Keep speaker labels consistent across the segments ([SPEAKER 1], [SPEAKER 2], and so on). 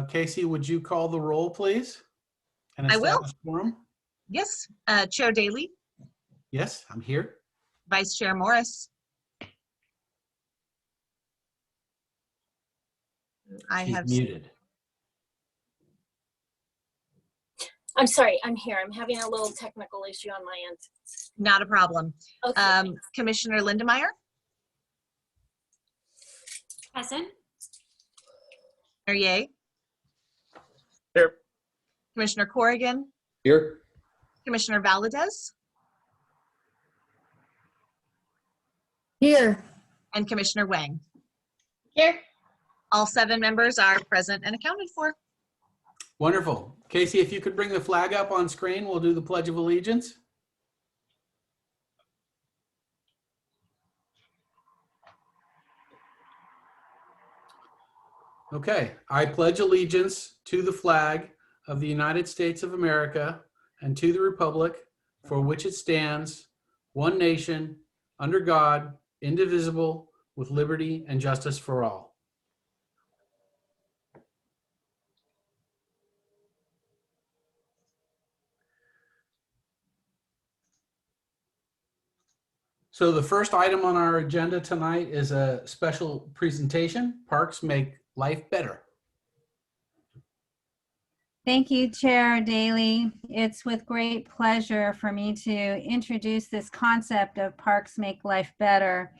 [SPEAKER 1] Casey, would you call the roll, please? And
[SPEAKER 2] I will.
[SPEAKER 1] establish quorum?
[SPEAKER 2] Yes. Chair Daly,
[SPEAKER 1] Yes, I'm here.
[SPEAKER 2] Vice Chair Morris.
[SPEAKER 1] She's muted.
[SPEAKER 3] I'm sorry, I'm here. I'm having a little technical issue on my end.
[SPEAKER 2] Not a problem.
[SPEAKER 3] Okay.
[SPEAKER 2] Commissioner Lindemeyer.
[SPEAKER 3] Present.
[SPEAKER 2] Commissioner Ye.
[SPEAKER 4] Here.
[SPEAKER 2] Commissioner Corrigan.
[SPEAKER 4] Here.
[SPEAKER 2] Commissioner Valadez.
[SPEAKER 5] Here.
[SPEAKER 2] And Commissioner Wang.
[SPEAKER 3] Here.
[SPEAKER 2] All 7 members are present and accounted for.
[SPEAKER 1] Wonderful. Casey, if you could bring the flag up on screen, we'll do the Pledge of Allegiance. Okay, I pledge allegiance to the flag of the United States of America and to the republic for which it stands, one nation, under God, indivisible, with liberty and justice for all. So the first item on our agenda tonight is a special presentation, Parks Make Life Better.
[SPEAKER 5] Thank you, Chair Daly. It's with great pleasure for me to introduce this concept of Parks Make Life Better.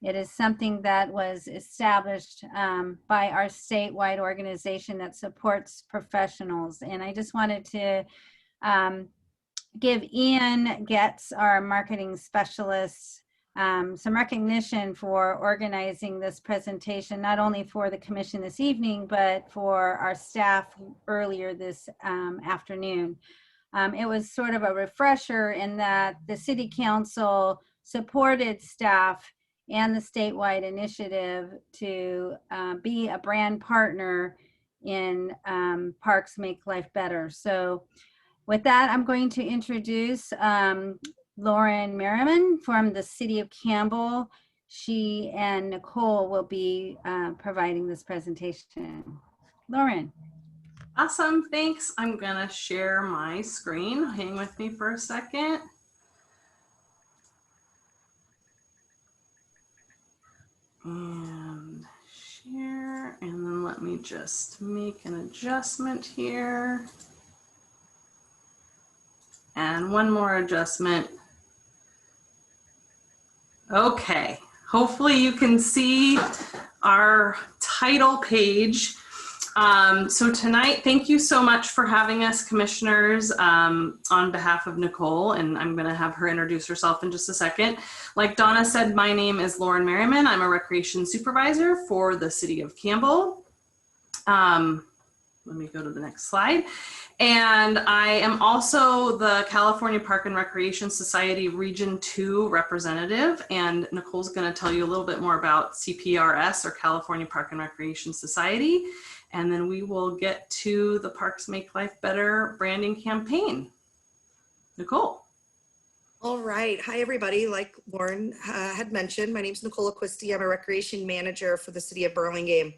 [SPEAKER 5] It is something that was established by our statewide organization that supports professionals. And I just wanted to give Ian Getz, our marketing specialist, some recognition for organizing this presentation, not only for the commission this evening, but for our staff earlier this afternoon. It was sort of a refresher in that the City Council supported staff and the statewide initiative to be a brand partner in Parks Make Life Better. So with that, I'm going to introduce Lauren Merriman from the City of Campbell. She and Nicole will be providing this presentation. Lauren.
[SPEAKER 6] Awesome, thanks. I'm gonna share my screen. Hang with me for a second. And share, and then let me just make an adjustment here. And one more adjustment. Okay, hopefully you can see our title page. So tonight, thank you so much for having us, commissioners, on behalf of Nicole, and I'm gonna have her introduce herself in just a second. Like Donna said, my name is Lauren Merriman. I'm a recreation supervisor for the City of Campbell. Let me go to the next slide. And I am also the California Park and Recreation Society Region 2 representative. And Nicole's gonna tell you a little bit more about CPRS, or California Park and Recreation Society. And then we will get to the Parks Make Life Better branding campaign. Nicole.
[SPEAKER 7] All right. Hi, everybody. Like Lauren had mentioned, my name is Nicole Acquisti. I'm a recreation manager for the City of Burlingame.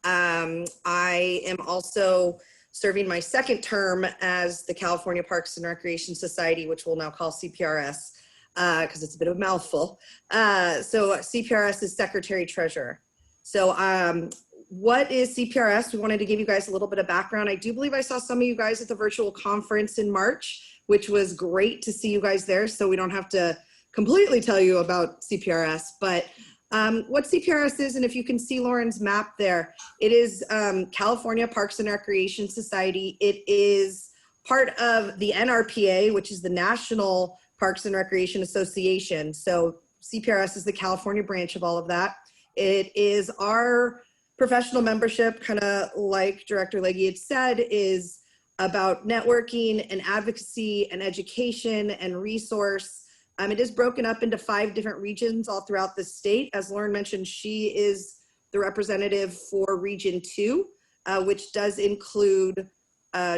[SPEAKER 7] I am also serving my second term as the California Parks and Recreation Society, which we'll now call CPRS, because it's a bit of a mouthful. So CPRS is Secretary Treasurer. So what is CPRS? We wanted to give you guys a little bit of background. I do believe I saw some of you guys at the virtual conference in March, which was great to see you guys there. So we don't have to completely tell you about CPRS, but what CPRS is, and if you can see Lauren's map there, it is California Parks and Recreation Society. It is part of the NRPA, which is the National Parks and Recreation Association. So CPRS is the California branch of all of that. It is our professional membership, kind of like Director Legge had said, is about networking and advocacy and education and resource. It is broken up into 5 different regions all throughout the state. As Lauren mentioned, she is the representative for Region 2, which does include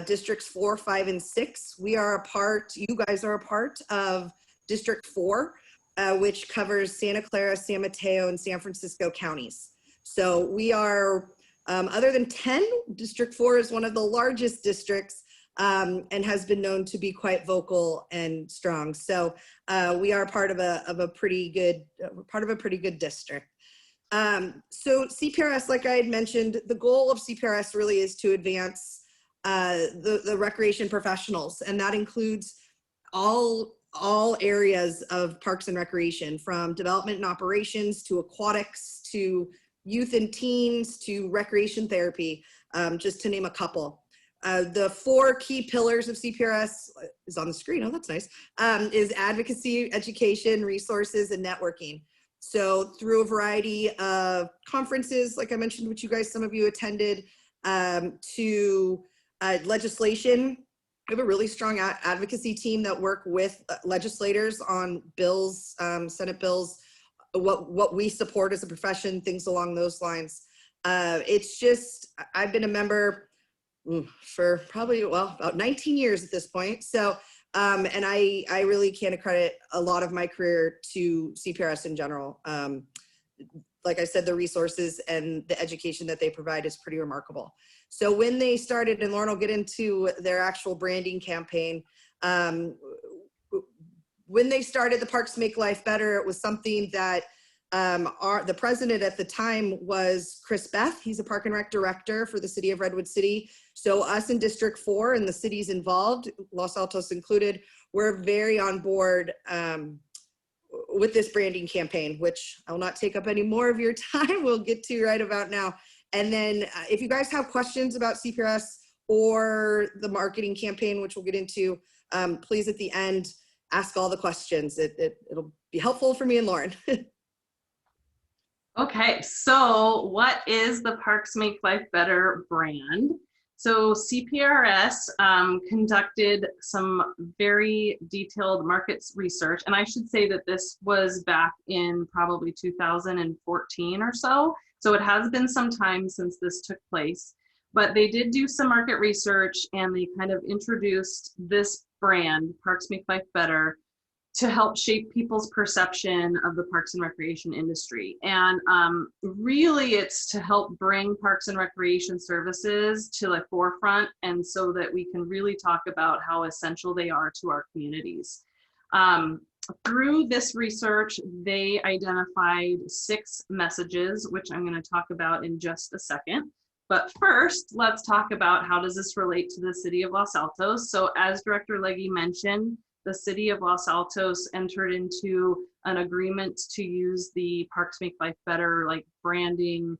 [SPEAKER 7] Districts 4, 5, and 6. We are a part, you guys are a part of District 4, which covers Santa Clara, San Mateo, and San Francisco counties. So we are Other than 10, District 4 is one of the largest districts and has been known to be quite vocal and strong. So we are part of a pretty good district. So CPRS, like I had mentioned, the goal of CPRS really is to advance the recreation professionals, and that includes all areas of parks and recreation, from development and operations to aquatics to youth and teens to recreation therapy, just to name a couple. The 4 key pillars of CPRS is on the screen. Oh, that's nice. Is advocacy, education, resources, and networking. So through a variety of conferences, like I mentioned, which some of you attended, to legislation. We have a really strong advocacy team that work with legislators on bills, Senate bills, what we support as a profession, things along those lines. It's just, I've been a member for probably, about 19 years at this point. So, and I really can't accredit a lot of my career to CPRS in general. Like I said, the resources and the education that they provide is pretty remarkable. So when they started, and Lauren will get into their actual branding campaign, when they started the Parks Make Life Better, it was something that the president at the time was Chris Beth. He's a Park and Rec director for the city of Redwood City. So us in District 4 and the cities involved, Los Altos included, we're very on board with this branding campaign, which I will not take up any more of your time. We'll get to right about now. And then if you guys have questions about CPRS or the marketing campaign, which we'll get into, please at the end, ask all the questions. It'll be helpful for me and Lauren.
[SPEAKER 6] Okay, so what is the Parks Make Life Better brand? So CPRS conducted some very detailed markets research, and I should say that this was back in probably 2014 or so. So it has been some time since this took place, but they did do some market research and they kind of introduced this brand, Parks Make Life Better, to help shape people's perception of the parks and recreation industry. And really it's to help bring parks and recreation services to the forefront, and so that we can really talk about how essential they are to our communities. Through this research, they identified 6 messages, which I'm going to talk about in just a second. But first, let's talk about how does this relate to the city of Los Altos. So as Director Legge mentioned, the city of Los Altos entered into an agreement to use the Parks Make Life Better branding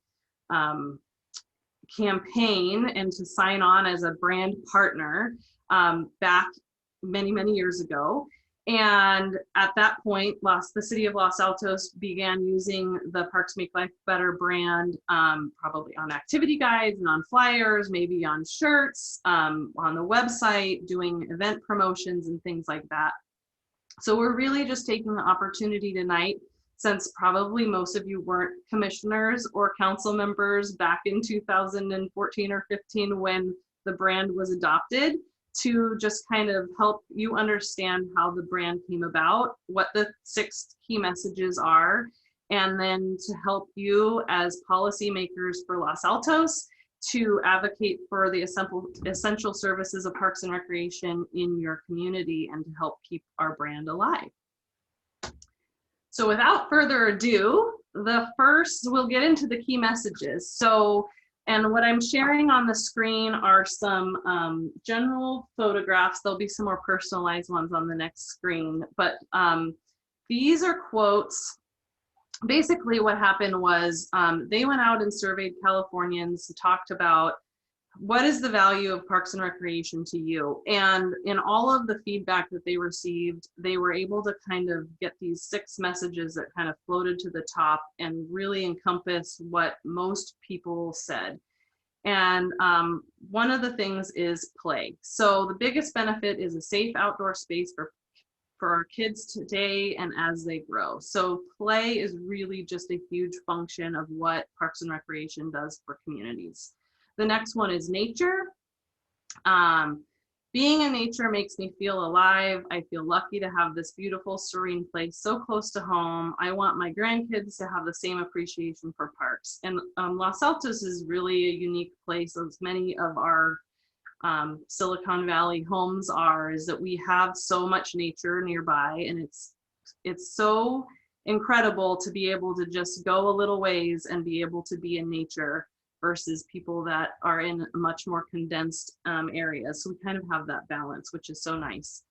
[SPEAKER 6] campaign and to sign on as a brand partner back many, many years ago. And at that point, the city of Los Altos began using the Parks Make Life Better brand, probably on activity guides and on flyers, maybe on shirts, on the website, doing event promotions and things like that. So we're really just taking the opportunity tonight, since probably most of you weren't commissioners or council members back in 2014 or 15 when the brand was adopted, to just kind of help you understand how the brand came about, what the 6 key messages are, and then to help you as policymakers for Los Altos to advocate for the essential services of parks and recreation in your community and to help keep our brand alive. So without further ado, we'll get into the key messages. And what I'm sharing on the screen are some general photographs. There'll be some more personalized ones on the next screen, but these are quotes. Basically what happened was they went out and surveyed Californians, talked about what is the value of parks and recreation to you? And in all of the feedback that they received, they were able to kind of get these 6 messages that kind of floated to the top and really encompass what most people said. And one of the things is play. So the biggest benefit is a safe outdoor space for our kids today and as they grow. So play is really just a huge function of what Parks and Recreation does for communities. The next one is nature. being in nature makes me feel alive. I feel lucky to have this beautiful, serene place so close to home. I want my grandkids to have the same appreciation for parks. And Los Altos is really a unique place, as many of our Silicon Valley homes are, is that we have so much nature nearby, and it's so incredible to be able to just go a little ways and be able to be in nature versus people that are in much more condensed areas. So we kind of have that balance, which is so nice.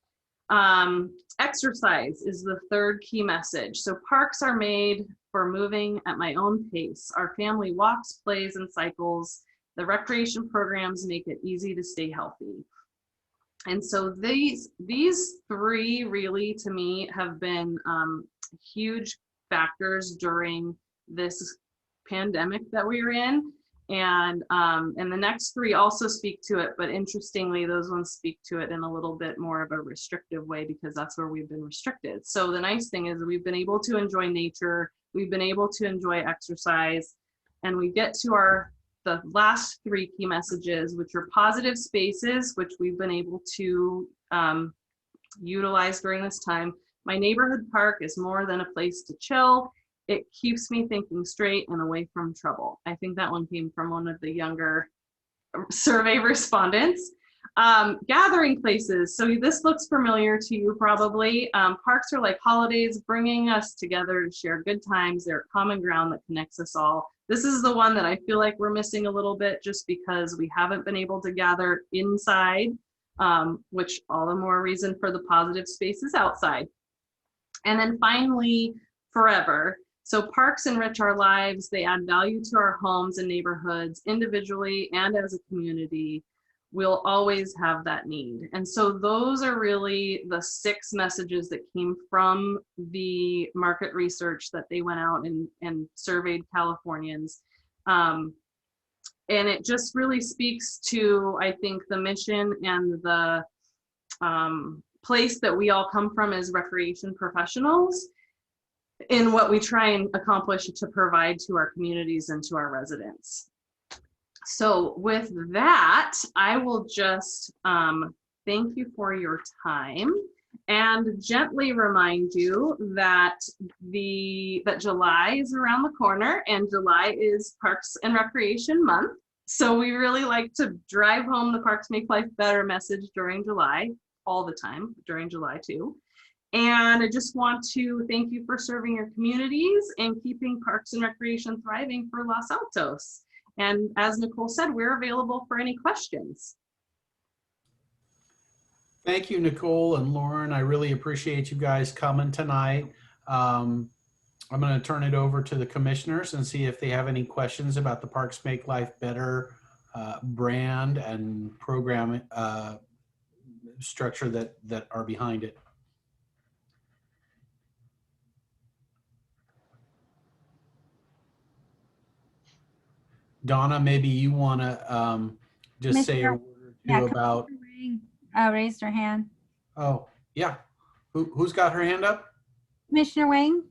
[SPEAKER 6] Exercise is the third key message. So parks are made for moving at my own pace. Our family walks, plays, and cycles. The recreation programs make it easy to stay healthy. And so these three really, to me, have been huge factors during this pandemic that we're in. And the next three also speak to it, but interestingly, those ones speak to it in a little bit more of a restrictive way, because that's where we've been restricted. So the nice thing is we've been able to enjoy nature, we've been able to enjoy exercise, and we get to the last three key messages, which are positive spaces, which we've been able to utilize during this time. My neighborhood park is more than a place to chill. It keeps me thinking straight and away from trouble. I think that one came from one of the younger survey respondents. Gathering places. So this looks familiar to you probably. Parks are like holidays, bringing us together to share good times. They're a common ground that connects us all. This is the one that I feel like we're missing a little bit, just because we haven't been able to gather inside, which all the more reason for the positive spaces outside. And then finally, forever. So parks enrich our lives. They add value to our homes and neighborhoods individually and as a community. We'll always have that need. And so those are really the 6 messages that came from the market research that they went out and surveyed Californians. And it just really speaks to, I think, the mission and the place that we all come from as recreation professionals in what we try and accomplish to provide to our communities and to our residents. So with that, I will just thank you for your time and gently remind you that July is around the corner, and July is Parks and Recreation Month. So we really like to drive home the Parks Make Life Better message during July, all the time, during July too. And I just want to thank you for serving your communities and keeping Parks and Recreation thriving for Los Altos. And as Nicole said, we're available for any questions.
[SPEAKER 1] Thank you, Nicole and Lauren. I really appreciate you guys coming tonight. I'm going to turn it over to the commissioners and see if they have any questions about the Parks Make Life Better brand and program structure that are behind it. Donna, maybe you want to just say a word or two about.
[SPEAKER 5] Raised her hand.
[SPEAKER 1] Oh, yeah. Who's got her hand up?
[SPEAKER 5] Commissioner Wing?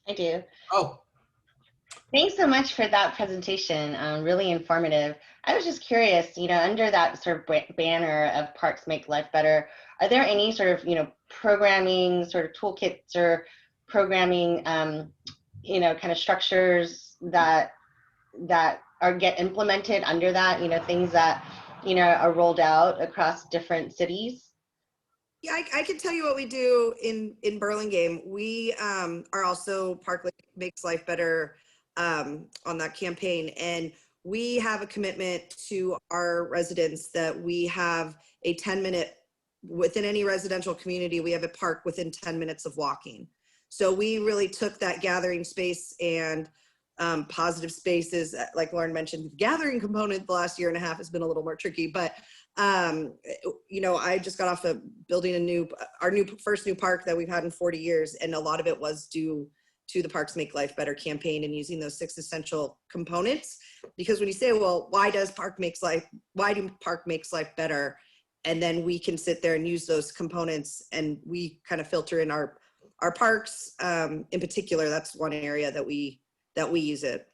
[SPEAKER 8] I do.
[SPEAKER 1] Oh.
[SPEAKER 8] Thanks so much for that presentation. Really informative. I was just curious, under that sort of banner of Parks Make Life Better, are there any sort of, programming sort of toolkits or programming, kind of structures that get implemented under that, things that, are rolled out across different cities?
[SPEAKER 7] Yeah, I can tell you what we do in Burlingame. We are also Park Makes Life Better on that campaign. And we have a commitment to our residents that we have a 10-minute, within any residential community, we have a park within 10 minutes of walking. So we really took that gathering space and positive spaces, like Lauren mentioned. The gathering component the last year and a half has been a little more tricky, but I just got off of building our first new park that we've had in 40 years. And a lot of it was due to the Parks Make Life Better campaign and using those 6 essential components. Because when you say, well, why do Park Makes Life better? And then we can sit there and use those components, and we kind of filter in our parks. In particular, that's one area that we use it.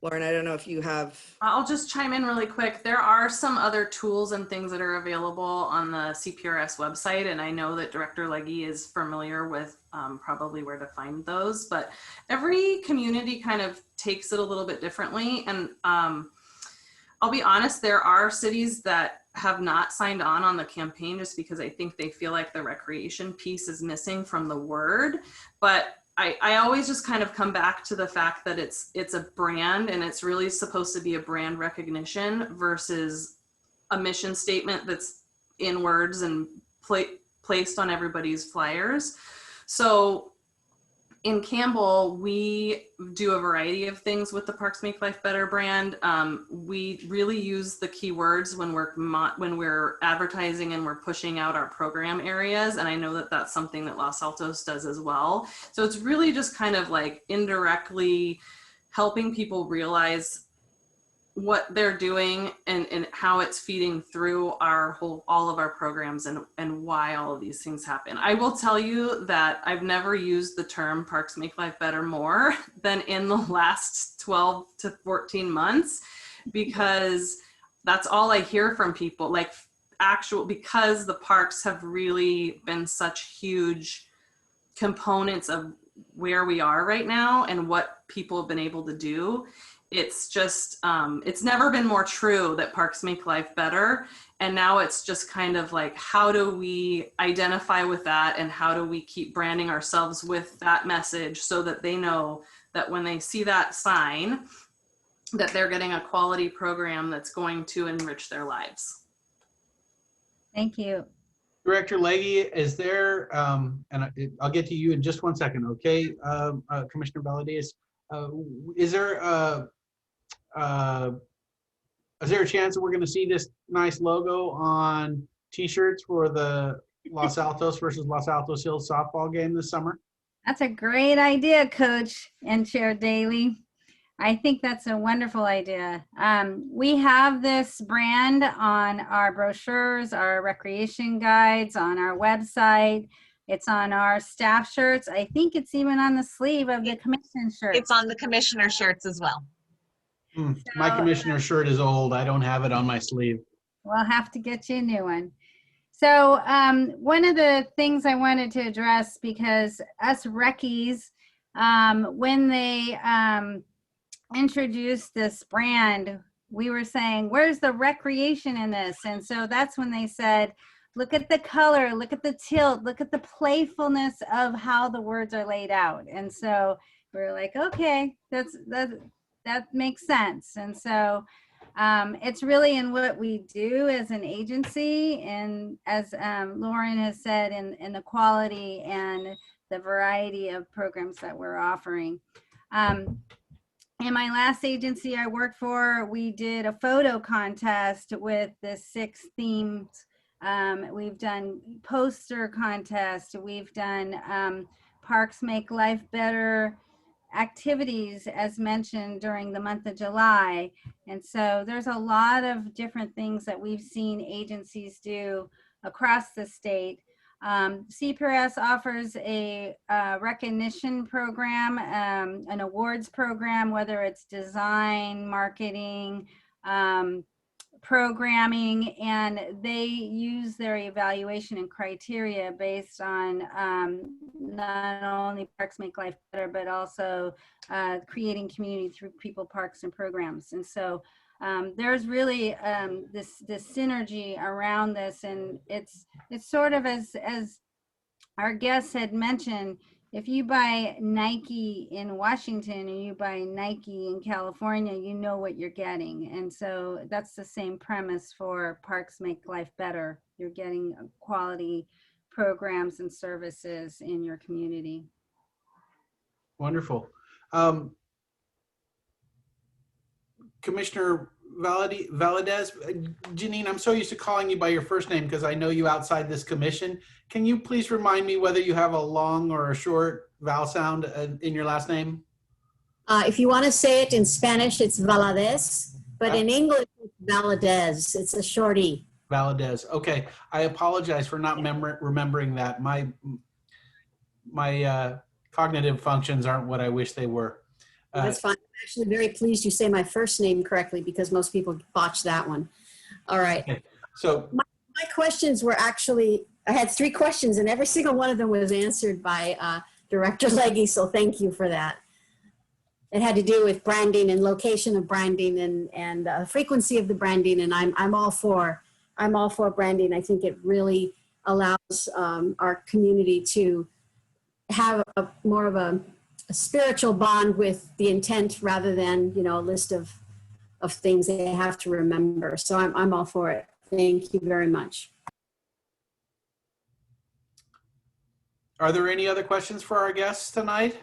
[SPEAKER 7] Lauren, I don't know if you have.
[SPEAKER 6] I'll just chime in really quick. There are some other tools and things that are available on the CPRS website, and I know that Director Legge is familiar with probably where to find those, but every community kind of takes it a little bit differently. And I'll be honest, there are cities that have not signed on the campaign just because I think they feel like the recreation piece is missing from the word. But I always just kind of come back to the fact that it's a brand, and it's really supposed to be a brand recognition versus a mission statement that's in words and placed on everybody's flyers. So in Campbell, we do a variety of things with the Parks Make Life Better brand. We really use the keywords when we're advertising and we're pushing out our program areas. And I know that that's something that Los Altos does as well. So it's really just kind of like indirectly helping people realize what they're doing and how it's feeding through all of our programs and why all of these things happen. I will tell you that I've never used the term Parks Make Life Better more than in the last 12 to 14 months, because that's all I hear from people, like because the parks have really been such huge components of where we are right now and what people have been able to do. It's just, it's never been more true that parks make life better. And now it's just kind of like, how do we identify with that? And how do we keep branding ourselves with that message so that they know that when they see that sign, that they're getting a quality program that's going to enrich their lives.
[SPEAKER 5] Thank you.
[SPEAKER 1] Director Legge, is there, and I'll get to you in just one second, okay, Commissioner Valadez, is there a chance that we're going to see this nice logo on t-shirts for the Los Altos versus Los Altos Hills softball game this summer?
[SPEAKER 5] That's a great idea, Coach and Chair Daly. I think that's a wonderful idea. We have this brand on our brochures, our recreation guides, on our website. It's on our staff shirts. I think it's even on the sleeve of the commission shirt.
[SPEAKER 2] It's on the commissioner shirts as well.
[SPEAKER 1] My commissioner shirt is old. I don't have it on my sleeve.
[SPEAKER 5] We'll have to get you a new one. So one of the things I wanted to address, because us Reckies, when they introduced this brand, we were saying, where's the recreation in this? And so that's when they said, look at the color, look at the tilt, look at the playfulness of how the words are laid out. And so we were like, okay, that makes sense. And so it's really in what we do as an agency, and as Lauren has said, in the quality and the variety of programs that we're offering. In my last agency I worked for, we did a photo contest with the 6 themes. We've done poster contests. We've done Parks Make Life Better activities, as mentioned, during the month of July. And so there's a lot of different things that we've seen agencies do across the state. Cprs offers a recognition program, an awards program, whether it's design, marketing, programming, and they use their evaluation and criteria based on not only Parks Make Life Better, but also creating community through people, parks, and programs. And so there's really this synergy around this, and it's sort of as our guests had mentioned, if you buy Nike in Washington and you buy Nike in California, you know what you're getting. And so that's the same premise for Parks Make Life Better. You're getting quality programs and services in your community.
[SPEAKER 1] Wonderful. Commissioner Valadez, Janine, I'm so used to calling you by your first name because I know you outside this commission. Can you please remind me whether you have a long or a short vowel sound in your last name?
[SPEAKER 9] If you want to say it in Spanish, it's Valadez, but in English, it's Valadez. It's a short E.
[SPEAKER 1] Valadez. Okay. I apologize for not remembering that. My cognitive functions aren't what I wish they were.
[SPEAKER 9] That's fine. actually very pleased you say my first name correctly because most people botch that one. All right.
[SPEAKER 1] So
[SPEAKER 9] My questions were actually, I had 3 questions and every single one of them was answered by Director Legge, so thank you for that. It had to do with branding and location of branding and frequency of the branding, and I'm all for branding. I think it really allows our community to have more of a spiritual bond with the intent rather than, you know, a list of things they have to remember. So I'm all for it. Thank you very much.
[SPEAKER 1] are there any other questions for our guests tonight?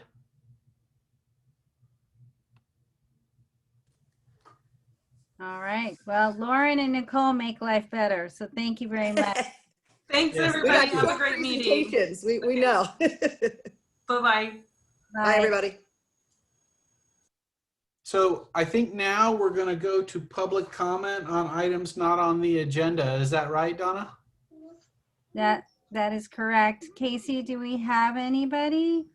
[SPEAKER 5] All right. Well, Lauren and Nicole make life better. So thank you very much.
[SPEAKER 6] Thanks,
[SPEAKER 1] Yes,
[SPEAKER 6] everybody.
[SPEAKER 7] got
[SPEAKER 6] Have a
[SPEAKER 7] quick
[SPEAKER 6] great meeting.
[SPEAKER 7] presentations. We know.
[SPEAKER 6] Bye-bye.
[SPEAKER 7] Bye, everybody.
[SPEAKER 1] So I think now we're going to go to public comment on items not on the agenda. Is that right, Donna?
[SPEAKER 5] That is correct. Casey, do we have anybody?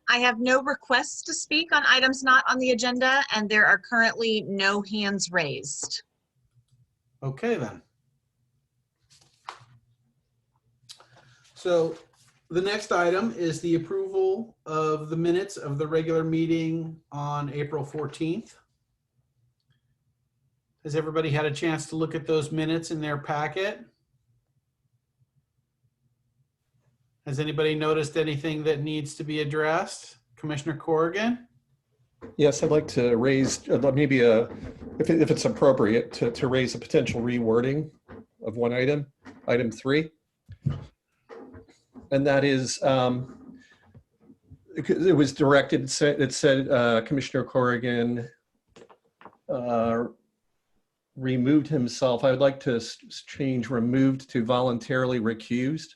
[SPEAKER 2] I have no requests to speak on items not on the agenda, and there are currently no hands raised.
[SPEAKER 1] Okay, then. So the next item is the approval of the minutes of the regular meeting on April 14th. Has everybody had a chance to look at those minutes in their packet? Has anybody noticed anything that needs to be addressed? Commissioner Corrigan?
[SPEAKER 10] Yes, I'd like to raise maybe if it's appropriate, to raise a potential rewording of one item, item 3. And that is, it was directed, it said Commissioner Corrigan removed himself. I would like to change removed to voluntarily recused.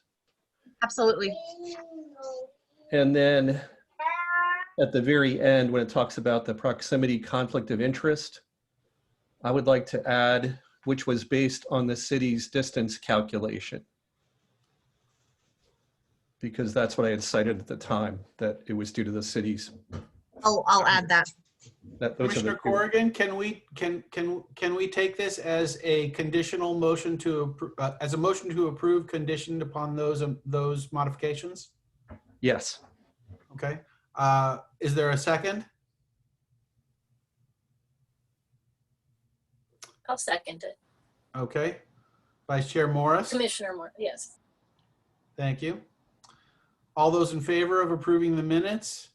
[SPEAKER 2] Absolutely.
[SPEAKER 10] And then at the very end, when it talks about the proximity conflict of interest, I would like to add, which was based on the city's distance calculation. Because that's what I had cited at the time, that it was due to the city's.
[SPEAKER 2] I'll add that.
[SPEAKER 10] Those are
[SPEAKER 1] Commissioner
[SPEAKER 10] the two.
[SPEAKER 1] Corrigan, can we take this as a conditional motion to as a motion to approve conditioned upon those modifications?
[SPEAKER 10] Yes.
[SPEAKER 1] Okay. Is there a second?
[SPEAKER 3] I'll second it.
[SPEAKER 1] Okay. Vice Chair Morris?
[SPEAKER 3] Commissioner Moore, yes.
[SPEAKER 1] Thank you. All those in favor of approving the minutes?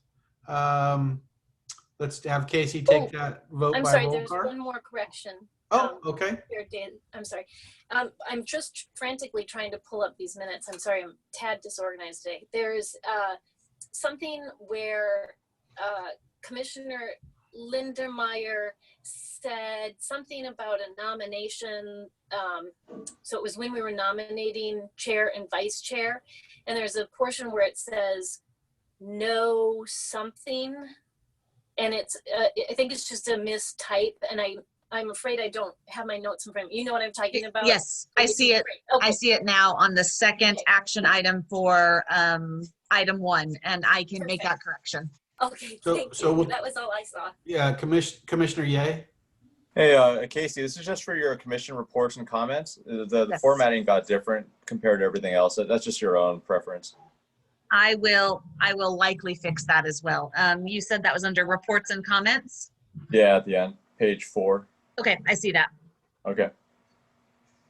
[SPEAKER 1] Let's have Casey take that vote
[SPEAKER 3] I'm
[SPEAKER 1] by
[SPEAKER 3] sorry,
[SPEAKER 1] roll
[SPEAKER 3] there's
[SPEAKER 1] call.
[SPEAKER 3] one more correction.
[SPEAKER 1] Oh, okay.
[SPEAKER 3] Here, Dan, I'm sorry. I'm just frantically trying to pull up these minutes. I'm sorry, I'm a tad disorganized today. There's something where Commissioner Lindermeyer said something about a nomination. So it was when we were nominating chair and vice chair. And there's a portion where it says no something. And it's, I think it's just a mistype. And I'm afraid I don't have my notes in front of me. You know what I'm talking about?
[SPEAKER 2] Yes, I see it.
[SPEAKER 3] Okay.
[SPEAKER 2] I see it now on the second action item for item 1, and I can make that correction.
[SPEAKER 3] Okay,
[SPEAKER 1] So-
[SPEAKER 3] thank
[SPEAKER 1] so
[SPEAKER 3] you.
[SPEAKER 1] we'll-
[SPEAKER 3] That was all I saw.
[SPEAKER 1] Yeah, Commissioner Ye.
[SPEAKER 4] Hey, Casey, this is just for your commission reports and comments. The
[SPEAKER 2] Yes.
[SPEAKER 4] formatting got different compared to everything else. That's just your own preference.
[SPEAKER 2] I will likely fix that as well. You said that was under reports and comments?
[SPEAKER 4] Yeah, at the end, page 4.
[SPEAKER 2] Okay, I see that.
[SPEAKER 4] Okay.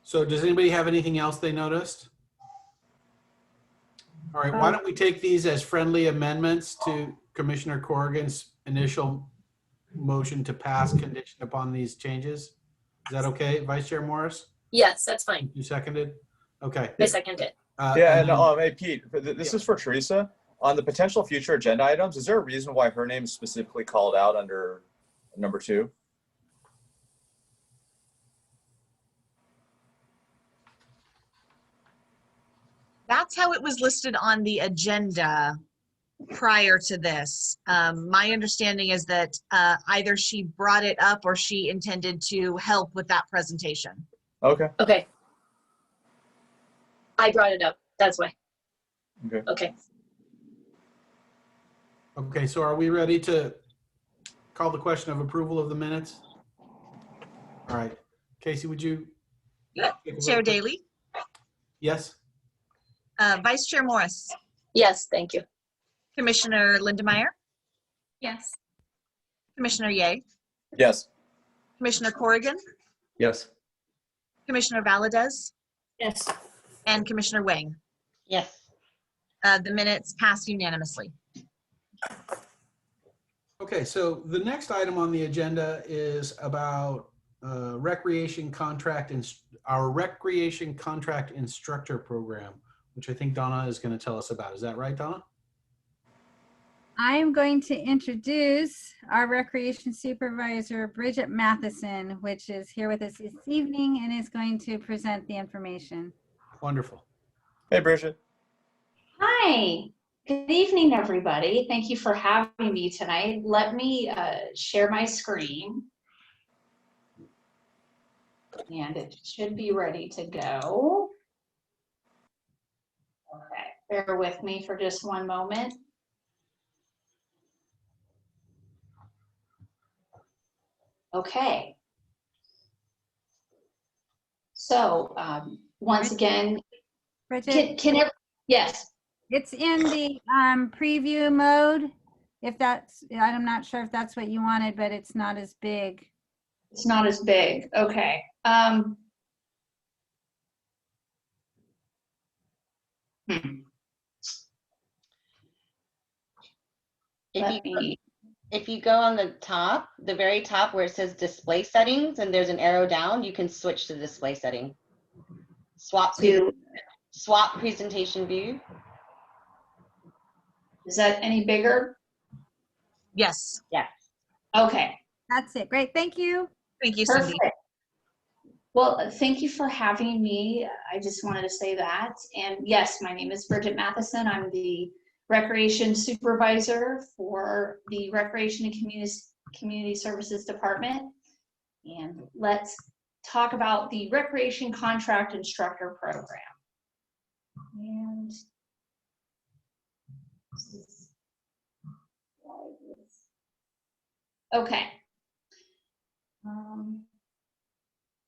[SPEAKER 1] So does anybody have anything else they noticed? All right, why don't we take these as friendly amendments to Commissioner Corrigan's initial motion to pass condition upon these changes? Is that okay, Vice Chair Morris?
[SPEAKER 3] Yes, that's fine.
[SPEAKER 1] You seconded? Okay.
[SPEAKER 3] I second it.
[SPEAKER 4] Yeah,
[SPEAKER 1] and
[SPEAKER 4] and
[SPEAKER 1] then-
[SPEAKER 4] hey, Pete, this is for Teresa. On the potential future agenda items, is there a reason why her name is specifically called out under number 2?
[SPEAKER 2] That's how it was listed on the agenda prior to this. My understanding is that either she brought it up or she intended to help with that presentation.
[SPEAKER 4] Okay.
[SPEAKER 3] Okay. I brought it up. That's why.
[SPEAKER 4] Okay.
[SPEAKER 3] Okay.
[SPEAKER 1] Okay, so are we ready to call the question of approval of the minutes? All right. Casey, would you? take a vote,
[SPEAKER 2] Chair
[SPEAKER 1] please?
[SPEAKER 2] Daly,
[SPEAKER 1] Yes.
[SPEAKER 2] Vice Chair Morris,
[SPEAKER 3] Yes, thank you.
[SPEAKER 2] Commissioner Lindemeyer,
[SPEAKER 3] Yes.
[SPEAKER 2] Commissioner Ye,
[SPEAKER 4] Yes.
[SPEAKER 2] Commissioner Corrigan,
[SPEAKER 10] Yes.
[SPEAKER 2] Commissioner Valadez,
[SPEAKER 9] Yes.
[SPEAKER 2] and Commissioner Wang.
[SPEAKER 8] Yes.
[SPEAKER 2] The minutes pass unanimously.
[SPEAKER 1] Okay, so the next item on the agenda is about recreation contract and our recreation contract instructor program, which I think Donna is going to tell us about. Is that right, Donna?
[SPEAKER 5] I am going to introduce our recreation supervisor, Bridget Matheson, which is here with us this evening and is going to present the information.
[SPEAKER 1] Wonderful.
[SPEAKER 4] Hey, Bridget.
[SPEAKER 11] Hi, good evening, everybody. Thank you for having me tonight. Let me share my screen. And it should be ready to go. Okay, bear with me for just one moment. Okay. So once again,
[SPEAKER 5] Bridget,
[SPEAKER 11] yes.
[SPEAKER 5] it's in the preview mode. If that's, I'm not sure if that's what you wanted, but it's not as big.
[SPEAKER 11] It's not as big. Okay.
[SPEAKER 8] If you go on the top, the very top where it says display settings and there's an arrow down, you can switch to display setting. Swap presentation view.
[SPEAKER 11] Is that any bigger?
[SPEAKER 2] Yes.
[SPEAKER 8] Yes.
[SPEAKER 11] Okay.
[SPEAKER 5] That's it. Great. Thank you.
[SPEAKER 2] Thank you, Cindy.
[SPEAKER 11] Perfect. Well, thank you for having me. I just wanted to say that. And yes, my name is Bridget Matheson. I'm the Recreation Supervisor for the Recreation and Community Services Department. And let's talk about the Recreation Contract Instructor Program. And okay.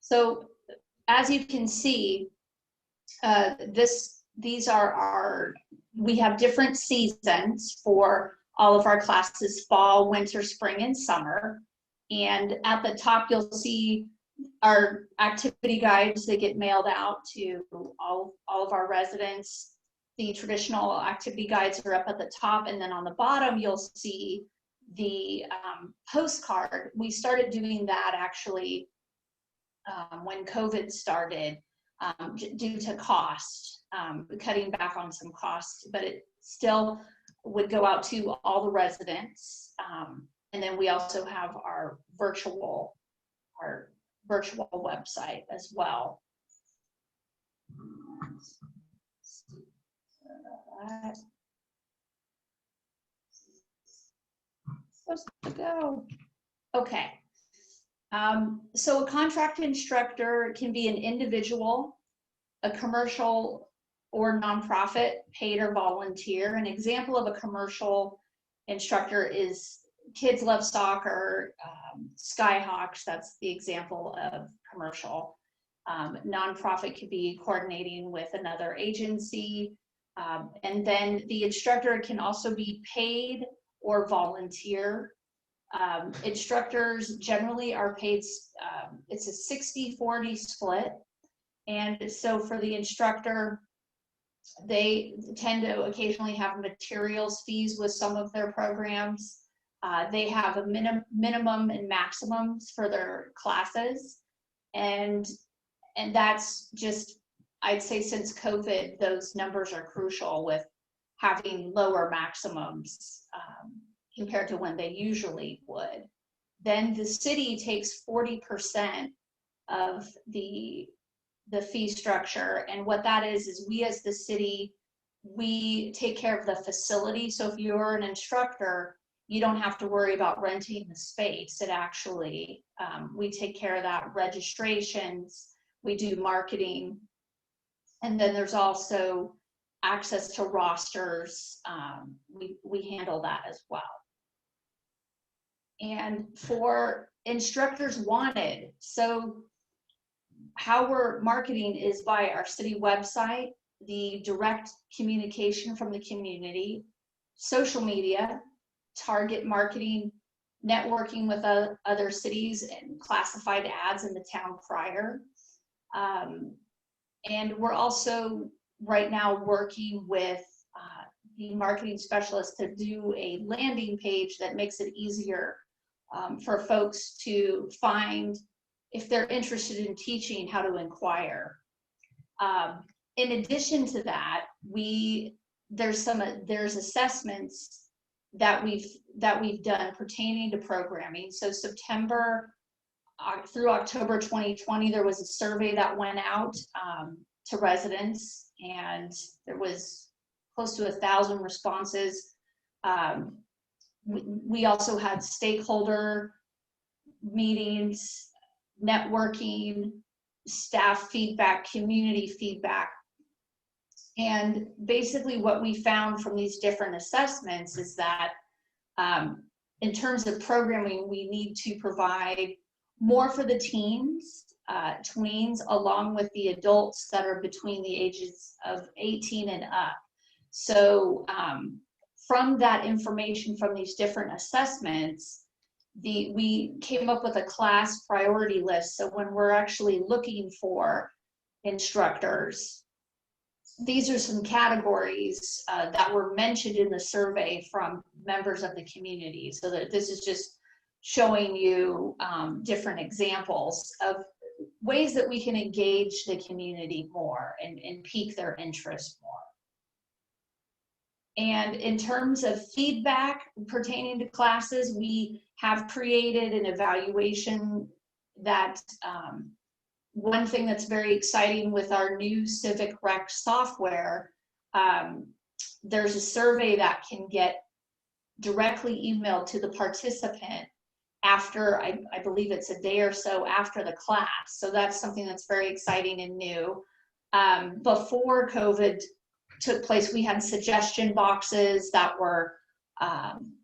[SPEAKER 11] So as you can see, these are we have different seasons for all of our classes: fall, winter, spring, and summer. And at the top, you'll see our activity guides that get mailed out to all of our residents. The traditional activity guides are up at the top, and then on the bottom, you'll see the postcard. We started doing that actually when COVID started due to cost, cutting back on some costs, but it still would go out to all the residents. And then we also have our virtual website as well. Supposed to go. Okay. So a contract instructor can be an individual, a commercial or nonprofit, paid or volunteer. An example of a commercial instructor is Kids Love Soccer, Skyhawks. That's the example of commercial. Nonprofit could be coordinating with another agency. And then the instructor can also be paid or volunteer. Instructors generally are paid, it's a 60-40 split. And so for the instructor, they tend to occasionally have materials fees with some of their programs. They have a minimum and maximums for their classes. And that's just, I'd say since COVID, those numbers are crucial with having lower maximums compared to when they usually would. Then the city takes 40% of the fee structure. And what that is we as the city, we take care of the facility. So if you're an instructor, you don't have to worry about renting the space. It actually, we take care of that, registrations, we do marketing. And then there's also access to rosters. We handle that as well. and for instructors wanted. So how we're marketing is by our city website, the direct communication from the community, social media, target marketing, networking with other cities, and classified ads in the town crier. And we're also right now working with the marketing specialist to do a landing page that makes it easier for folks to find, if they're interested in teaching, how to inquire. In addition to that, there's assessments that we've done pertaining to programming. So September through October 2020, there was a survey that went out to residents, and there was close to 1,000 responses. We also had stakeholder meetings, networking, staff feedback, community feedback. And basically what we found from these different assessments is that in terms of programming, we need to provide more for the teens, tweens, along with the adults that are between the ages of 18 and up. So from that information from these different assessments, we came up with a class priority list. So when we're actually looking for instructors, these are some categories that were mentioned in the survey from members of the community. So that this is just showing you different examples of ways that we can engage the community more and pique their interest more. And in terms of feedback pertaining to classes, we have created an evaluation that one thing that's very exciting with our new Civic Rec software, there's a survey that can get directly emailed to the participant after, I believe it's a day or so after the class. So that's something that's very exciting and new. Before COVID took place, we had suggestion boxes that were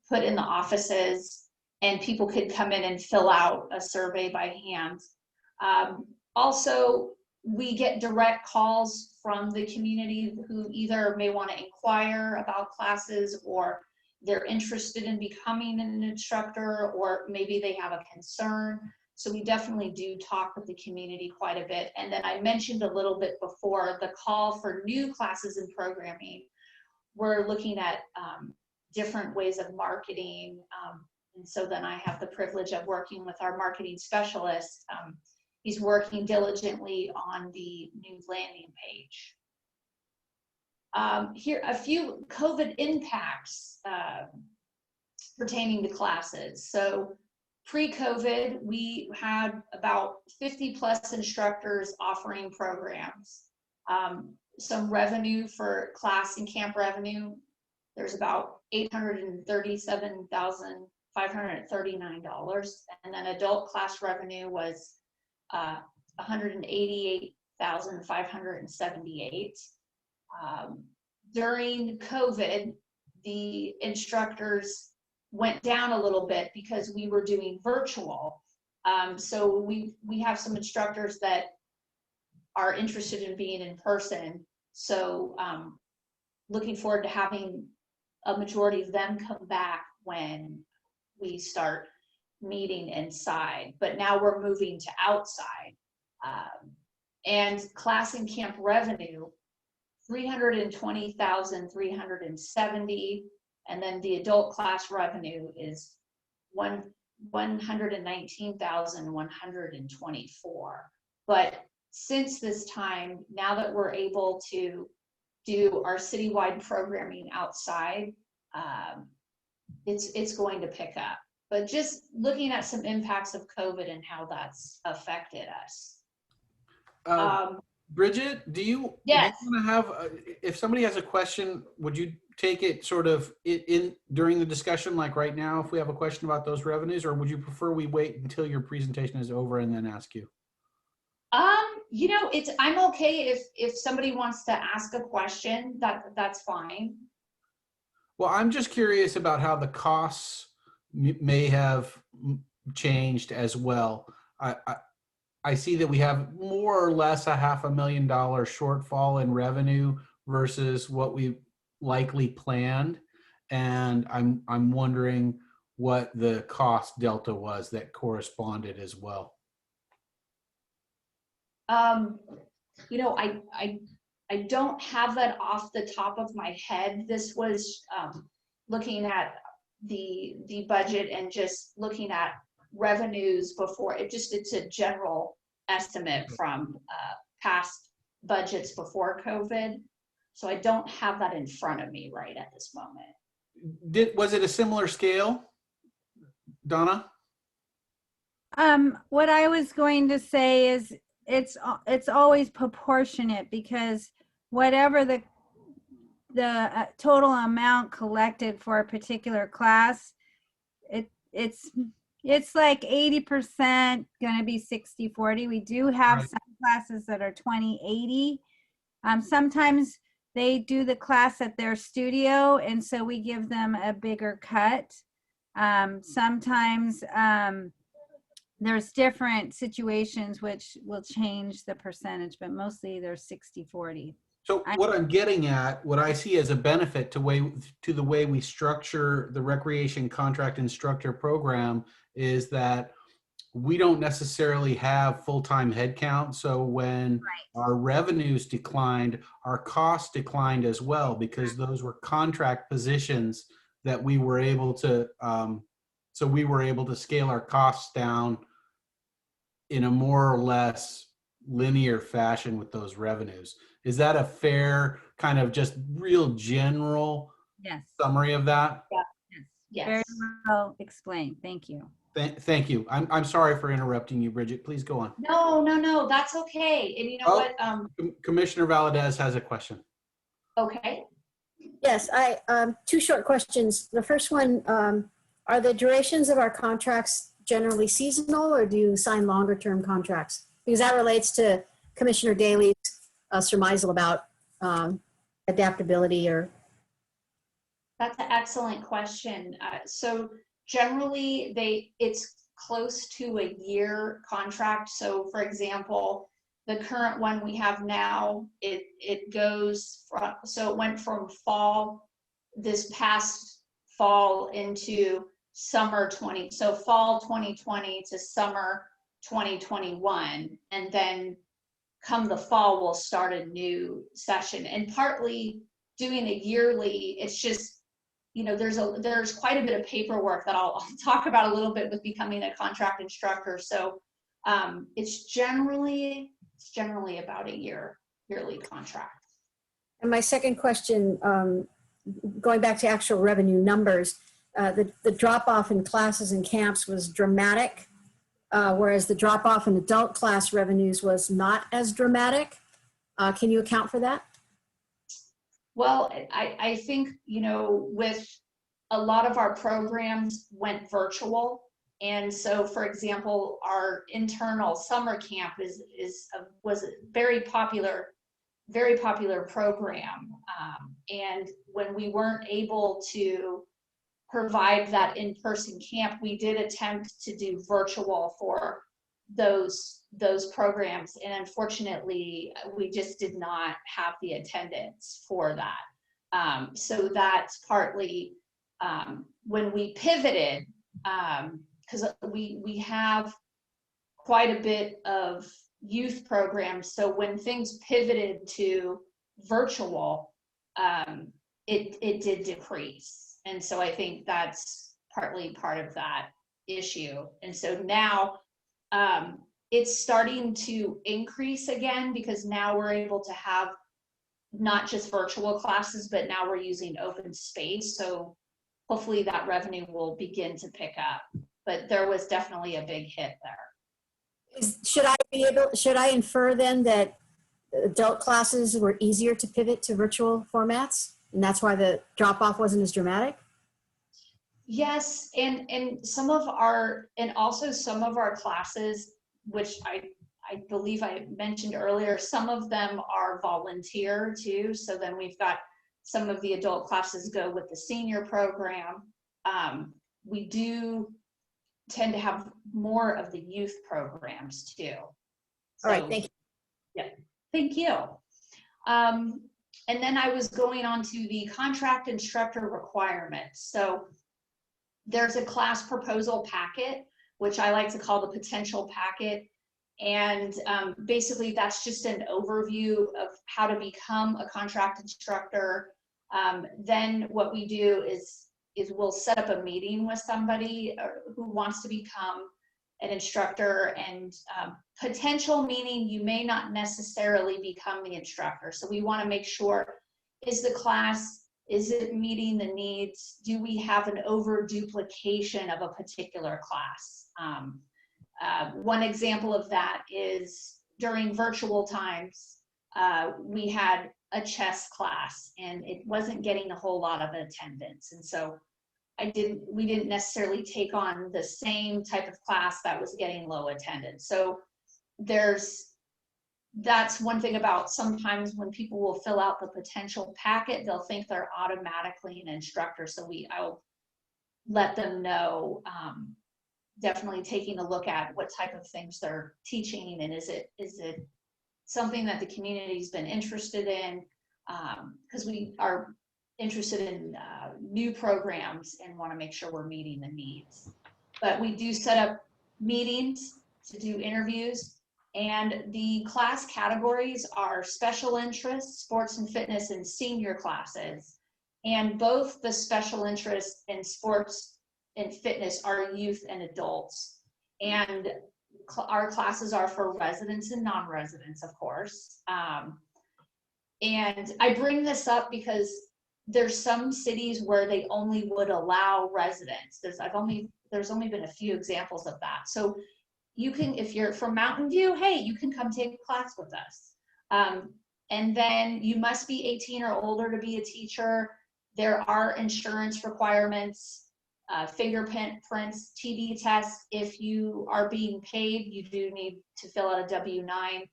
[SPEAKER 11] put in the offices, and people could come in and fill out a survey by hand. Also, we get direct calls from the community who either may want to inquire about classes, or they're interested in becoming an instructor, or maybe they have a concern. So we definitely do talk with the community quite a bit. And then I mentioned a little bit before the call for new classes in programming. We're looking at different ways of marketing. And so then I have the privilege of working with our marketing specialist. He's working diligently on the new landing page. Here, a few COVID impacts pertaining to classes. So pre-COVID, we had about 50+ instructors offering programs. Some revenue for class and camp revenue, there's about $837,539. And then adult class revenue was $188,578. During COVID, the instructors went down a little bit because we were doing virtual. So we have some instructors that are interested in being in person. So looking forward to having a majority of them come back when we start meeting inside. But now we're moving to outside. And class and camp revenue, $320,370, and then the adult class revenue is $119,124. But since this time, now that we're able to do our citywide programming outside, it's going to pick up. But just looking at some impacts of COVID and how that's affected us.
[SPEAKER 1] Bridget, do you
[SPEAKER 11] Yes.
[SPEAKER 1] want to have, if somebody has a question, would you take it sort of in during the discussion, like right now, if we have a question about those revenues, or would you prefer we wait until your presentation is over and then ask you?
[SPEAKER 11] You know, I'm okay if somebody wants to ask a question, that's fine.
[SPEAKER 1] Well, I'm just curious about how the costs may have changed as well. I see that we have more or less a $500,000 shortfall in revenue versus what we likely planned. And I'm wondering what the cost delta was that corresponded as well.
[SPEAKER 11] You know, I don't have that off the top of my head. This was looking at the budget and just looking at revenues before it's a general estimate from past budgets before COVID. So I don't have that in front of me right at this moment.
[SPEAKER 1] Was it a similar scale, Donna?
[SPEAKER 5] What I was going to say is it's always proportionate, because whatever the total amount collected for a particular class, it's like 80% going to be 60-40. We do have
[SPEAKER 1] Right.
[SPEAKER 5] some classes that are 20-80. Sometimes they do the class at their studio, and so we give them a bigger cut. Sometimes there's different situations which will change the percentage, but mostly they're 60-40.
[SPEAKER 1] So what I'm getting at, what I see as a benefit to the way we structure the recreation contract instructor program is that we don't necessarily have full-time headcount. So when our revenues declined, our costs declined as well, because those were contract positions that we were able to, so we were able to scale our costs down in a more or less linear fashion with those revenues. Is that a fair kind of just real general summary of that?
[SPEAKER 11] Yes.
[SPEAKER 5] Very well explained. Thank you.
[SPEAKER 1] Thank you. I'm sorry for interrupting you, Bridget. Please go on.
[SPEAKER 11] No, that's okay. And you know what?
[SPEAKER 1] Commissioner Valadez has a question.
[SPEAKER 11] Okay.
[SPEAKER 9] Yes, two short questions. The first one, are the durations of our contracts generally seasonal, or do you sign longer term contracts? Because that relates to Commissioner Daly's surmisal about adaptability or.
[SPEAKER 11] That's an excellent question. So generally it's close to a year contract. So for example, the current one we have now, it goes from, so it went from this past fall into summer so fall 2020 to summer 2021. And then come the fall, we'll start a new session. And partly doing a yearly, it's just, you know, there's quite a bit of paperwork that I'll talk about a little bit with becoming a contract instructor. So it's generally about a yearly contract.
[SPEAKER 9] And my second question, going back to actual revenue numbers, the drop off in classes and camps was dramatic, whereas the drop off in adult class revenues was not as dramatic. Can you account for that?
[SPEAKER 11] Well, I think, you know, with a lot of our programs went virtual. And so, for example, our internal summer camp was a very popular program. And when we weren't able to provide that in-person camp, we did attempt to do virtual for those programs, and unfortunately we just did not have the attendance for that. So that's partly when we pivoted, because we have quite a bit of youth programs, so when things pivoted to virtual, it did decrease. And so I think that's partly part of that issue. And so now it's starting to increase again, because now we're able to have not just virtual classes, but now we're using open space. So hopefully that revenue will begin to pick up. But there was definitely a big hit there.
[SPEAKER 9] Should I infer then that adult classes were easier to pivot to virtual formats, and that's why the drop off wasn't as dramatic?
[SPEAKER 11] Yes, and also some of our classes, which I believe I mentioned earlier, some of them are volunteer too. So then we've got some of the adult classes go with the senior program. We do tend to have more of the youth programs too.
[SPEAKER 9] All right, thank you.
[SPEAKER 11] Yeah, thank you. And then I was going on to the contract instructor requirements. So there's a class proposal packet, which I like to call the potential packet. And basically that's just an overview of how to become a contract instructor. Then what we do is we'll set up a meeting with somebody who wants to become an instructor, and potential meaning you may not necessarily become the instructor. So we want to make sure, is the class, is it meeting the needs? Do we have an over duplication of a particular class? One example of that is during virtual times, we had a chess class and it wasn't getting a whole lot of attendance. And so we didn't necessarily take on the same type of class that was getting low attendance. So that's one thing about sometimes when people will fill out the potential packet, they'll think they're automatically an instructor. So I'll let them know, definitely taking a look at what type of things they're teaching, and is it something that the community's been interested in, because we are interested in new programs and want to make sure we're meeting the needs. But we do set up meetings to do interviews, and the class categories are special interest, sports and fitness, and senior classes. And both the special interest and sports and fitness are youth and adults. And our classes are for residents and non-residents, of course. And I bring this up because there's some cities where they only would allow residents. There's only been a few examples of that. So you can, if you're from Mountain View, hey, you can come take a class with us. And then you must be 18 or older to be a teacher. There are insurance requirements, fingerprints, TB tests. If you are being paid, you do need to fill out a W-9.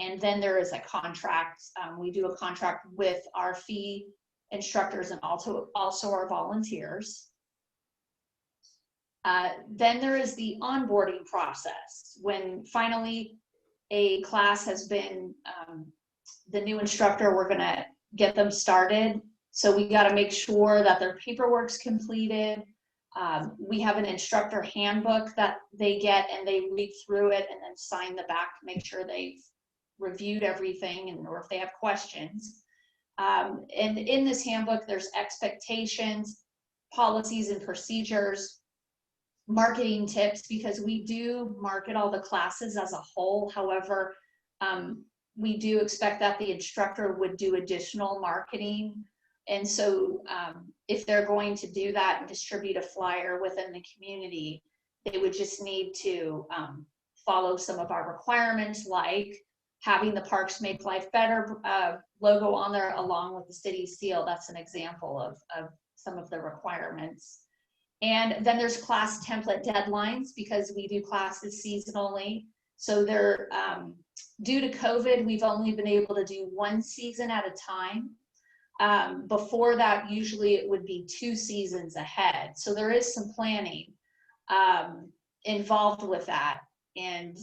[SPEAKER 11] And then there is a contract. We do a contract with our fee instructors and also our volunteers. Then there is the onboarding process. When finally a class has been, the new instructor, we're gonna get them started. So we gotta make sure that their paperwork's completed. We have an instructor handbook that they get, and they read through it and then sign the back to make sure they've reviewed everything, and or if they have questions. And in this handbook, there's expectations, policies and procedures, marketing tips, because we do market all the classes as a whole. However, we do expect that the instructor would do additional marketing. And so if they're going to do that and distribute a flyer within the community, they would just need to follow some of our requirements, like having the Parks Make Life Better logo on there along with the city seal. That's an example of some of the requirements. And then there's class template deadlines, because we do classes seasonally. So they're, due to COVID, we've only been able to do one season at a time. Before that, usually it would be 2 seasons ahead. So there is some planning involved with that. And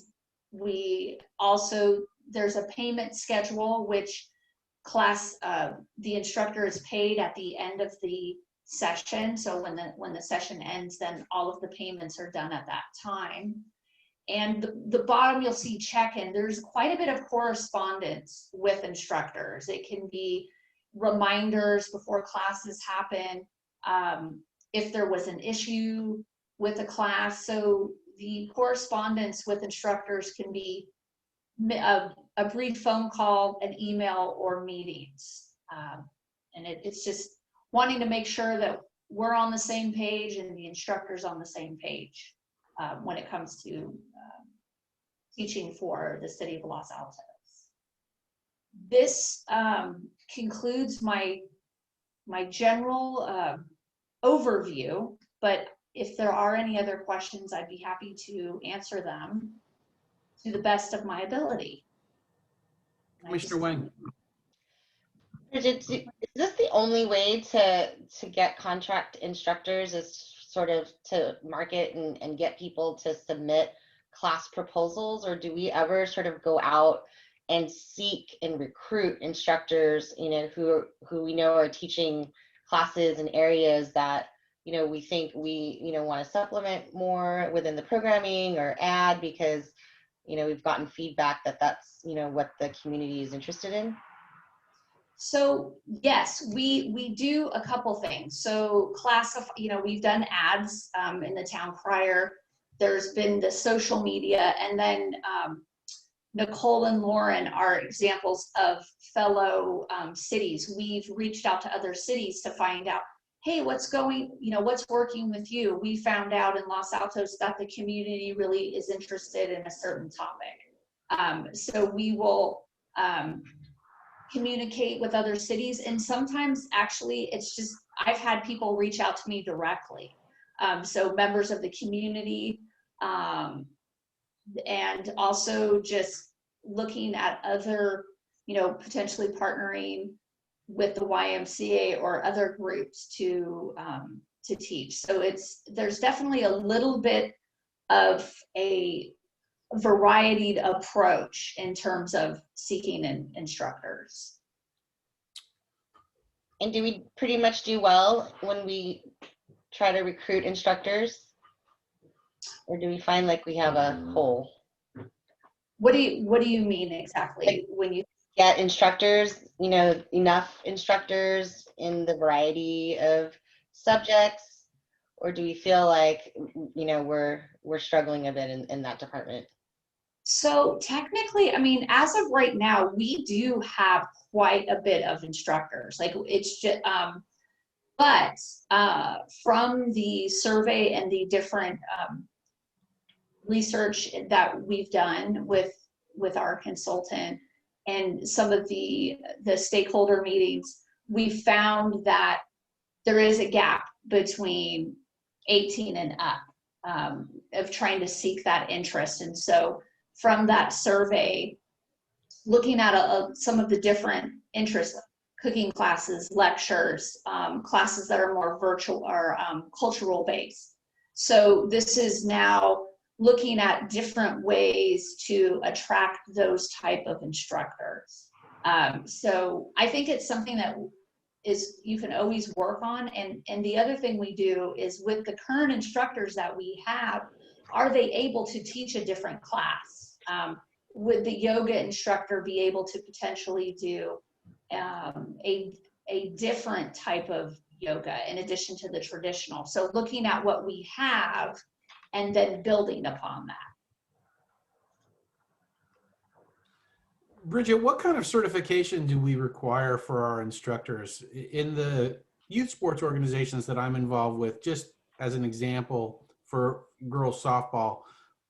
[SPEAKER 11] we also, there's a payment schedule, which the instructor is paid at the end of the session. So when the session ends, then all of the payments are done at that time. And the bottom, you'll see check-in. There's quite a bit of correspondence with instructors. It can be reminders before classes happen, if there was an issue with a class. So the correspondence with instructors can be a brief phone call, an email, or meetings. And it's just wanting to make sure that we're on the same page and the instructor's on the same page when it comes to teaching for the city of Los Altos. This concludes my general overview, but if there are any other questions, I'd be happy to answer them to the best of my ability.
[SPEAKER 1] Commissioner Wang.
[SPEAKER 8] Bridget, is this the only way to get contract instructors, is sort of to market and get people to submit class proposals, or do we ever sort of go out and seek and recruit instructors, you know, who we know are teaching classes in areas that, you know, we think we, you know, want to supplement more within the programming or add because, you know, we've gotten feedback that that's, you know, what the community is interested in?
[SPEAKER 11] So yes, we do a couple things. So you know, we've done ads in the town crier. There's been the social media, and then Nicole and Lauren are examples of fellow cities. We've reached out to other cities to find out, hey, what's working with you? We found out in Los Altos that the community really is interested in a certain topic. So we will communicate with other cities, and sometimes actually it's just, I've had people reach out to me directly. So members of the community, and also just looking at other, you know, potentially partnering with the YMCA or other groups to teach. So there's definitely a little bit of a varied approach in terms of seeking instructors.
[SPEAKER 8] And do we pretty much do well when we try to recruit instructors? Or do we find like we have a hole?
[SPEAKER 11] What do you mean exactly? Like, when you
[SPEAKER 8] get instructors, you know, enough instructors in the variety of subjects, or do we feel like, you know, we're struggling a bit in that department?
[SPEAKER 11] So technically, I mean, as of right now, we do have quite a bit of instructors. Like it's just, but from the survey and the different research that we've done with our consultant and some of the stakeholder meetings, we found that there is a gap between 18 and up of trying to seek that interest. And so from that survey, looking at some of the different interests, cooking classes, lectures, classes that are more virtual or cultural based. So this is now looking at different ways to attract those type of instructors. So I think it's something that you can always work on. And the other thing we do is with the current instructors that we have, are they able to teach a different class? Would the yoga instructor be able to potentially do a different type of yoga in addition to the traditional? So looking at what we have and then building upon that.
[SPEAKER 1] Bridget, what kind of certification do we require for our instructors? In the youth sports organizations that I'm involved with, just as an example, for girls softball,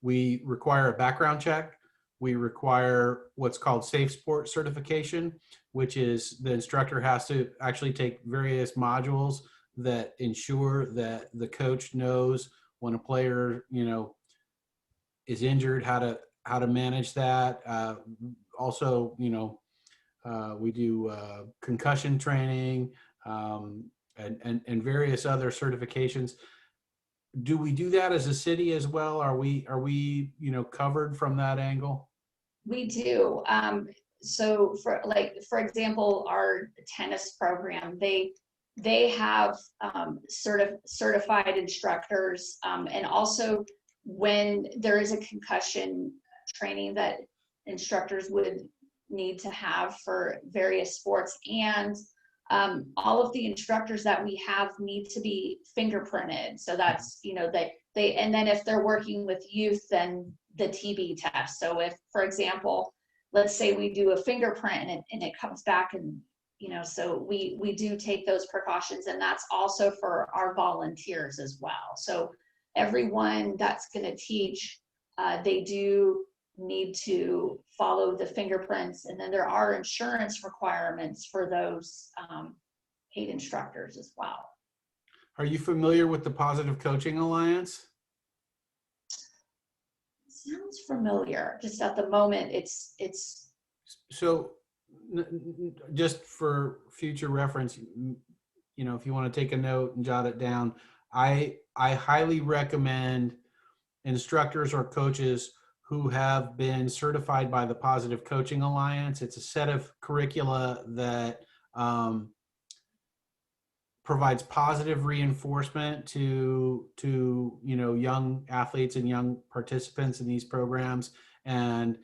[SPEAKER 1] we require a background check. We require what's called safe sport certification, which is the instructor has to actually take various modules that ensure that the coach knows when a player, you know, is injured, how to manage that. Also, you know, we do concussion training and various other certifications. Do we do that as a city as well? Are we you know, covered from that angle?
[SPEAKER 11] We do. So for example, our tennis program, they have certified instructors, and also when there is a concussion training that instructors would need to have for various sports, and all of the instructors that we have need to be fingerprinted. So that's, you know, and then if they're working with youth, then the TB test. So if, for example, let's say we do a fingerprint and it comes back, and, you know, so we do take those precautions, and that's also for our volunteers as well. So everyone that's going to teach, they do need to follow the fingerprints, and then there are insurance requirements for those paid instructors as well.
[SPEAKER 1] Are you familiar with the Positive Coaching Alliance?
[SPEAKER 11] Sounds familiar. Just at the moment, it's.
[SPEAKER 1] So just for future reference, you know, if you want to take a note and jot it down, I highly recommend instructors or coaches who have been certified by the Positive Coaching Alliance. It's a set of curricula that provides positive reinforcement to young athletes and young participants in these programs. And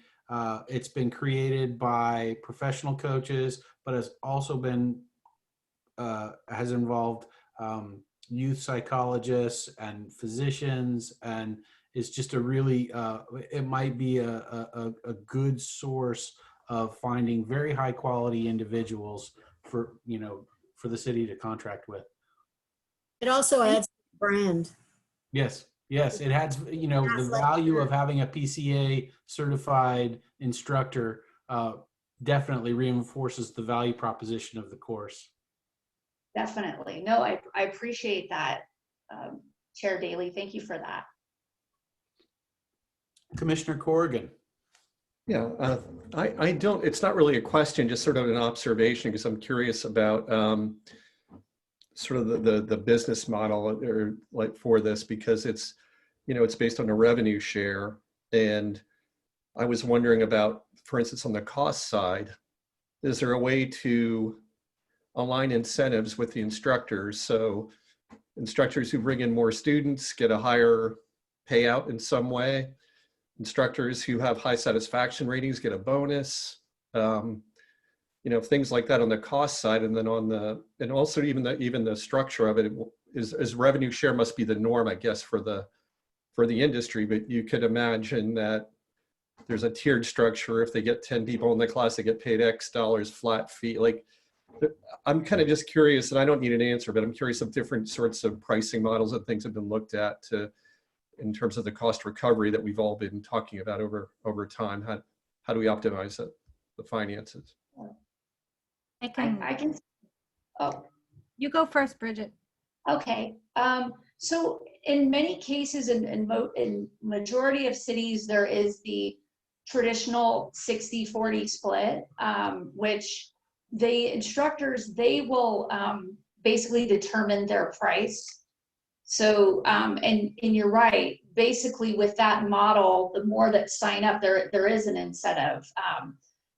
[SPEAKER 1] it's been created by professional coaches, but has also been has involved youth psychologists and physicians, and is just a really it might be a good source of finding very high quality individuals for the city to contract with.
[SPEAKER 9] It also adds brand.
[SPEAKER 1] Yes, it adds, the value of having a PCA certified instructor definitely reinforces the value proposition of the course.
[SPEAKER 11] Definitely. No, I appreciate that, Chair Daly. Thank you for that.
[SPEAKER 1] Commissioner Corrigan.
[SPEAKER 10] Yeah, I don't, it's not really a question, just sort of an observation, because I'm curious about sort of the business model or like for this, because it's, it's based on a revenue share. And I was wondering about, for instance, on the cost side, is there a way to align incentives with the instructors? So instructors who bring in more students get a higher payout in some way. Instructors who have high satisfaction ratings get a bonus. Things like that on the cost side, and then and also even the structure of it is revenue share must be the norm, I guess, for the industry. But you could imagine that there's a tiered structure. If they get 10 people in the class, they get paid X dollars flat fee. Like, I'm kind of just curious, and I don't need an answer, but I'm curious if different sorts of pricing models and things have been looked at in terms of the cost recovery that we've all been talking about over time. How do we optimize the finances?
[SPEAKER 11] I can. Oh,
[SPEAKER 5] You go first, Bridget.
[SPEAKER 11] okay. So in many cases, in majority of cities, there is the traditional 60-40 split, which the instructors, they will basically determine their price. So, and you're right, basically with that model, the more that sign up, there is an incentive.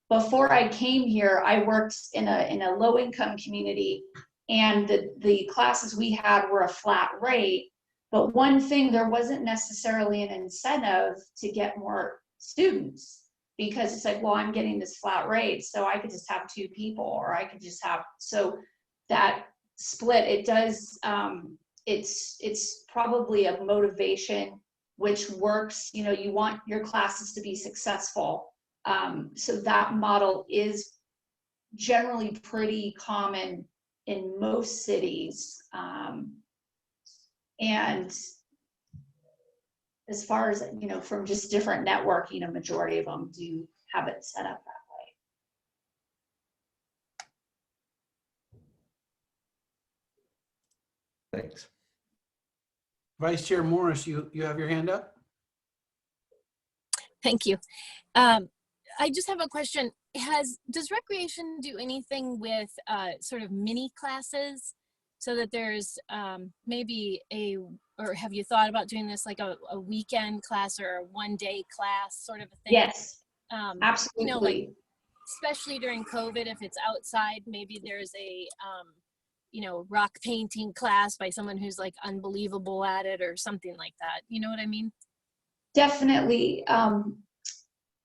[SPEAKER 11] Before I came here, I worked in a low income community, and the classes we had were a flat rate. But one thing, there wasn't necessarily an incentive to get more students, because it's like, well, I'm getting this flat rate, so I could just have 2 people, or I could just have, so that split, it does, it's probably a motivation which works. You want your classes to be successful. So that model is generally pretty common in most cities. And as far as, from just different networking, a majority of them do have it set up that
[SPEAKER 10] way. Thanks.
[SPEAKER 1] Vice Chair Morris, you have your hand up?
[SPEAKER 3] Thank you. I just have a question. Does Recreation do anything with sort of mini classes, so that there's maybe or have you thought about doing this like a weekend class or a one-day class sort of a thing?
[SPEAKER 11] Yes, absolutely.
[SPEAKER 3] Like, especially during COVID, if it's outside, maybe there's a rock painting class by someone who's like unbelievable at it or something like that. You know what I mean?
[SPEAKER 11] Definitely.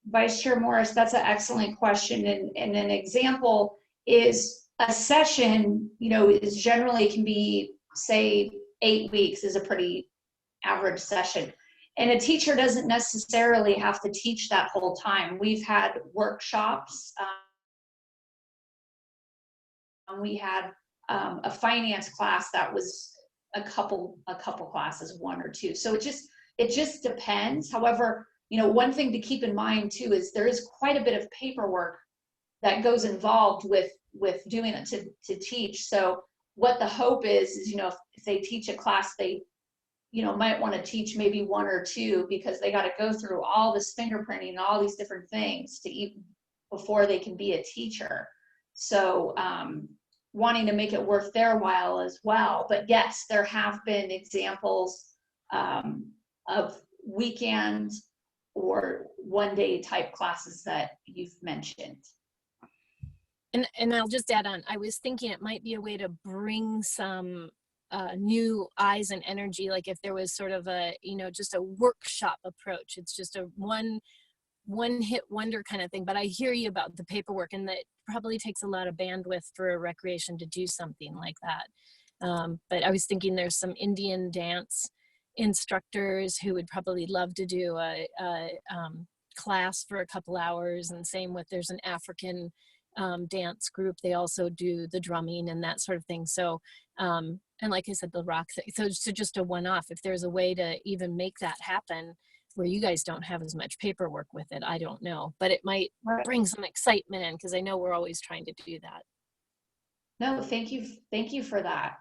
[SPEAKER 11] Vice Chair Morris, that's an excellent question. And an example is a session, is generally can be, say, 8 weeks is a pretty average session. And a teacher doesn't necessarily have to teach that whole time. We've had workshops. We had a finance class that was a couple classes, 1 or 2. So it just depends. However, one thing to keep in mind too is there is quite a bit of paperwork that goes involved with doing it to teach. So what the hope is if they teach a class, they might want to teach maybe 1 or 2, because they got to go through all this fingerprinting and all these different things before they can be a teacher. So wanting to make it worth their while as well. But yes, there have been examples of weekend or one-day type classes that you've mentioned.
[SPEAKER 3] And I'll just add on, I was thinking it might be a way to bring some new eyes and energy, like if there was sort of a, just a workshop approach. It's just a one hit wonder kind of thing. But I hear you about the paperwork, and that probably takes a lot of bandwidth for a recreation to do something like that. But I was thinking there's some Indian dance instructors who would probably love to do a class for a couple hours, and same with, there's an African dance group. They also do the drumming and that sort of thing. So, and like I said, the rock thing. So just a one-off, if there's a way to even make that happen where you guys don't have as much paperwork with it, I don't know, but it might bring some excitement in, because I know we're always trying to do that.
[SPEAKER 11] No, thank you. Thank you for that.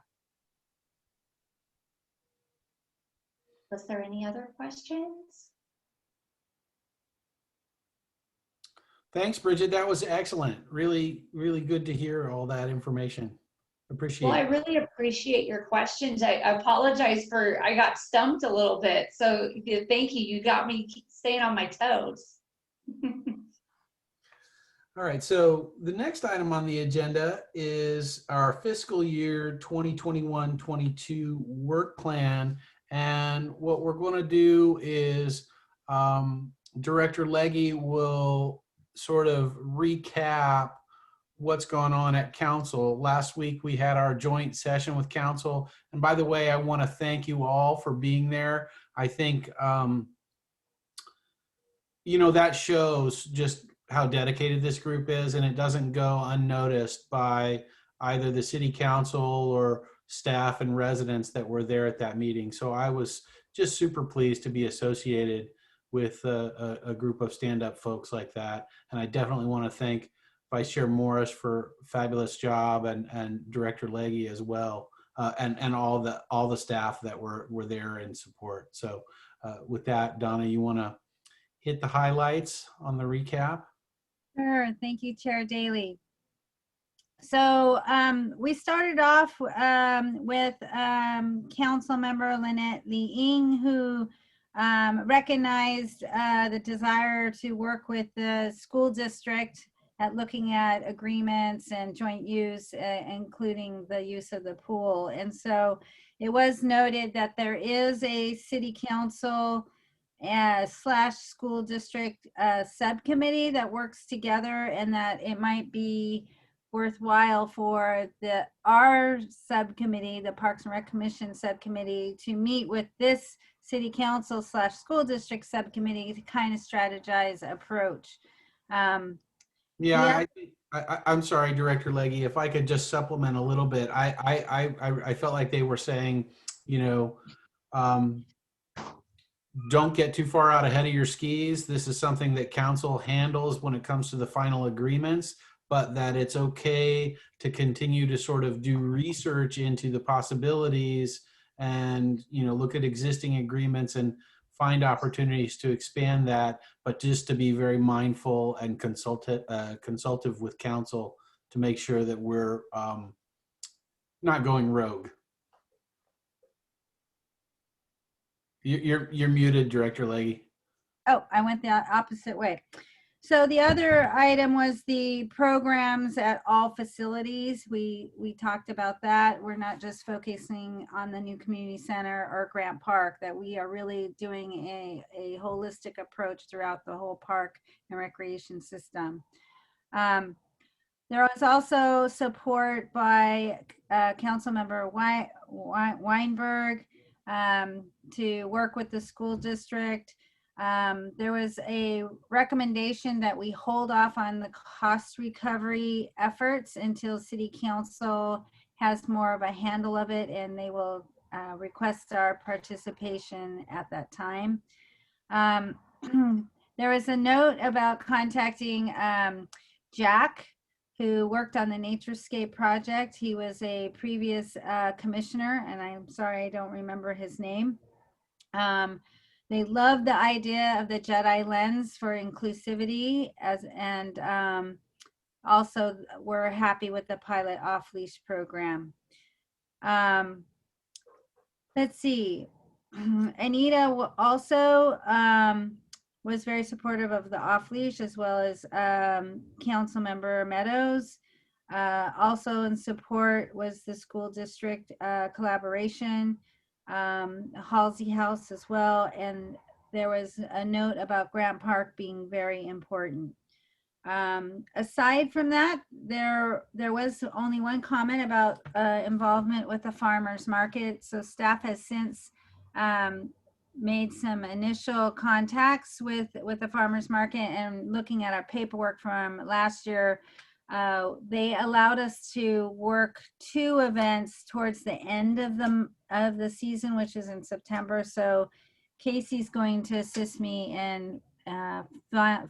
[SPEAKER 11] Was there any other questions?
[SPEAKER 1] Thanks, Bridget. That was excellent. Really, really good to hear all that information. Appreciate
[SPEAKER 11] Well, I
[SPEAKER 1] it.
[SPEAKER 11] really appreciate your questions. I apologize for, I got stumped a little bit. So thank you. You got me staying on my toes.
[SPEAKER 1] All right, so the next item on the agenda is our fiscal year 2021-22 work plan. And what we're going to do is Director Legge will sort of recap what's going on at council. Last week we had our joint session with council. And by the way, I want to thank you all for being there. I think, that shows just how dedicated this group is, and it doesn't go unnoticed by either the city council or staff and residents that were there at that meeting. So I was just super pleased to be associated with a group of stand-up folks like that. And I definitely want to thank Vice Chair Morris for a fabulous job, and Director Legge as well, and all the staff that were there in support. So with that, Donna, you want to hit the highlights on the recap?
[SPEAKER 5] Sure. Thank you, Chair Daly. So we started off with Council Member Lynette Lee Ing, who recognized the desire to work with the school district at looking at agreements and joint use, including the use of the pool. And so it was noted that there is a city council / school district subcommittee that works together, and that it might be worthwhile for our subcommittee, the Parks and Rec Commission subcommittee, to meet with this city council / school district subcommittee to kind of strategize approach.
[SPEAKER 1] Yeah, I'm sorry, Director Legge, if I could just supplement a little bit. I felt like they were saying, don't get too far out ahead of your skis. This is something that council handles when it comes to the final agreements, but that it's okay to continue to sort of do research into the possibilities and, look at existing agreements and find opportunities to expand that, but just to be very mindful and consultative with council to make sure that we're not going rogue. You're muted, Director Legge.
[SPEAKER 5] Oh, I went the opposite way. So the other item was the programs at all facilities. We talked about that. We're not just focusing on the new community center or Grant Park, that we are really doing a holistic approach throughout the whole park and recreation system. There was also support by Councilmember Weinberg to work with the school district. There was a recommendation that we hold off on the cost recovery efforts until City Council has more of a handle of it, and they will request our participation at that time. There was a note about contacting Jack, who worked on the Naturescape project. He was a previous commissioner, and I'm sorry I don't remember his name. They love the idea of the Jedi lens for inclusivity, and also we're happy with the pilot off-leash program. Let's see. Anita also was very supportive of the off-leash, as well as Councilmember Meadows. Also in support was the school district collaboration, Halsey House as well, and there was a note about Grant Park being very important. Aside from that, there was only one comment about involvement with the farmers market. So staff has since made some initial contacts with the farmers market, and looking at our paperwork from last year, they allowed us to work 2 events towards the end of the season, which is in September. So Casey's going to assist me in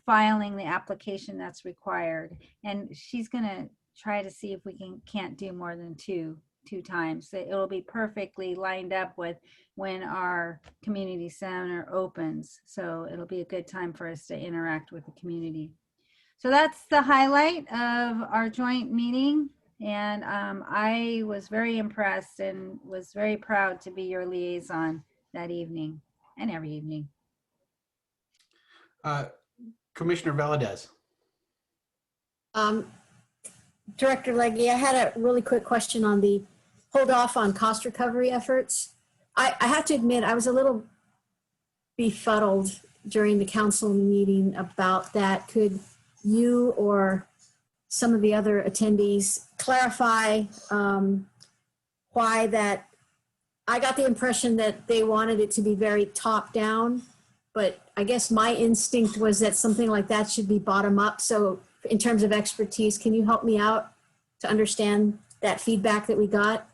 [SPEAKER 5] filing the application that's required, and she's going to try to see if we can't do more than two times. It'll be perfectly lined up with when our community center opens, so it'll be a good time for us to interact with the community. So that's the highlight of our joint meeting, and I was very impressed and was very proud to be your liaison that evening and every evening.
[SPEAKER 1] Commissioner Valadez.
[SPEAKER 9] Director Legge, I had a really quick question on the hold off on cost recovery efforts. I have to admit, I was a little befuddled during the council meeting about that. Could you or some of the other attendees clarify why that? I got the impression that they wanted it to be very top down, but I guess my instinct was that something like that should be bottom up. So in terms of expertise, can you help me out to understand that feedback that we got?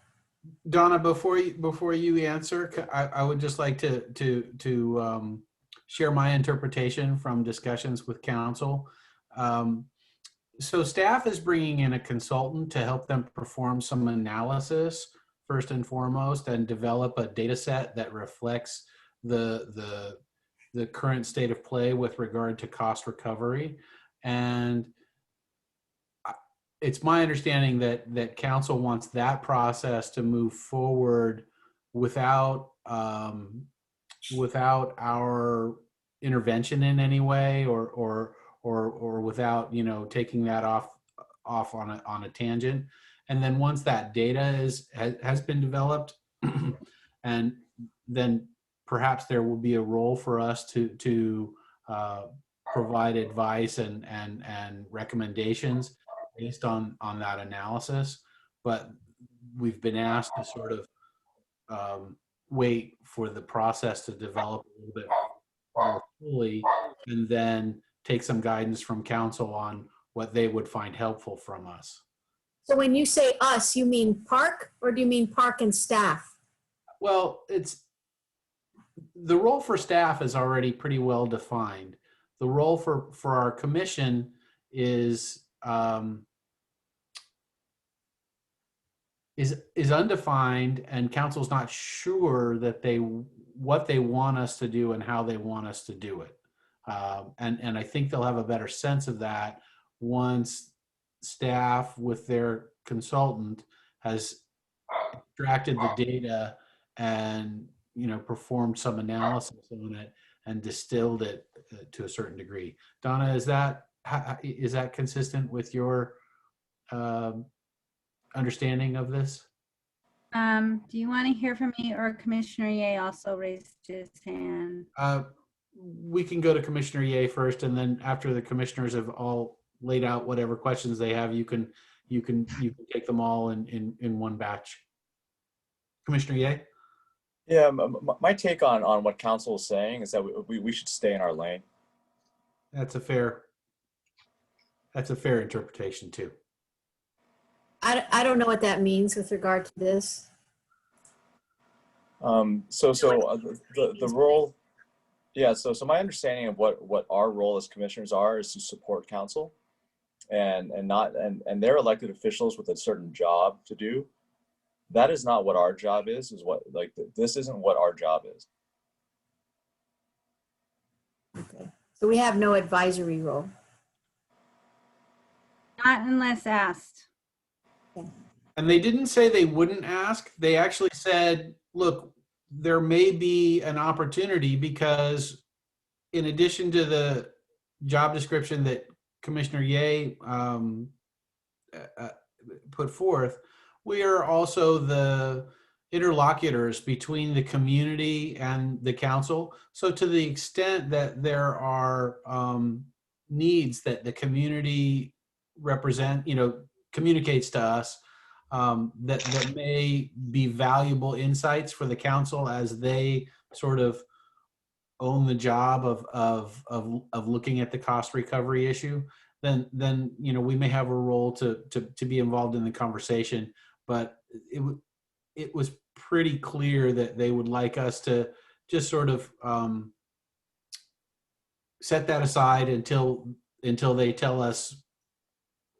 [SPEAKER 1] Donna, before you answer, I would just like to share my interpretation from discussions with council. So staff is bringing in a consultant to help them perform some analysis first and foremost, and develop a data set that reflects the current state of play with regard to cost recovery. And it's my understanding that council wants that process to move forward without our intervention in any way, or without, you know, taking that off on a tangent. And then once that data has been developed, and then perhaps there will be a role for us to provide advice and recommendations based on that analysis. But we've been asked to sort of wait for the process to develop a little bit more fully, and then take some guidance from council on what they would find helpful from us.
[SPEAKER 9] So when you say us, you mean Park, or do you mean Park and staff?
[SPEAKER 1] Well, the role for staff is already pretty well defined. The role for our commission is undefined, and council's not sure that what they want us to do and how they want us to do it. And I think they'll have a better sense of that once staff with their consultant has extracted the data and, you know, performed some analysis on it and distilled it to a certain degree. Donna, is that consistent with your understanding of this?
[SPEAKER 5] Do you want to hear from me, or Commissioner Ye also raised his hand?
[SPEAKER 1] We can go to Commissioner Ye first, and then after the commissioners have all laid out whatever questions they have, you can take them all in one batch. Commissioner Ye?
[SPEAKER 4] Yeah, my take on what council is saying is that we should stay in our lane.
[SPEAKER 1] That's a fair interpretation too.
[SPEAKER 9] I don't know what that means with regard to this.
[SPEAKER 4] The role, yeah. So my understanding of what our role as commissioners is to support council, and they're elected officials with a certain job to do. That is not what our job is. This isn't what our job is.
[SPEAKER 9] Okay. So we have no advisory role.
[SPEAKER 5] Not unless asked.
[SPEAKER 1] And they didn't say they wouldn't ask. They actually said, look, there may be an opportunity because in addition to the job description that Commissioner Ye put forth, we are also the interlocutors between the community and the council. So to the extent that there are needs that the community communicates to us, that may be valuable insights for the council as they sort of own the job of looking at the cost recovery issue, then we may have a role to be involved in the conversation. But it was pretty clear that they would like us to just sort of set that aside until they tell us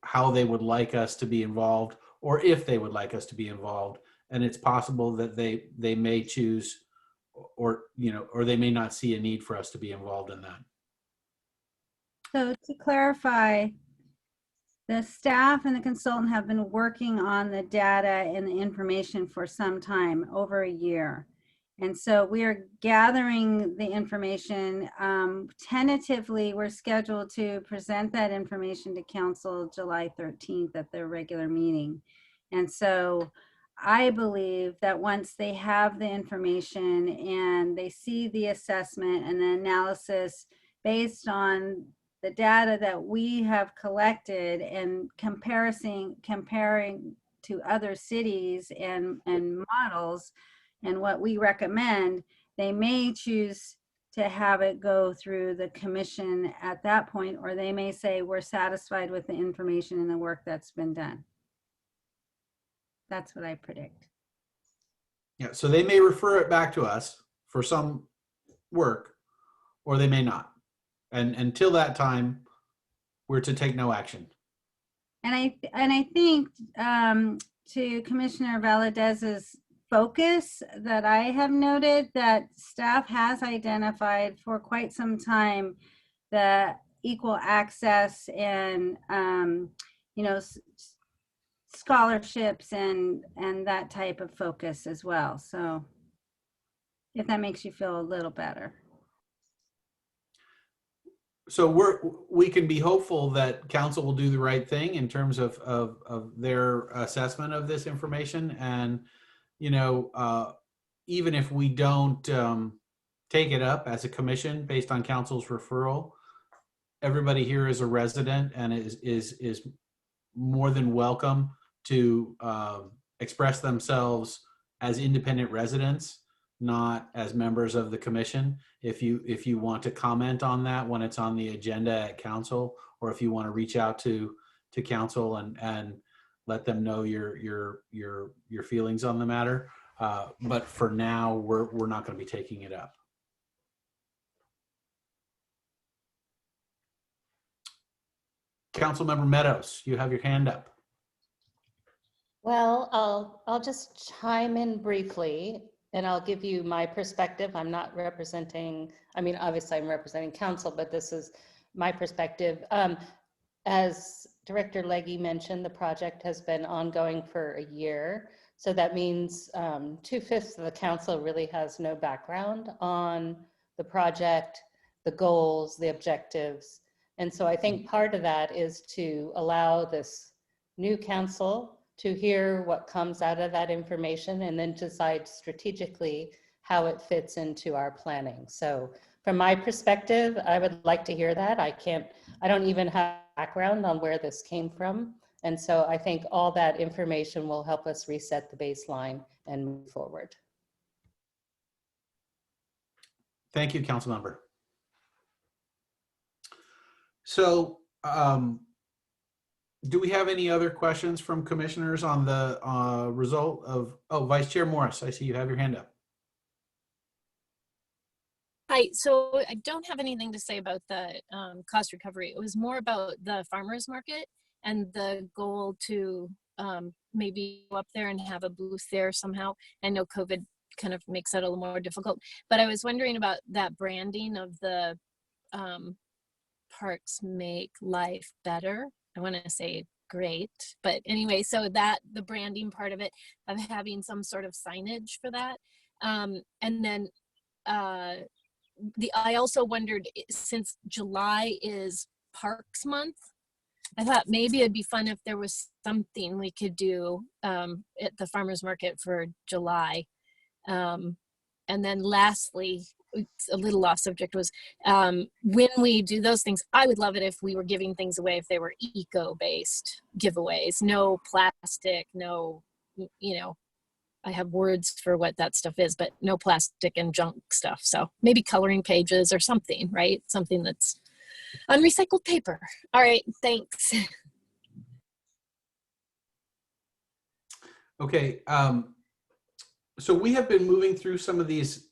[SPEAKER 1] how they would like us to be involved, or if they would like us to be involved. And it's possible that they may choose, or they may not see a need for us to be involved in that.
[SPEAKER 5] So to clarify, the staff and the consultant have been working on the data and the information for some time, over a year. And so we are gathering the information. Tentatively, we're scheduled to present that information to council July 13th at their regular meeting. And so I believe that once they have the information and they see the assessment and the analysis based on the data that we have collected and comparing to other cities and models and what we recommend, they may choose to have it go through the commission at that point, or they may say we're satisfied with the information and the work that's been done. That's what I predict.
[SPEAKER 1] Yeah, so they may refer it back to us for some work, or they may not. And until that time, we're to take no action.
[SPEAKER 5] And I think to Commissioner Valadez's focus that I have noted, that staff has identified for quite some time the equal access and scholarships and that type of focus as well. So if that makes you feel a little better.
[SPEAKER 1] So we can be hopeful that council will do the right thing in terms of their assessment of this information. And, even if we don't take it up as a commission based on council's referral, everybody here is a resident and is more than welcome to express themselves as independent residents, not as members of the commission. If you want to comment on that when it's on the agenda at council, or if you want to reach out to council and let them know your feelings on the matter. But for now, we're not going to be taking it up. Councilmember Meadows, you have your hand up.
[SPEAKER 12] Well, I'll just chime in briefly and I'll give you my perspective. I'm not representing, obviously I'm representing council, but this is my perspective. As Director Legge mentioned, the project has been ongoing for a year. So that means 2/5 of the council really has no background on the project, the goals, the objectives. And so I think part of that is to allow this new council to hear what comes out of that information and then decide strategically how it fits into our planning. So from my perspective, I would like to hear that. I don't even have background on where this came from. And so I think all that information will help us reset the baseline and move forward.
[SPEAKER 1] Thank you, Councilmember. So do we have any other questions from commissioners on the result of, Vice Chair Morris, I see you have your hand up.
[SPEAKER 3] Hi, so I don't have anything to say about the cost recovery. It was more about the farmers market and the goal to maybe go up there and have a booth there somehow. I know COVID kind of makes that a little more difficult, but I was wondering about that branding of the Parks Make Life Better. I want to say great. But anyway, so that the branding part of it, of having some sort of signage for that. And then I also wondered, since July is Parks Month, I thought maybe it'd be fun if there was something we could do at the farmers market for July. And then lastly, it's a little off subject, was when we do those things, I would love it if we were giving things away if they were eco-based giveaways, no plastic, no, you know, I have words for what that stuff is, but no plastic and junk stuff. So maybe coloring pages or something, right? Something that's on recycled paper. All right, thanks.
[SPEAKER 1] Okay, so we have been moving through some of these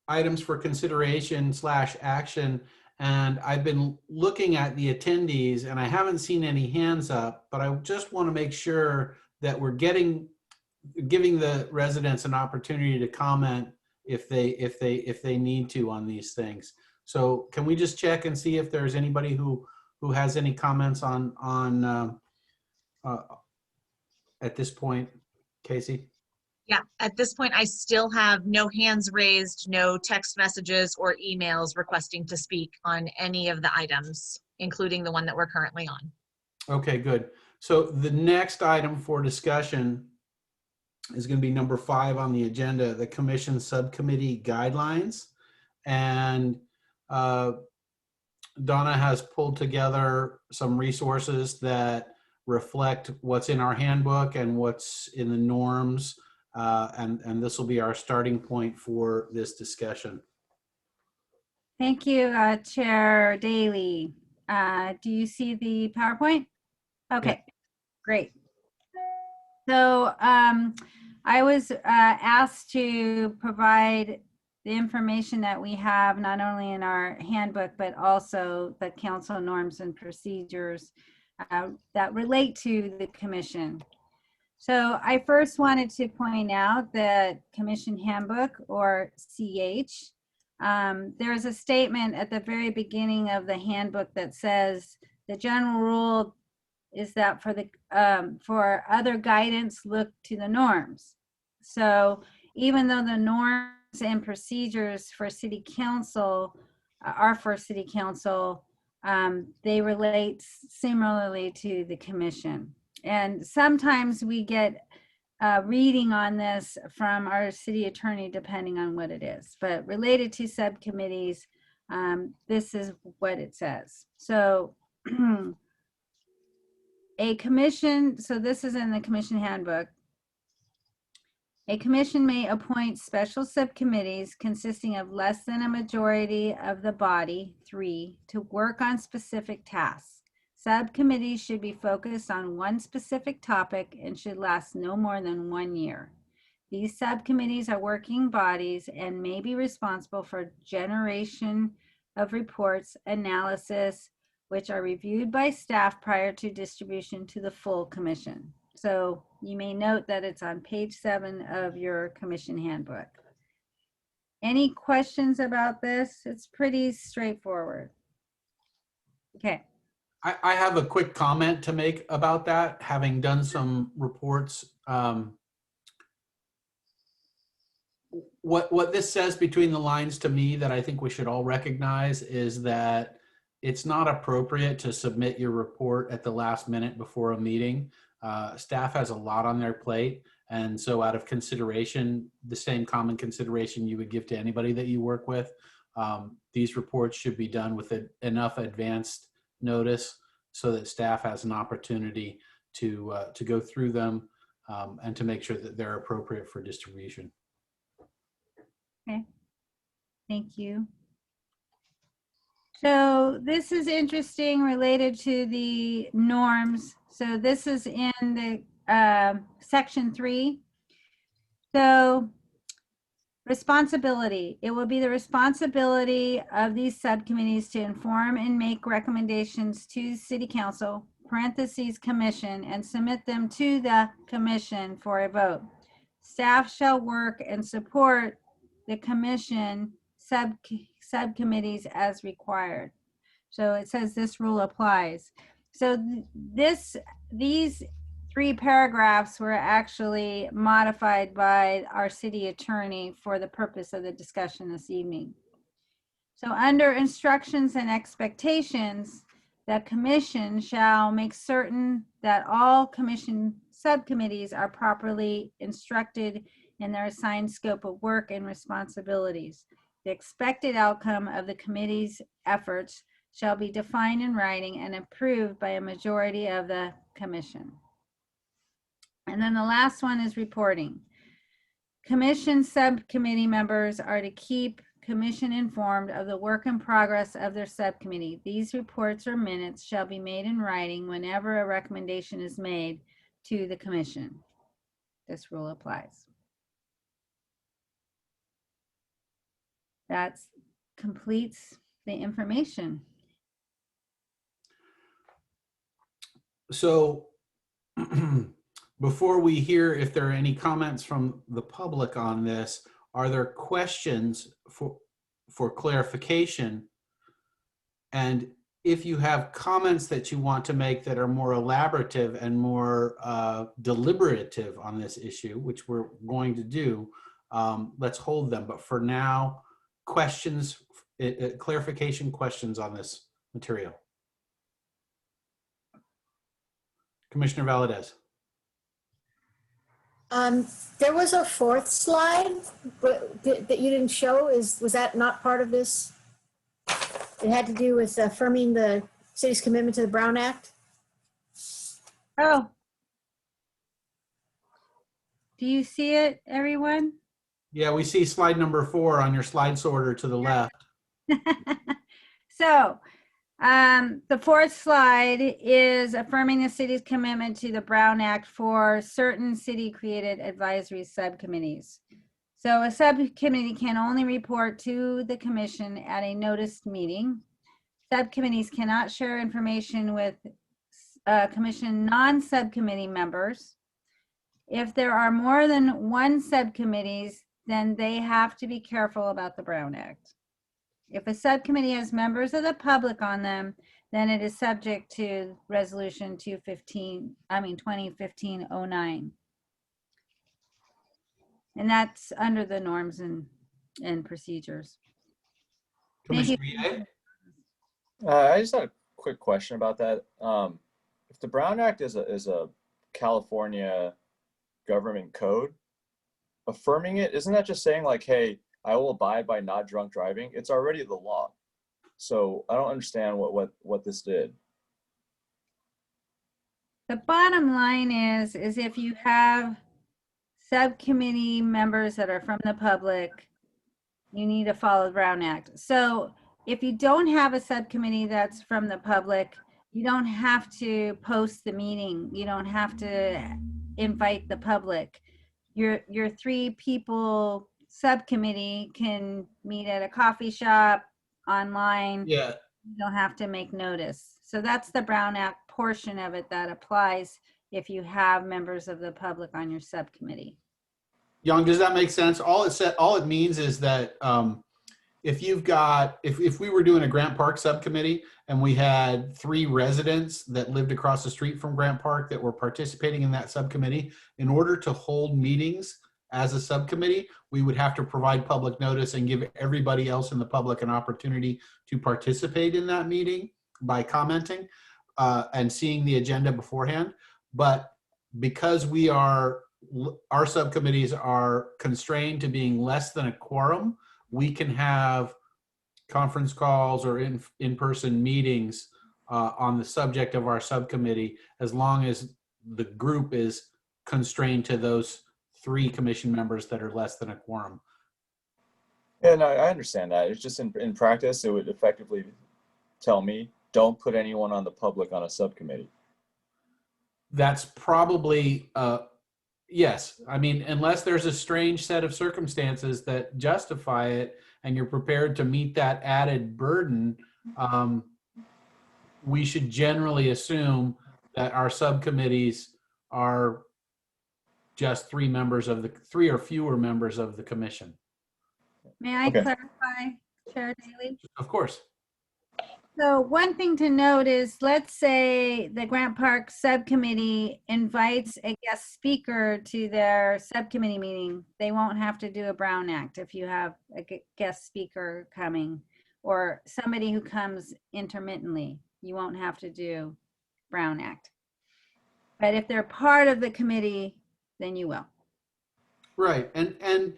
[SPEAKER 1] items for consideration / action, and I've been looking at the attendees and I haven't seen any hands up, but I just want to make sure that we're giving the residents an opportunity to comment if they need to on these things. So can we just check and see if there's anybody who has any comments on at this point, Casey?
[SPEAKER 2] Yeah, at this point, I still have no hands raised, no text messages or emails requesting to speak on any of the items, including the one that we're currently on.
[SPEAKER 1] Okay, good. So the next item for discussion is going to be number 5 on the agenda, the Commission Subcommittee Guidelines. And Donna has pulled together some resources that reflect what's in our handbook and what's in the norms. And this will be our starting point for this discussion.
[SPEAKER 5] Thank you, Chair Daly. Do you see the PowerPoint? Okay, great. So I was asked to provide the information that we have not only in our handbook, but also the council norms and procedures that relate to the commission. So I first wanted to point out that Commission Handbook, or CH, there is a statement at the very beginning of the handbook that says the general rule is that for other guidance, look to the norms. So even though the norms and procedures for City Council are for City Council, they relate similarly to the Commission. And sometimes we get reading on this from our city attorney, depending on what it is. But related to subcommittees, this is what it says. So a commission, so this is in the Commission Handbook. A commission may appoint special subcommittees consisting of less than a majority of the body, 3, to work on specific tasks. Subcommittees should be focused on one specific topic and should last no more than 1 year. These subcommittees are working bodies and may be responsible for generation of reports, analysis, which are reviewed by staff prior to distribution to the full commission. So you may note that it's on page 7 of your Commission Handbook. Any questions about this? It's pretty straightforward. Okay.
[SPEAKER 1] I have a quick comment to make about that, having done some reports. What this says between the lines to me that I think we should all recognize is that it's not appropriate to submit your report at the last minute before a meeting. Staff has a lot on their plate. And so out of consideration, the same common consideration you would give to anybody that you work with, these reports should be done with enough advanced notice so that staff has an opportunity to go through them and to make sure that they're appropriate for distribution.
[SPEAKER 5] Okay, thank you. So this is interesting related to the norms. So this is in the section 3. So responsibility. It will be the responsibility of these subcommittees to inform and make recommendations to City Council, parentheses commission, and submit them to the commission for a vote. Staff shall work and support the commission subcommittees as required. So it says this rule applies. So these 3 paragraphs were actually modified by our city attorney for the purpose of the discussion this evening. So under instructions and expectations, the commission shall make certain that all commission subcommittees are properly instructed in their assigned scope of work and responsibilities. The expected outcome of the committee's efforts shall be defined in writing and approved by a majority of the commission. And then the last one is reporting. Commission subcommittee members are to keep commission informed of the work and progress of their subcommittee. These reports or minutes shall be made in writing whenever a recommendation is made to the commission. This rule applies. That completes the information.
[SPEAKER 1] So before we hear if there are any comments from the public on this, are there questions for clarification? And if you have comments that you want to make that are more elaborative and more deliberative on this issue, which we're going to do, let's hold them. But for now, questions, clarification questions on this material. Commissioner Valadez.
[SPEAKER 9] There was a 4th slide that you didn't show. Was that not part of this? It had to do with affirming the city's commitment to the Brown Act.
[SPEAKER 5] Oh. Do you see it, everyone?
[SPEAKER 1] Yeah, we see slide number 4 on your slide sorter to the left.
[SPEAKER 5] So, the 4th slide is affirming the city's commitment to the Brown Act for certain city-created advisory subcommittees. So a subcommittee can only report to the commission at a noticed meeting. Subcommittees cannot share information with commission non-subcommittee members. If there are more than 1 subcommittees, then they have to be careful about the Brown Act. If a subcommittee has members of the public on them, then it is subject to Resolution 2015-09. And that's under the norms and procedures. Thank you.
[SPEAKER 1] Commissioner Yeh?
[SPEAKER 4] I just had a quick question about that. If the Brown Act is a California government code, affirming it, isn't that just saying like, hey, I will abide by not drunk driving? It's already the law. So I don't understand what this did.
[SPEAKER 5] The bottom line is if you have subcommittee members that are from the public, you need to follow the Brown Act. So if you don't have a subcommittee that's from the public, you don't have to post the meeting. You don't have to invite the public. Your 3-people subcommittee can meet at a coffee shop, online.
[SPEAKER 1] Yeah.
[SPEAKER 5] You don't have to make notice. So that's the Brown Act portion of it that applies if you have members of the public on your subcommittee.
[SPEAKER 1] Young, does that make sense? All it means is that if we were doing a Grant Park subcommittee and we had 3 residents that lived across the street from Grant Park that were participating in that subcommittee, in order to hold meetings as a subcommittee, we would have to provide public notice and give everybody else in the public an opportunity to participate in that meeting by commenting and seeing the agenda beforehand. But because our subcommittees are constrained to being less than a quorum, we can have conference calls or in-person meetings on the subject of our subcommittee, as long as the group is constrained to those 3 commission members that are less than a quorum.
[SPEAKER 4] Yeah, no, I understand that. It's just in practice, it would effectively tell me, don't put anyone on the public on a subcommittee.
[SPEAKER 1] That's probably, yes. I mean, unless there's a strange set of circumstances that justify it and you're prepared to meet that added burden, we should generally assume that our subcommittees are just 3 or fewer members of the commission.
[SPEAKER 5] May I
[SPEAKER 4] Okay.
[SPEAKER 5] clarify, Chair Daly?
[SPEAKER 1] Of course.
[SPEAKER 5] So one thing to note is, let's say the Grant Park Subcommittee invites a guest speaker to their subcommittee meeting. They won't have to do a Brown Act if you have a guest speaker coming, or somebody who comes intermittently. You won't have to do Brown Act. But if they're part of the committee, then you will.
[SPEAKER 1] Right. And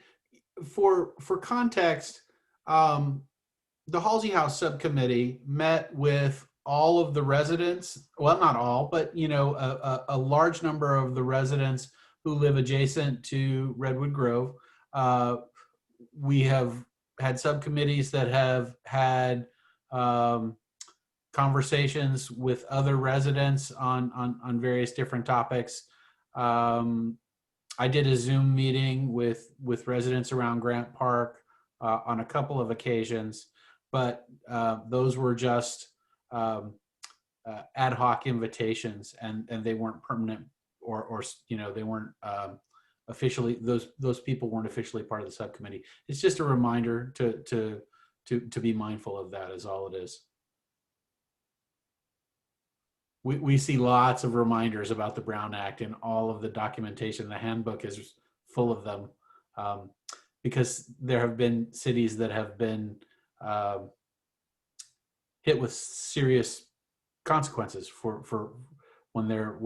[SPEAKER 1] for context, the Halsey House Subcommittee met with all of the residents, well, not all, but, you know, a large number of the residents who live adjacent to Redwood Grove. We have had subcommittees that have had conversations with other residents on various different topics. I did a Zoom meeting with residents around Grant Park on a couple of occasions, but those were just ad hoc invitations, and they weren't permanent, or you know, they weren't officially, those people weren't officially part of the subcommittee. It's just a reminder to be mindful of that, is all it is. We see lots of reminders about the Brown Act in all of the documentation. The handbook is full of them, because there have been cities that have been hit with serious consequences for when their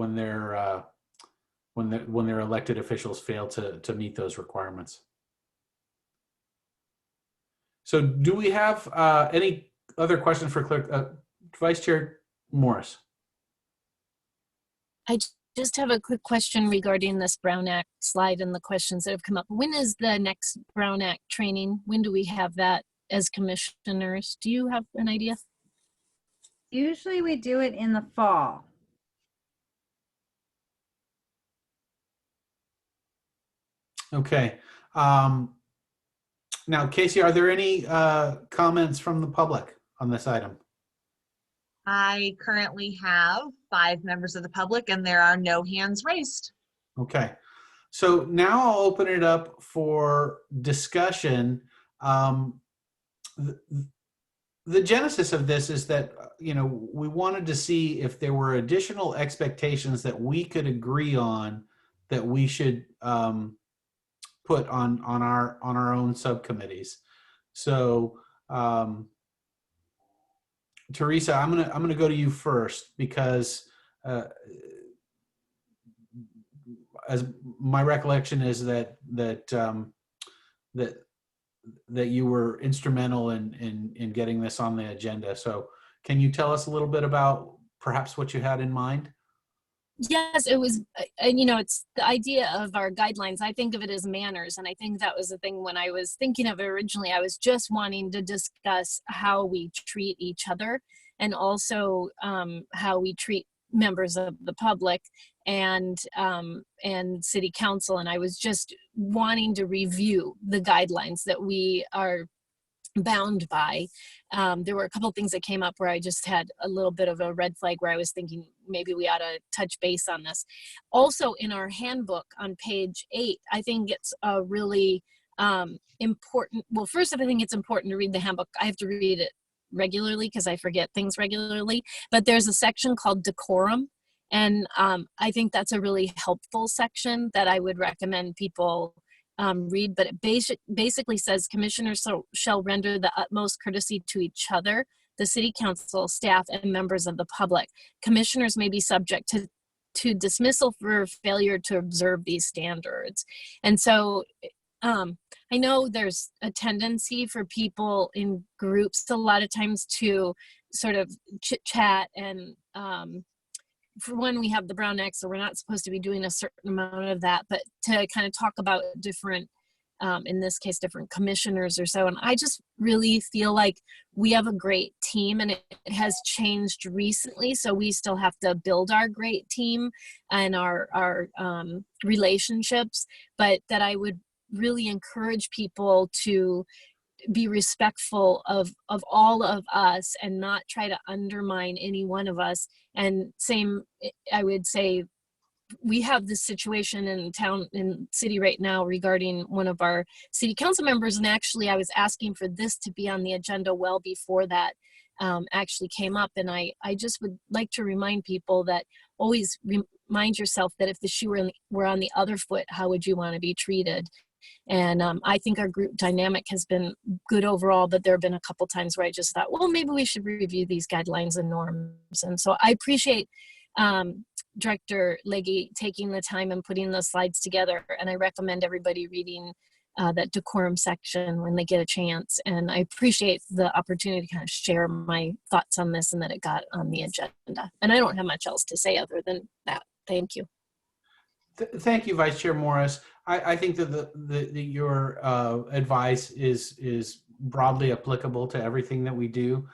[SPEAKER 1] elected officials fail to meet those requirements. So, do we have any other questions for Clerk Vice Chair Morris?
[SPEAKER 3] I just have a quick question regarding this Brown Act slide and the questions that have come up. When is the next Brown Act training? When do we have that as commissioners? Do you have an idea?
[SPEAKER 5] Usually we do it in the fall.
[SPEAKER 1] Okay. Now, Casey, are there any comments from the public on this item?
[SPEAKER 2] I currently have 5 members of the public, and there are no hands raised.
[SPEAKER 1] Okay. So now I'll open it up for discussion. The genesis of this is that, you know, we wanted to see if there were additional expectations that we could agree on that we should put on our own subcommittees. So, Teresa, I'm gonna go to you first, because as my recollection is that you were instrumental in getting this on the agenda. So can you tell us a little bit about perhaps what you had in mind?
[SPEAKER 3] Yes, it was, and you know, it's the idea of our guidelines. I think of it as manners. And I think that was the thing when I was thinking of it originally. I was just wanting to discuss how we treat each other, and also how we treat members of the public and city council. And I was just wanting to review the guidelines that we are bound by. There were a couple of things that came up where I just had a little bit of a red flag, where I was thinking maybe we ought to touch base on this. Also, in our handbook on page 8, I think it's a really important. Well, first, I think it's important to read the handbook. I have to read it regularly because I forget things regularly. But there's a section called decorum, and I think that's a really helpful section that I would recommend people read. But it basically says commissioners shall render the utmost courtesy to each other, the city council, staff, and members of the public. Commissioners may be subject to dismissal for failure to observe these standards. And so I know there's a tendency for people in groups a lot of times to sort of chit chat, and for one, we have the Brown Act, so we're not supposed to be doing a certain amount of that, but to kind of talk about different, in this case, different commissioners or so. And I just really feel like we have a great team, and it has changed recently. So we still have to build our great team and our relationships, but that I would really encourage people to be respectful of all of us and not try to undermine any one of us. And same, I would say, we have this situation in town, in city right now, regarding one of our city council members. And actually I was asking for this to be on the agenda well before that. actually came up. And I just would like to remind people that always remind yourself that if the shoe were on the other foot, how would you want to be treated? And I think our group dynamic has been good overall, but there have been a couple times where I just thought, well, maybe we should review these guidelines and norms. And so I appreciate Director Legge taking the time and putting those slides together. And I recommend everybody reading that decorum section when they get a chance. And I appreciate the opportunity to kind of share my thoughts on this and that it got on the agenda. And I don't have much else to say other than that. Thank you.
[SPEAKER 1] Thank you, Vice Chair Morris. I think that your advice is broadly applicable to everything that we do.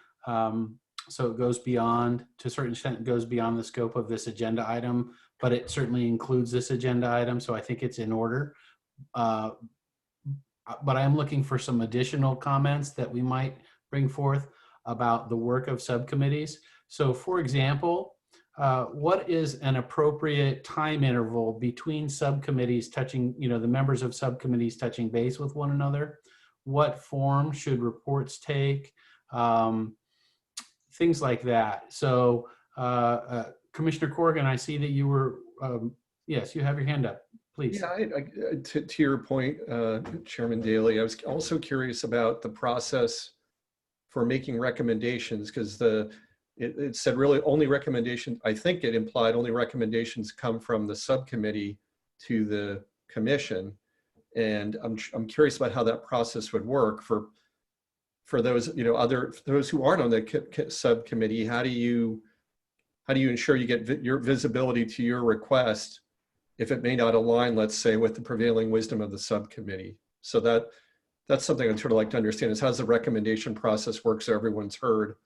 [SPEAKER 1] So it goes beyond, to a certain extent, it goes beyond the scope of this agenda item, but it certainly includes this agenda item. So I think it's in order. But I am looking for some additional comments that we might bring forth about the work of subcommittees. So for example, what is an appropriate time interval between subcommittees touching, the members of subcommittees touching base with one another? What form should reports take? Things like that. So Commissioner Corrigan, I see that you were, yes, you have your hand up, please.
[SPEAKER 10] Yeah, to your point, Chairman Daley, I was also curious about the process for making recommendations, because it said really only recommendation, I think it implied only recommendations come from the subcommittee to the commission. And I'm curious about how that process would work for those, those who aren't on the subcommittee. How do you ensure you get your visibility to your request if it may not align, let's say, with the prevailing wisdom of the subcommittee? So that's something I'd sort of like to understand, is how does the recommendation process work so everyone's heard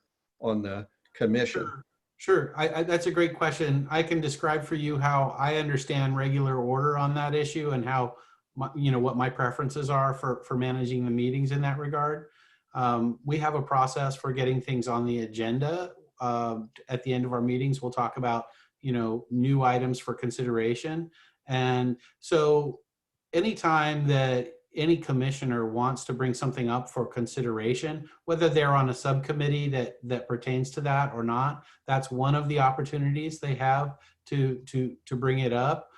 [SPEAKER 10] on the commission?
[SPEAKER 1] Sure. That's a great question. I can describe for you how I understand regular order on that issue and how, what my preferences are for managing the meetings in that regard. We have a process for getting things on the agenda. At the end of our meetings, we'll talk about, new items for consideration. And so anytime that any commissioner wants to bring something up for consideration, whether they're on a subcommittee that pertains to that or not, that's one of the opportunities they have to bring it up.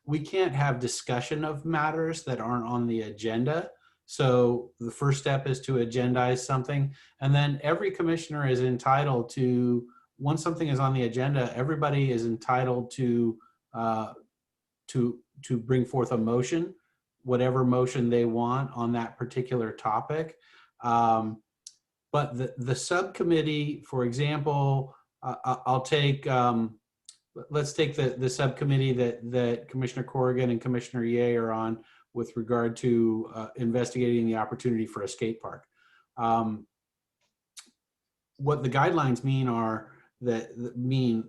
[SPEAKER 1] We can't have discussion of matters that aren't on the agenda. So the first step is to agendize something. And then every commissioner is entitled to, once something is on the agenda, everybody is entitled to bring forth a motion, whatever motion they want on that particular topic. But the subcommittee, for example, I'll take, let's take the subcommittee that Commissioner Corrigan and Commissioner Ye are on with regard to investigating the opportunity for a skate park. What the guidelines mean are that they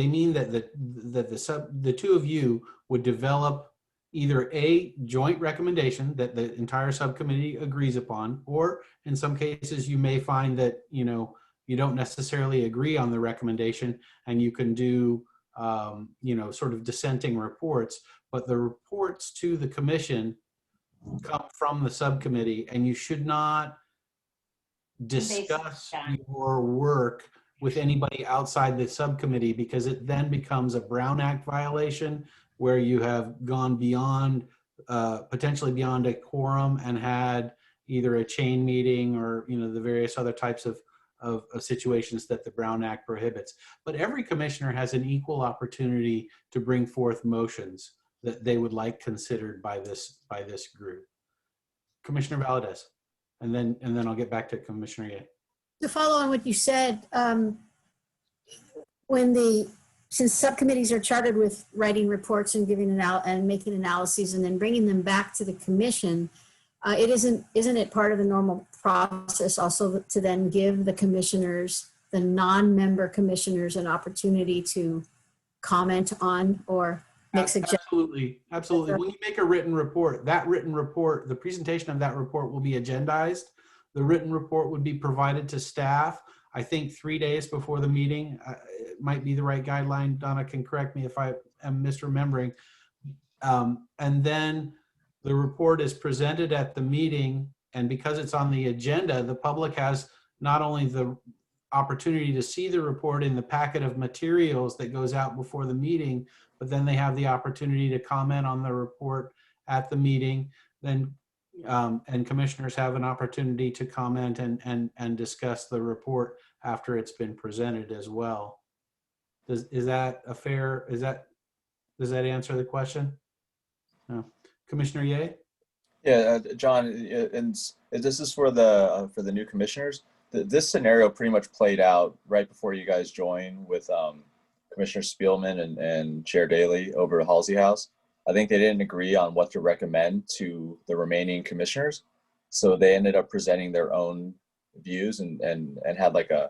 [SPEAKER 1] mean that the two of you would develop either a joint recommendation that the entire subcommittee agrees upon, or in some cases you may find that you don't necessarily agree on the recommendation, and you can do sort of dissenting reports, but the reports to the commission come from the subcommittee, and you should not discuss your work with anybody outside the subcommittee, because it then becomes a Brown Act violation where you have gone beyond, potentially beyond a quorum and had either a chain meeting or, the various other types of situations that the Brown Act prohibits. But every commissioner has an equal opportunity to bring forth motions that they would like considered by this group. Commissioner Valadez, and then I'll get back to Commissioner Ye.
[SPEAKER 9] To follow on what you said, since subcommittees are chartered with writing reports and giving and making analyses and then bringing them back to the commission, isn't it part of the normal process also to then give the commissioners, the non-member commissioners, an opportunity to comment on or make suggestions?
[SPEAKER 1] Absolutely. When you make a written report, the presentation of that report will be agendized. The written report would be provided to staff, I think 3 days before the meeting. It might be the right guideline. Donna can correct me if I am misremembering. And then the report is presented at the meeting, and because it's on the agenda, the public has not only the opportunity to see the report in the packet of materials that goes out before the meeting, but then they have the opportunity to comment on the report at the meeting. Then and commissioners have an opportunity to comment and discuss the report after it's been presented as well. Does that answer the question? No. Commissioner Ye?
[SPEAKER 4] Yeah, John, and this is for the new commissioners. This scenario pretty much played out right before you guys joined with Commissioner Spielman and Chair Daley over at Halsey House. I think they didn't agree on what to recommend to the remaining commissioners, so they ended up presenting their own views and had like I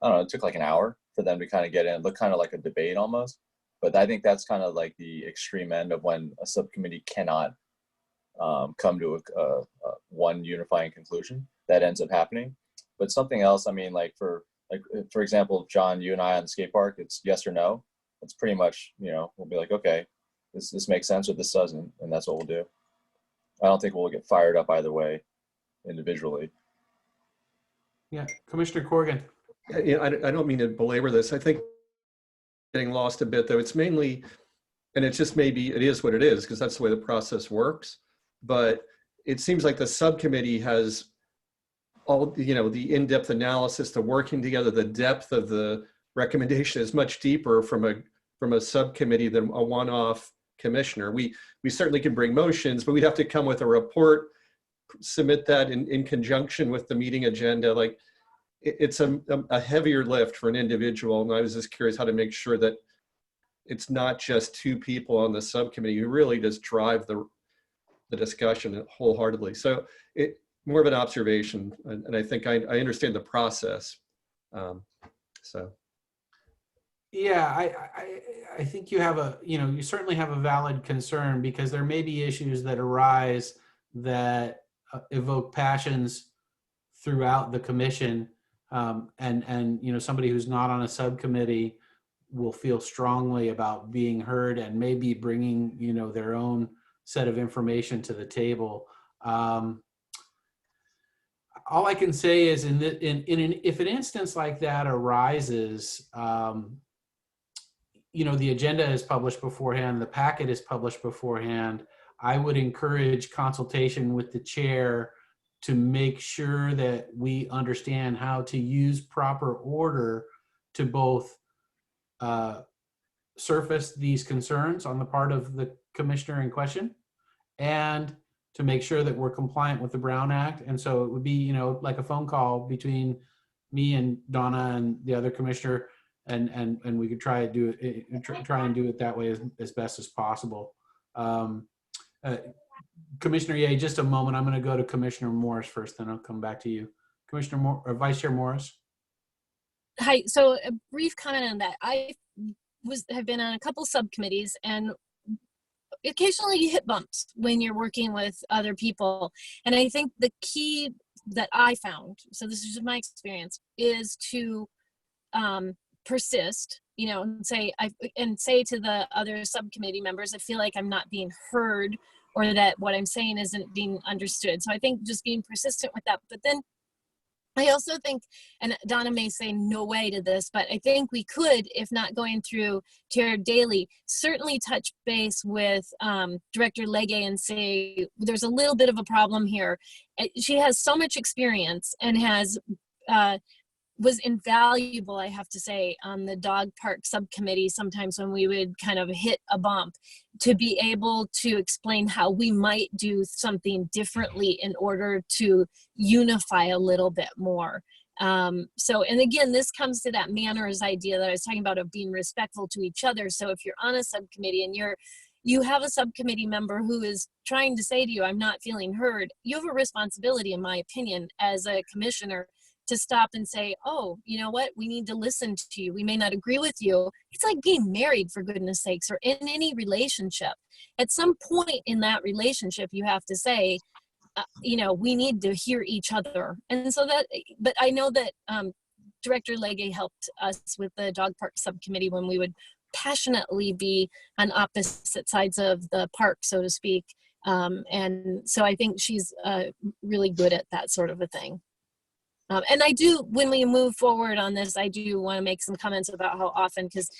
[SPEAKER 4] don't know, it took like an hour for them to kind of get in, look kind of like a debate almost. But I think that's kind of like the extreme end of when a subcommittee cannot come to a one unifying conclusion. That ends up happening. But something else, I mean, for example, John, you and I on the skate park, it's yes or no. It's pretty much, we'll be like, okay, this makes sense or this doesn't, and that's what we'll do. I don't think we'll get fired up either way individually.
[SPEAKER 1] Yeah, Commissioner Corrigan.
[SPEAKER 10] Yeah, I don't mean to belabor this. I think getting lost a bit though. It's mainly, and it's just maybe it is what it is because that's the way the process works. But it seems like the subcommittee has all, the in-depth analysis, the working together, the depth of the recommendation is much deeper from a subcommittee than a one-off commissioner. We certainly can bring motions, but we'd have to come with a report, submit that in conjunction with the meeting agenda. Like it's a heavier lift for an individual. And I was just curious how to make sure that it's not just two people on the subcommittee who really just drive the discussion wholeheartedly. So more of an observation, and I think I understand the process. So.
[SPEAKER 1] Yeah, I think you have you certainly have a valid concern because there may be issues that arise that evoke passions throughout the commission, and somebody who's not on a subcommittee will feel strongly about being heard and maybe bringing their own set of information to the table. All I can say is if an instance like that arises, the agenda is published beforehand, the packet is published beforehand. I would encourage consultation with the chair to make sure that we understand how to use proper order to both surface these concerns on the part of the commissioner in question and to make sure that we're compliant with the Brown Act. And so it would be, like a phone call between me and Donna and the other commissioner, and we could try and do it that way as best as possible. Commissioner Ye, just a moment. I'm going to go to Commissioner Morris first, then I'll come back to you. Vice Chair Morris.
[SPEAKER 3] Hi. So a brief comment on that. I have been on a couple subcommittees, and occasionally you hit bumps when you're working with other people. And I think the key that I found, so this is just my experience, is to persist, and say to the other subcommittee members, I feel like I'm not being heard or that what I'm saying isn't being understood. So I think just being persistent with that. But then I also think, and Donna may say no way to this, but I think we could, if not going through Chair Daley, certainly touch base with Director Legge and say, there's a little bit of a problem here. She has so much experience and was invaluable, I have to say, on the dog park subcommittee sometimes when we would kind of hit a bump, to be able to explain how we might do something differently in order to unify a little bit more. And again, this comes to that manners idea that I was talking about of being respectful to each other. So if you're on a subcommittee and you have a subcommittee member who is trying to say to you, I'm not feeling heard, you have a responsibility, in my opinion, as a commissioner, to stop and say, oh, you know what, we need to listen to you. We may not agree with you. It's like being married, for goodness sakes, or in any relationship. At some point in that relationship, you have to say, we need to hear each other. And so but I know that Director Legge helped us with the dog park subcommittee when we would passionately be on opposite sides of the park, so to speak. And so I think she's really good at that sort of a thing. And I do, when we move forward on this, I do want to make some comments about how often, because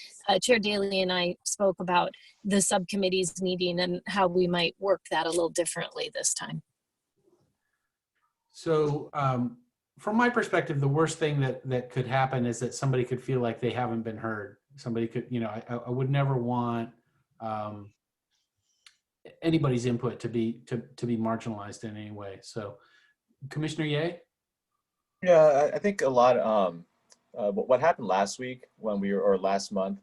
[SPEAKER 3] Chair Daly and I spoke about the subcommittees meeting and how we might work that a little differently this time.
[SPEAKER 1] So from my perspective, the worst thing that could happen is that somebody could feel like they haven't been heard. Somebody could, you know, I would never want anybody's input to be marginalized in any way. So Commissioner Ye?
[SPEAKER 4] Yeah, I think a lot. What happened last week when we were, or last month,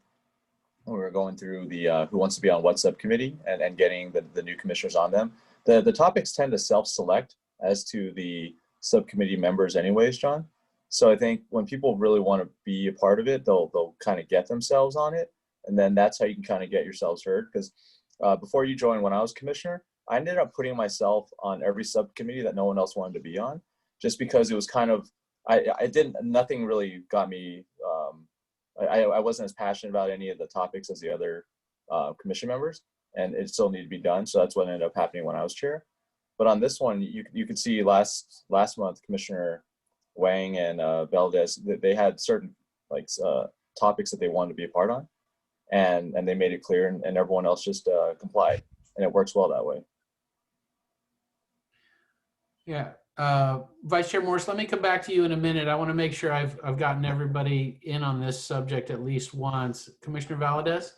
[SPEAKER 4] when we were going through the Who Wants to Be on What subcommittee and getting the new commissioners on them, the topics tend to self-select as to the subcommittee members anyways, John. So I think when people really want to be a part of it, they'll kind of get themselves on it. And then that's how you can kind of get yourselves heard. Because before you joined, when I was commissioner, I ended up putting myself on every subcommittee that no one else wanted to be on, just because it was kind of, nothing really got me, I wasn't as passionate about any of the topics as the other commission members, and it still needed to be done. So that's what ended up happening when I was chair. But on this one, you could see last month, Commissioner Wang and Valdez, they had certain topics that they wanted to be a part on, and they made it clear, and everyone else just complied, and it works well that way.
[SPEAKER 1] Yeah. Vice Chair Morris, let me come back to you in a minute. I want to make sure I've gotten everybody in on this subject at least once. Commissioner Valdez?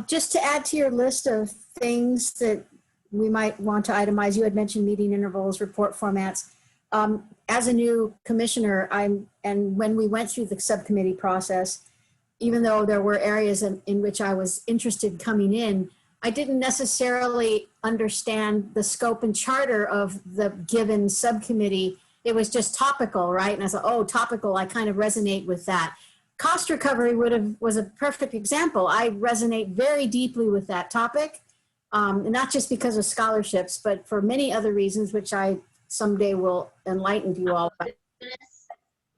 [SPEAKER 9] Just to add to your list of things that we might want to itemize, you had mentioned meeting intervals, report formats. As a new commissioner, and when we went through the subcommittee process, even though there were areas in which I was interested coming in, I didn't necessarily understand the scope and charter of the given subcommittee. It was just topical, right? And I thought, oh, topical, I kind of resonate with that. Cost recovery was a perfect example. I resonate very deeply with that topic, not just because of scholarships, but for many other reasons, which I someday will enlighten you all about.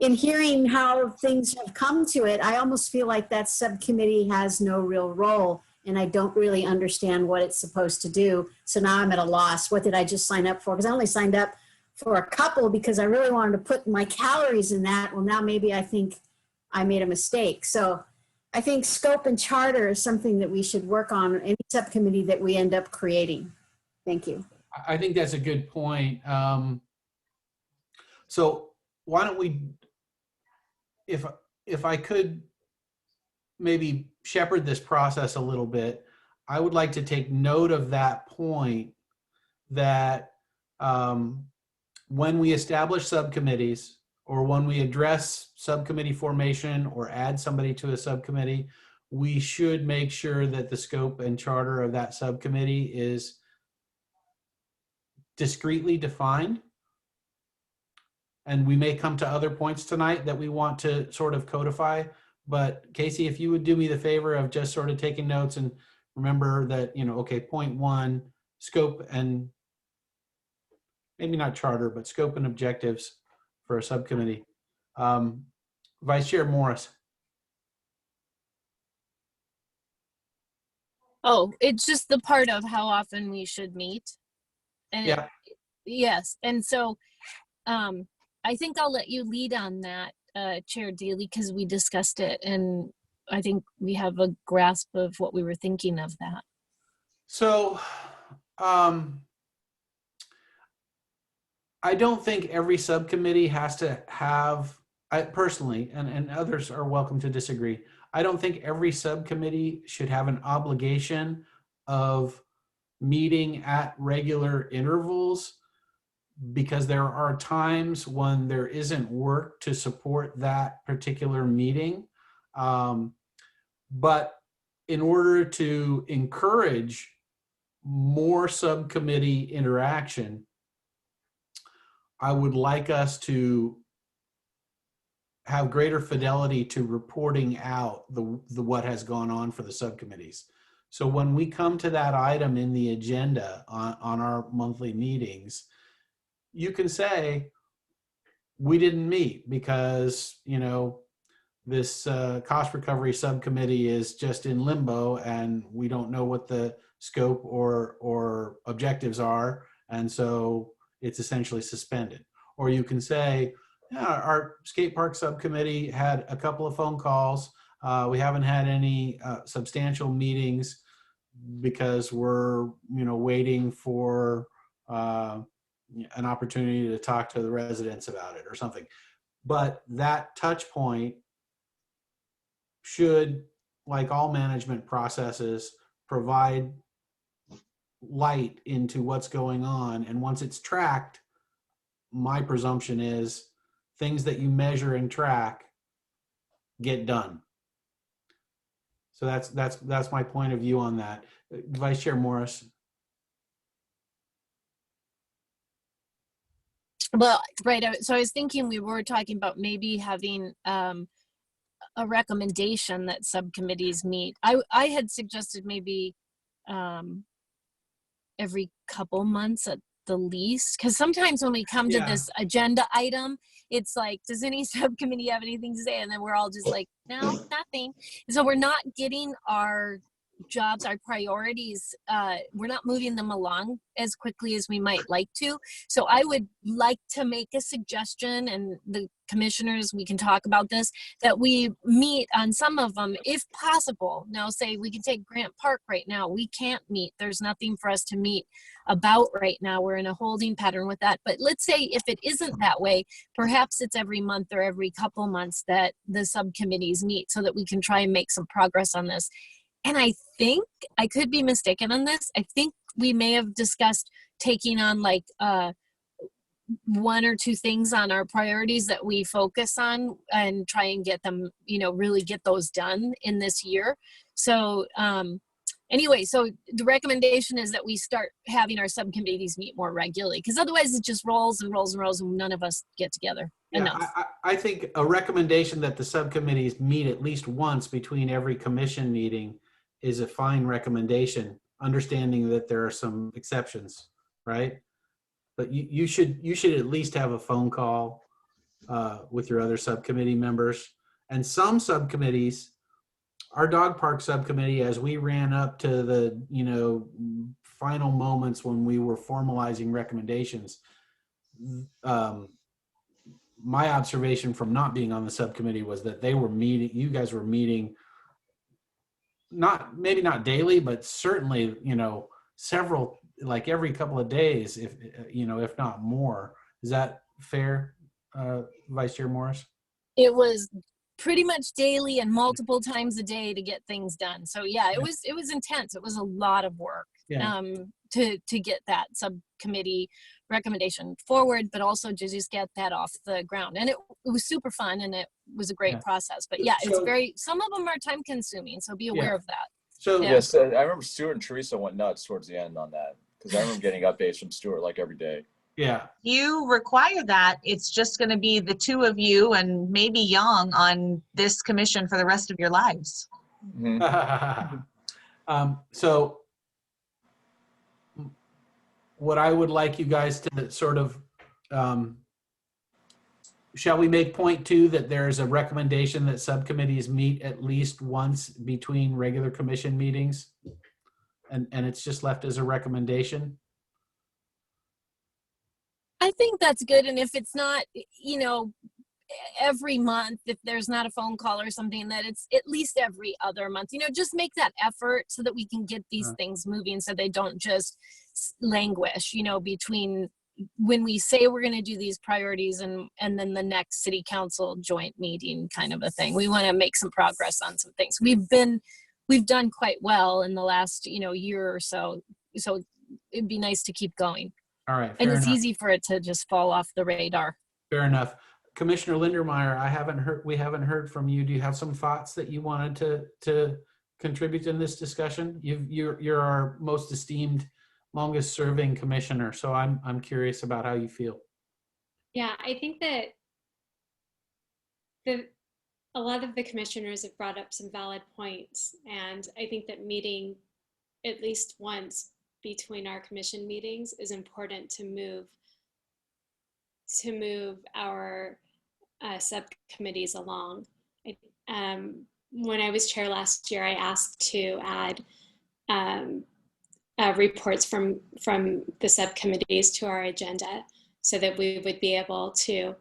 [SPEAKER 9] In hearing how things have come to it, I almost feel like that subcommittee has no real role, and I don't really understand what it's supposed to do. So now I'm at a loss. What did I just sign up for? Because I only signed up for a couple because I really wanted to put my calories in that. Well, now maybe I think I made a mistake. So I think scope and charter is something that we should work on any subcommittee that we end up creating. Thank you.
[SPEAKER 1] I think that's a good point. So why don't we, if I could maybe shepherd this process a little bit, I would like to take note of that point that when we establish subcommittees, or when we address subcommittee formation or add somebody to a subcommittee, we should make sure that the scope and charter of that subcommittee is discreetly defined. And we may come to other points tonight that we want to sort of codify. But Casey, if you would do me the favor of just sort of taking notes and remember that, you know, okay, point one, scope and maybe not charter, but scope and objectives for a subcommittee. Vice Chair Morris.
[SPEAKER 3] Oh, it's just the part of how often we should meet. And
[SPEAKER 1] Yeah.
[SPEAKER 3] Yes. And so I think I'll let you lead on that, Chair Daly, because we discussed it and I think we have a grasp of what we were thinking of that.
[SPEAKER 1] So I don't think every subcommittee has to have, personally, and others are welcome to disagree, I don't think every subcommittee should have an obligation of meeting at regular intervals, because there are times when there isn't work to support that particular meeting. But in order to encourage more subcommittee interaction, I would like us to have greater fidelity to reporting out the what has gone on for the subcommittees. So when we come to that item in the agenda on our monthly meetings, you can say, we didn't meet because, you know, this cost recovery subcommittee is just in limbo and we don't know what the scope or objectives are. And so it's essentially suspended. Or you can say, yeah, our skate park subcommittee had a couple of phone calls. We haven't had any substantial meetings because we're, waiting for an opportunity to talk to the residents about it or something. But that touch point should, like all management processes, provide light into what's going on. And once it's tracked, my presumption is things that you measure and track get done. So that's my point of view on that. Vice Chair Morris.
[SPEAKER 3] Well, right. So I was thinking we were talking about maybe having a recommendation that subcommittees meet. I had suggested maybe every couple months at the least, because sometimes when we come to this agenda item, it's like, does any subcommittee have anything to say? And then we're all just like, no, nothing. And so we're not getting our jobs, our priorities, we're not moving them along as quickly as we might like to. So I would like to make a suggestion, and the commissioners, we can talk about this, that we meet on some of them if possible. Now, say we can take Grant Park right now. We can't meet. There's nothing for us to meet about right now. We're in a holding pattern with that. But let's say if it isn't that way, perhaps it's every month or every couple months that the subcommittees meet so that we can try and make some progress on this. And I think, I could be mistaken on this, I think we may have discussed taking on like one or two things on our priorities that we focus on and try and get them, really get those done in this year. So anyway, so the recommendation is that we start having our subcommittees meet more regularly, because otherwise it just rolls and rolls and rolls and none of us get together enough.
[SPEAKER 1] I think a recommendation that the subcommittees meet at least once between every commission meeting is a fine recommendation, understanding that there are some exceptions, right? But you should at least have a phone call with your other subcommittee members. And some subcommittees, our dog park subcommittee, as we ran up to the final moments when we were formalizing recommendations, my observation from not being on the subcommittee was that they were meeting, you guys were meeting, maybe not daily, but certainly, several, like every couple of days, if not more. Is that fair, Vice Chair Morris?
[SPEAKER 3] It was pretty much daily and multiple times a day to get things done. So yeah, it was intense. It was a lot of work to get that subcommittee recommendation forward, but also to just get that off the ground. And it was super fun, and it was a great process. But yeah, it's some of them are time consuming, so be aware of that.
[SPEAKER 4] So yes, I remember Stuart and Teresa went nuts towards the end on that, because I remember getting updates from Stuart like every day.
[SPEAKER 1] Yeah.
[SPEAKER 2] You require that. It's just going to be the two of you and maybe Young on this commission for the rest of your lives.
[SPEAKER 1] Mm-hmm. So what I would like you guys to sort of, shall we make point two that there's a recommendation that subcommittees meet at least once between regular commission meetings? And it's just left as a recommendation?
[SPEAKER 3] I think that's good. And if it's not, every month, if there's not a phone call or something, that it's at least every other month, just make that effort so that we can get these things moving so they don't just languish, between when we say we're going to do these priorities and then the next city council joint meeting kind of a thing. We want to make some progress on some things. We've done quite well in the last, year or so. So it'd be nice to keep going.
[SPEAKER 1] All right.
[SPEAKER 3] And it's easy for it to just fall off the radar.
[SPEAKER 1] Fair enough. Commissioner Lindermeyer, we haven't heard from you. Do you have some thoughts that you wanted to contribute in this discussion? You're our most esteemed, longest serving commissioner. So I'm curious about how you feel.
[SPEAKER 13] Yeah, I think that a lot of the commissioners have brought up some valid points. And I think that meeting at least once between our commission meetings is important to move our subcommittees along. When I was chair last year, I asked to add reports from the subcommittees to our agenda. so that we would be able to,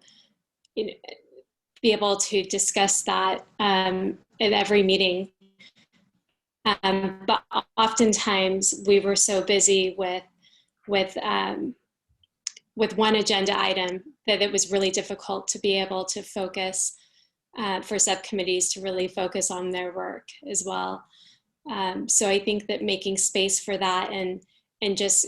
[SPEAKER 13] discuss that at every meeting. But oftentimes we were so busy with one agenda item that it was really difficult to be able to focus for subcommittees to really focus on their work as well. So I think that making space for that and just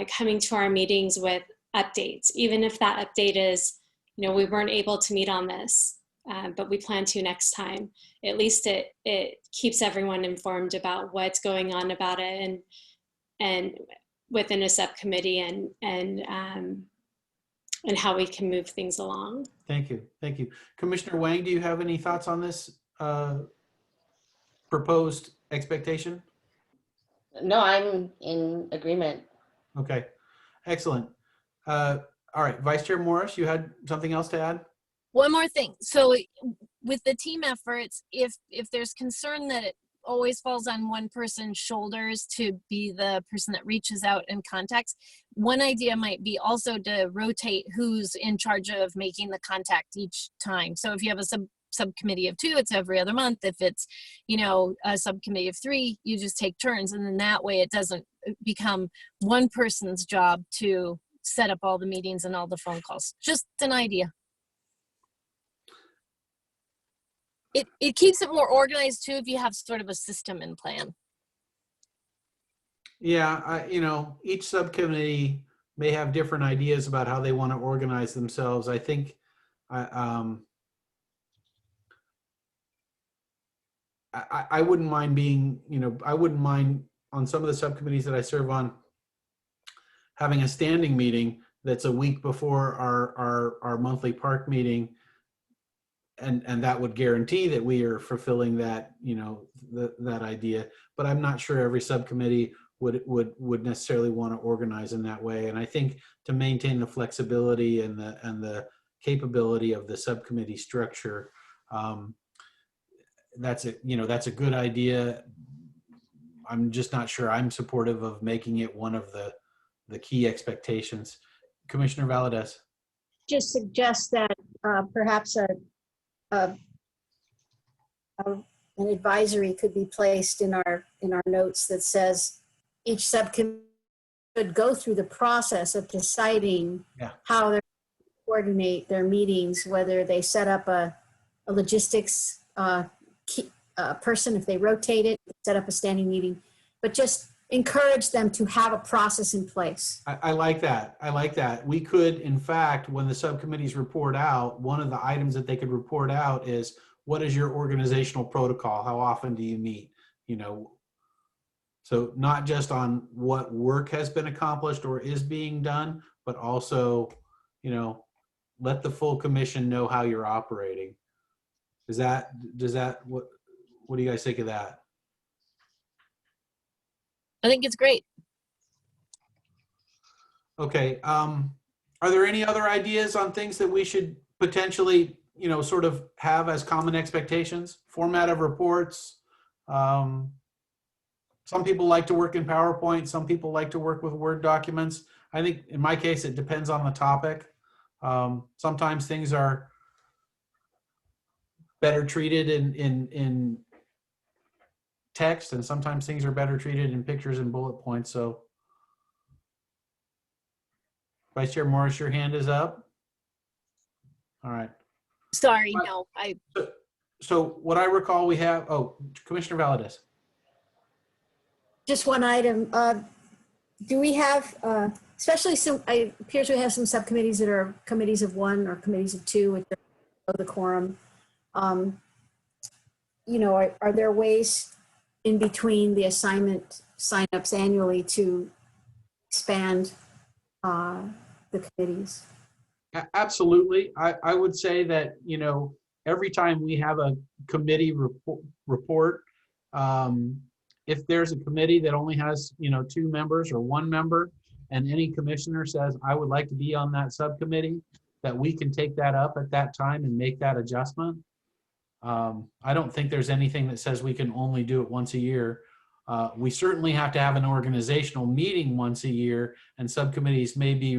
[SPEAKER 13] coming to our meetings with updates, even if that update is, we weren't able to meet on this, but we plan to next time. At least it keeps everyone informed about what's going on about it and within a subcommittee and how we can move things along.
[SPEAKER 1] Thank you. Thank you. Commissioner Wang, do you have any thoughts on this proposed expectation?
[SPEAKER 8] No, I'm in agreement.
[SPEAKER 1] Okay, excellent. All right, Vice Chair Morris, you had something else to add?
[SPEAKER 3] One more thing. So with the team efforts, if there's concern that it always falls on one person's shoulders to be the person that reaches out and contacts, one idea might be also to rotate who's in charge of making the contact each time. So if you have a subcommittee of 2, it's every other month. If it's, a subcommittee of 3, you just take turns. And then that way it doesn't become one person's job to set up all the meetings and all the phone calls. Just an idea. It keeps it more organized too if you have sort of a system in plan.
[SPEAKER 1] Yeah, each subcommittee may have different ideas about how they want to organize themselves. I think I wouldn't mind being, I wouldn't mind on some of the subcommittees that I serve on having a standing meeting that's a week before our monthly park meeting. And that would guarantee that we are fulfilling that, that idea. But I'm not sure every subcommittee would necessarily want to organize in that way. And I think to maintain the flexibility and the capability of the subcommittee structure, that's a good idea. I'm just not sure I'm supportive of making it one of the key expectations. Commissioner Valadez.
[SPEAKER 9] Just suggest that perhaps an advisory could be placed in our notes that says each subcommittee should go through the process of deciding how they're going to coordinate their meetings, whether they set up a logistics person, if they rotate it, set up a standing meeting, but just encourage them to have a process in place.
[SPEAKER 1] I like that. I like that. We could, in fact, when the subcommittees report out, one of the items that they could report out is, what is your organizational protocol? How often do you meet? So not just on what work has been accomplished or is being done, but also, let the full commission know how you're operating. Does that, what do you guys think of that?
[SPEAKER 3] I think it's great.
[SPEAKER 1] Okay. Are there any other ideas on things that we should potentially, sort of have as common expectations? Format of reports. Some people like to work in PowerPoint. Some people like to work with Word documents. I think in my case, it depends on the topic. Sometimes things are better treated in text, and sometimes things are better treated in pictures and bullet points. So Vice Chair Morris, your hand is up. All right.
[SPEAKER 3] Sorry, no.
[SPEAKER 1] So what I recall we have, Commissioner Valadez.
[SPEAKER 9] Just one item. Do we have, especially it appears we have some subcommittees that are committees of 1 or committees of 2 with the quorum. Are there ways in between the assignment signups annually to expand the committees?
[SPEAKER 1] Absolutely. I would say that, every time we have a committee report, if there's a committee that only has, 2 members or 1 member, and any commissioner says, I would like to be on that subcommittee, that we can take that up at that time and make that adjustment. I don't think there's anything that says we can only do it once a year. We certainly have to have an organizational meeting once a year, and subcommittees may be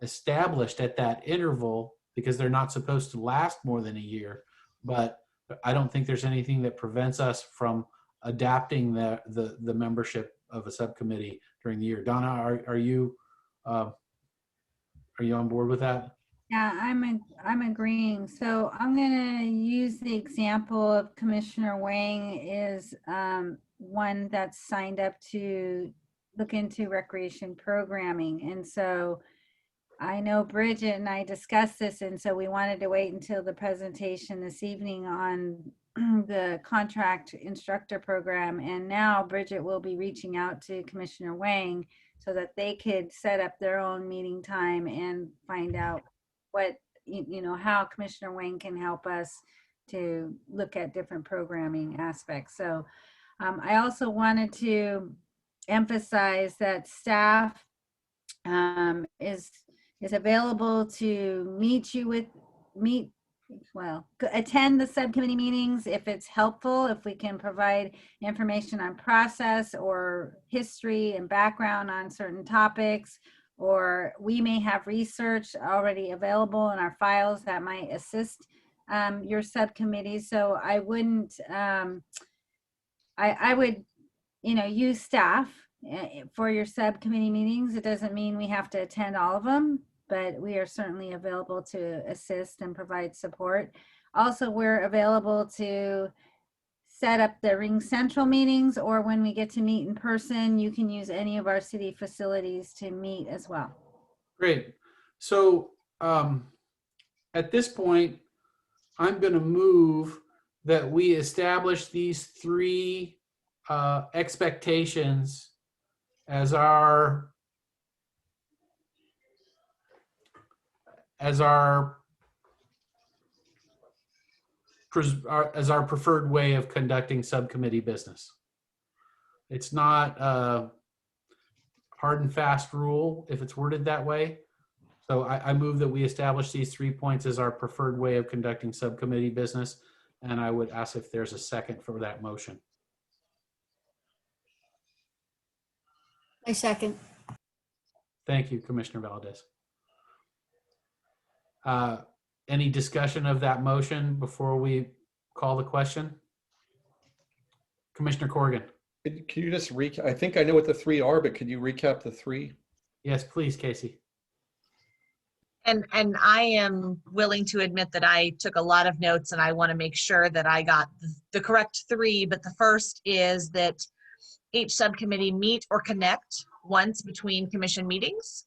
[SPEAKER 1] established at that interval, because they're not supposed to last more than a year. But I don't think there's anything that prevents us from adapting the membership of a subcommittee during the year. Donna, are you on board with that?
[SPEAKER 5] Yeah, I'm agreeing. So I'm going to use the example of Commissioner Wang is one that's signed up to look into recreation programming. And so I know Bridget and I discussed this, and so we wanted to wait until the presentation this evening on the contract instructor program. And now Bridget will be reaching out to Commissioner Wang so that they could set up their own meeting time and find out what, how Commissioner Wang can help us to look at different programming aspects. So I also wanted to emphasize that staff is available to attend the subcommittee meetings if it's helpful, if we can provide information on process or history and background on certain topics, or we may have research already available in our files that might assist your subcommittee. So I wouldn't, I would, use staff for your subcommittee meetings. It doesn't mean we have to attend all of them, but we are certainly available to assist and provide support. Also, we're available to set up the Ring Central meetings, or when we get to meet in person, you can use any of our city facilities to meet as well.
[SPEAKER 1] Great. So at this point, I'm going to move that we establish these 3 expectations as our preferred way of conducting subcommittee business. It's not a hard and fast rule if it's worded that way. So I move that we establish these 3 points as our preferred way of conducting subcommittee business. And I would ask if there's a second for that motion.
[SPEAKER 9] I second.
[SPEAKER 1] Thank you, Commissioner Valdez. Any discussion of that motion before we call the question? Commissioner Corrigan.
[SPEAKER 10] Can you just recap? I think I know what the 3 are, but could you recap the 3?
[SPEAKER 1] Yes, please, Casey.
[SPEAKER 2] And I am willing to admit that I took a lot of notes, and I want to make sure that I got the correct 3. But the first is that each subcommittee meet or connect once between commission meetings.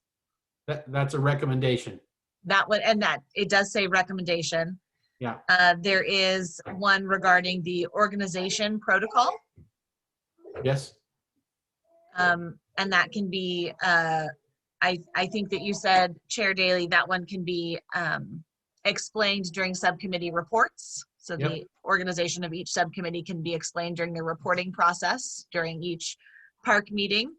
[SPEAKER 1] That's a recommendation.
[SPEAKER 2] That one, and that it does say recommendation.
[SPEAKER 1] Yeah.
[SPEAKER 2] There is one regarding the organization protocol.
[SPEAKER 1] Yes.
[SPEAKER 2] And that can be, I think that you said, Chair Daley, that one can be explained during subcommittee reports. So
[SPEAKER 1] Yep.
[SPEAKER 2] the organization of each subcommittee can be explained during the reporting process during each park meeting.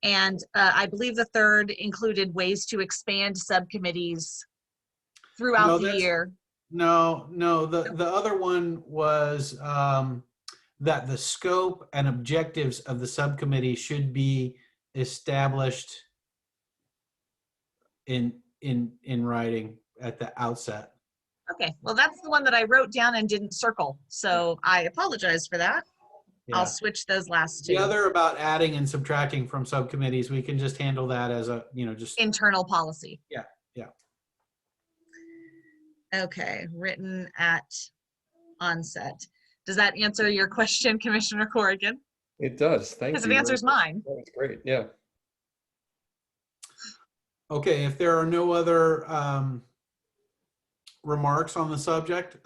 [SPEAKER 2] And I believe the third included ways to expand subcommittees throughout the year.
[SPEAKER 1] No, the other one was that the scope and objectives of the subcommittee should be established in writing at the outset.
[SPEAKER 2] Okay, well, that's the one that I wrote down and didn't circle. So I apologize for that.
[SPEAKER 1] Yeah.
[SPEAKER 2] I'll switch those last 2.
[SPEAKER 1] The other about adding and subtracting from subcommittees, we can just handle that as a, just
[SPEAKER 2] internal policy.
[SPEAKER 1] Yeah.
[SPEAKER 2] Okay, written at onset. Does that answer your question, Commissioner Corrigan?
[SPEAKER 10] It does. Thank you.
[SPEAKER 2] Because it answers mine.
[SPEAKER 10] That was great. Yeah.
[SPEAKER 1] Okay, if there are no other remarks on the subject,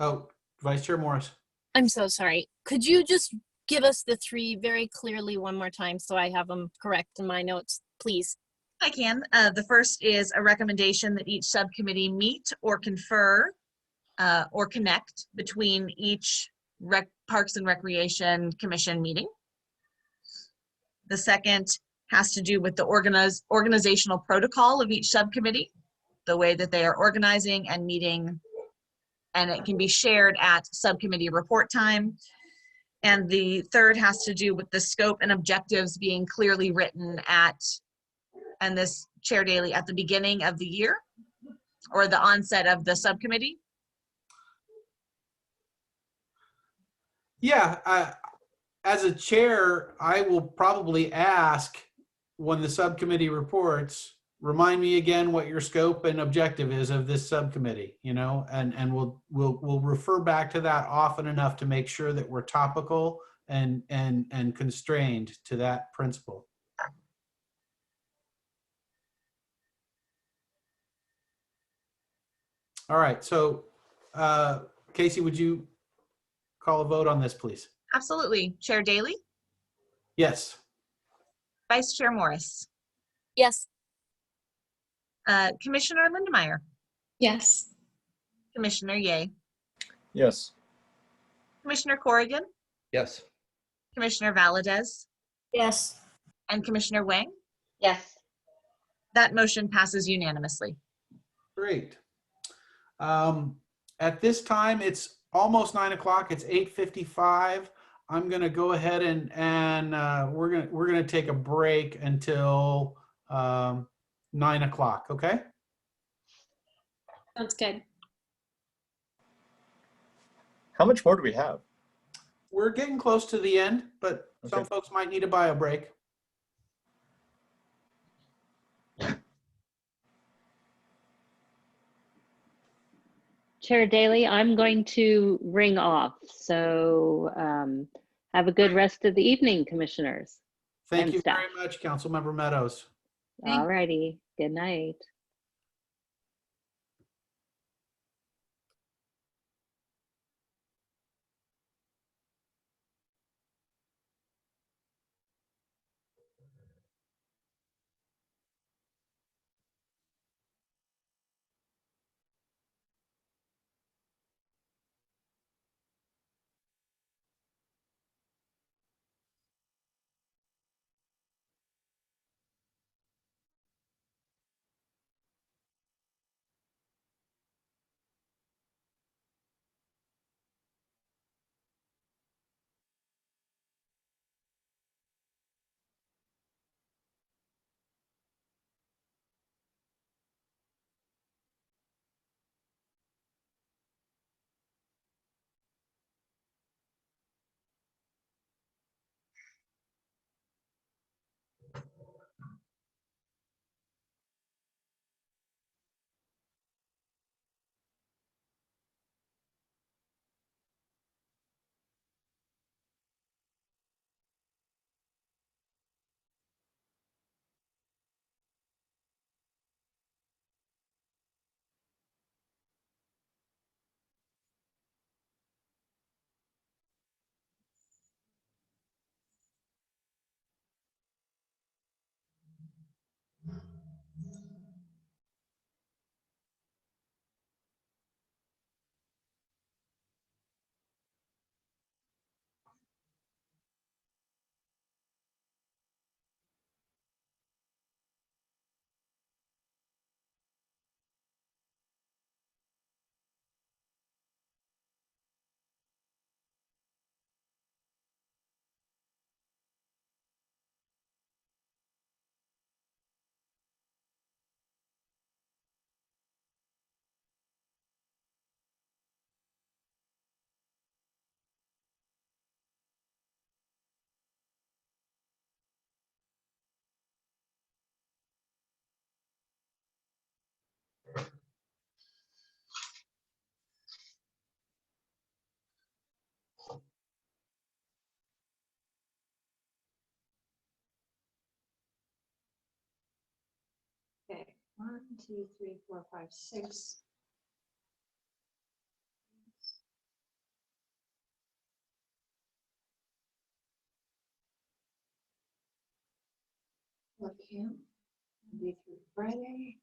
[SPEAKER 1] Vice Chair Morris.
[SPEAKER 3] I'm so sorry. Could you just give us the 3 very clearly one more time so I have them correct in my notes, please?
[SPEAKER 2] I can. The first is a recommendation that each subcommittee meet or confer or connect between each Parks and Recreation Commission meeting. The second has to do with the organizational protocol of each subcommittee, the way that they are organizing and meeting, and it can be shared at subcommittee report time. And the third has to do with the scope and objectives being clearly written at and this Chair Daly at the beginning of the year or the onset of the subcommittee?
[SPEAKER 1] Yeah, as a chair, I will probably ask when the subcommittee reports, remind me again what your scope and objective is of this subcommittee, you know, and we'll refer back to that often enough to make sure that we're topical and constrained to that principle. All right, so Casey, would you call a vote on this, please?
[SPEAKER 2] Absolutely. Chair Daly,
[SPEAKER 1] Yes.
[SPEAKER 2] Vice Chair Morris,
[SPEAKER 3] Yes.
[SPEAKER 2] Commissioner Lindemeyer,
[SPEAKER 13] Yes.
[SPEAKER 2] Commissioner Ye,
[SPEAKER 4] Yes.
[SPEAKER 2] Commissioner Corrigan,
[SPEAKER 10] Yes.
[SPEAKER 2] Commissioner Valadez,
[SPEAKER 9] Yes.
[SPEAKER 2] and Commissioner Wang.
[SPEAKER 8] Yes.
[SPEAKER 2] That motion passes unanimously.
[SPEAKER 1] Great. At this time, it's almost 9 o'clock. It's 8:55. I'm going to go ahead and we're gonna take a break until 9 o'clock. Okay.
[SPEAKER 13] Sounds good.
[SPEAKER 4] How much more do we have?
[SPEAKER 1] We're getting close to the end, but some
[SPEAKER 4] Okay.
[SPEAKER 1] folks might need a bio break.
[SPEAKER 14] Chair Daly, I'm going to ring off. So have a good rest of the evening, commissioners.
[SPEAKER 1] Thank
[SPEAKER 14] and
[SPEAKER 1] you
[SPEAKER 14] staff.
[SPEAKER 1] very much, Councilmember Meadows.
[SPEAKER 14] All righty. Good night.
[SPEAKER 11] Okay, 1, 2, 3, 4, 5, 6. Okay, Monday through Friday.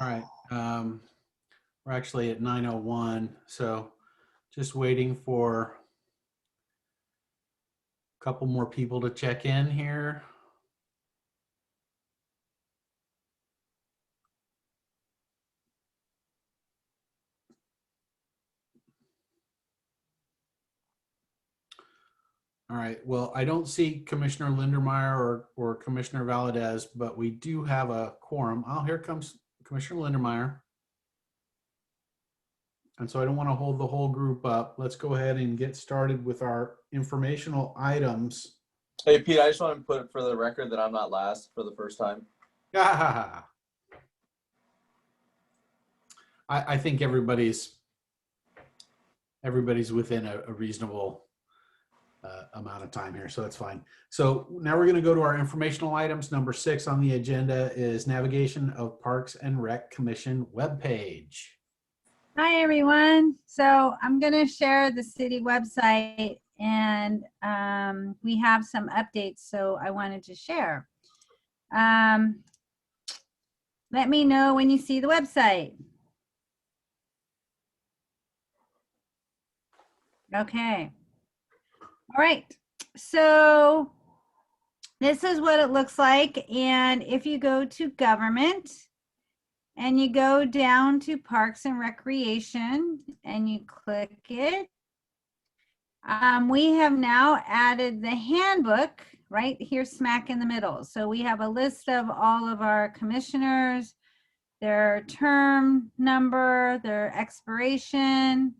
[SPEAKER 1] All right. We're actually at 9:01, so just waiting for a couple more people to check in here. All right. Well, I don't see Commissioner Lindermeyer or Commissioner Valadez, but we do have a quorum. Oh, here comes Commissioner Lindermeyer. And so I don't want to hold the whole group up. Let's go ahead and get started with our informational items.
[SPEAKER 4] Hey, Pete, I just want to put it for the record that I'm not last for the first time.
[SPEAKER 1] I think everybody's within a reasonable amount of time here, so that's fine. So now we're going to go to our informational items. Number 6 on the agenda is navigation of Parks and Rec Commission webpage.
[SPEAKER 5] Hi, everyone. So I'm going to share the city website, and we have some updates, so I wanted to share. Let me know when you see the website. Okay. All right. So this is what it looks like. And if you go to government and you go down to Parks and Recreation and you click it, we have now added the handbook right here smack in the middle. So we have a list of all of our commissioners, their term number, their expiration,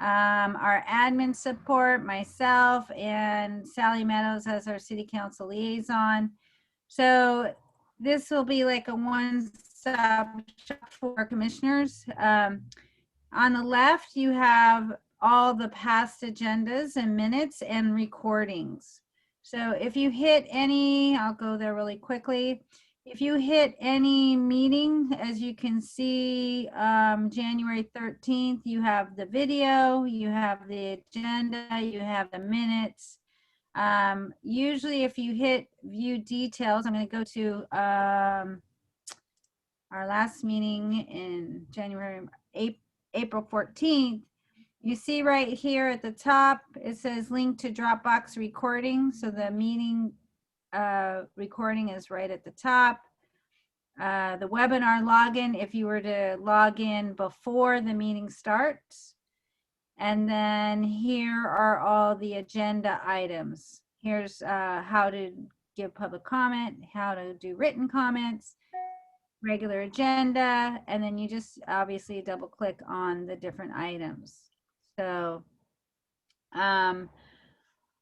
[SPEAKER 5] our admin support, myself, and Sally Meadows as our city council liaison. So this will be like a one-stop shop for commissioners. On the left, you have all the past agendas and minutes and recordings. So if you hit any, I'll go there really quickly. If you hit any meeting, as you can see, January 13th, you have the video, you have the agenda, you have the minutes. Usually if you hit view details, I'm going to go to our last meeting in April 14th. You see right here at the top, it says link to Dropbox recording. So the meeting recording is right at the top. The webinar login, if you were to log in before the meeting starts. And then here are all the agenda items. Here's how to give public comment, how to do written comments, regular agenda, and then you just obviously double click on the different items. So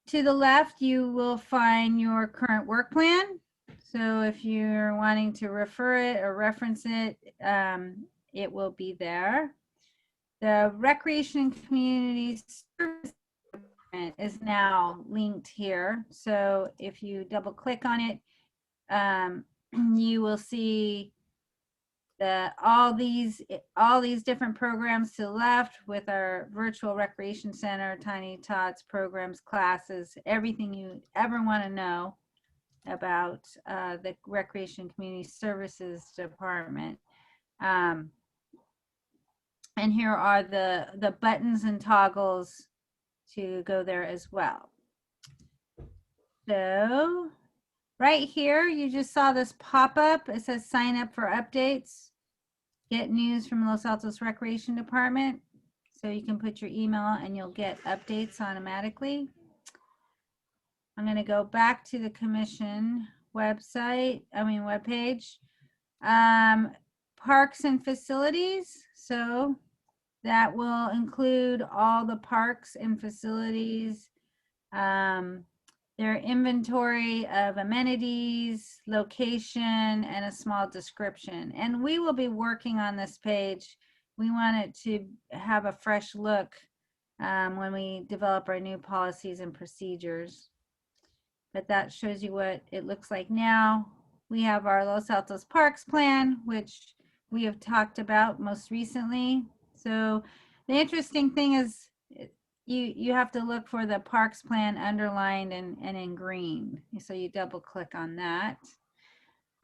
[SPEAKER 5] to the left, you will find your current work plan. So if you're wanting to refer it or reference it, it will be there. The Recreation and Community Service is now linked here. So if you double click on it, you will see all these different programs to the left with our virtual recreation center, Tiny Tots programs, classes, everything you ever want to know about the Recreation Community Services Department. And here are the buttons and toggles to go there as well. So right here, you just saw this pop up. It says sign up for updates. Get news from Los Altos Recreation Department. So you can put your email and you'll get updates automatically. I'm going to go back to the commission webpage. Parks and facilities. So that will include all the parks and facilities, their inventory of amenities, location, and a small description. And we will be working on this page. We want it to have a fresh look when we develop our new policies and procedures. But that shows you what it looks like now. We have our Los Altos Parks Plan, which we have talked about most recently. So the interesting thing is you have to look for the Parks Plan underlined and in green. So you double click on that.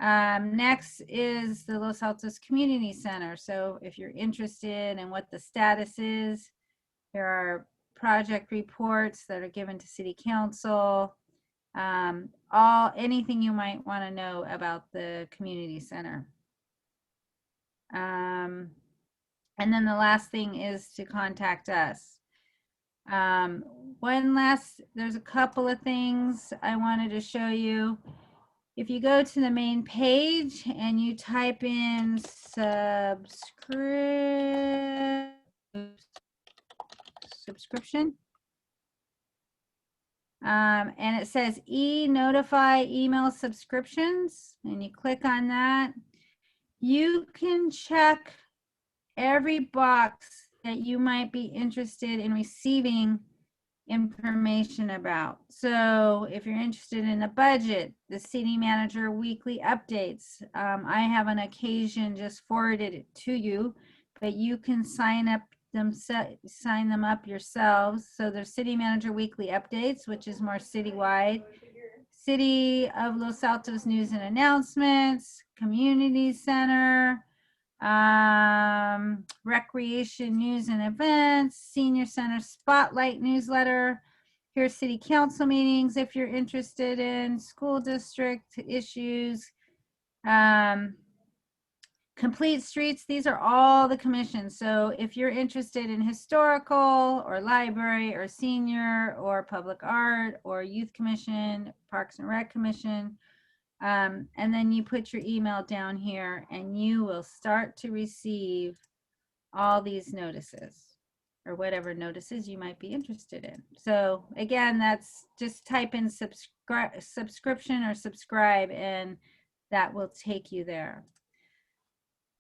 [SPEAKER 5] Next is the Los Altos Community Center. So if you're interested in what the status is, there are project reports that are given to City Council. Anything you might want to know about the community center. And then the last thing is to contact us. There's a couple of things I wanted to show you. If you go to the main page and you type in subscription, and it says notify email subscriptions, and you click on that, you can check every box that you might be interested in receiving information about. So if you're interested in the budget, the city manager weekly updates, I have on occasion just forwarded it to you, but you can sign them up yourselves. So there's city manager weekly updates, which is more citywide. City of Los Altos news and announcements, community center, recreation news and events, senior center spotlight newsletter. Here's city council meetings if you're interested in school district issues. Complete streets, these are all the commissions. So if you're interested in historical or library or senior or public art or youth commission, parks and rec commission, and then you put your email down here and you will start to receive all these notices or whatever notices you might be interested in. So again, that's just type in subscription or subscribe and that will take you there.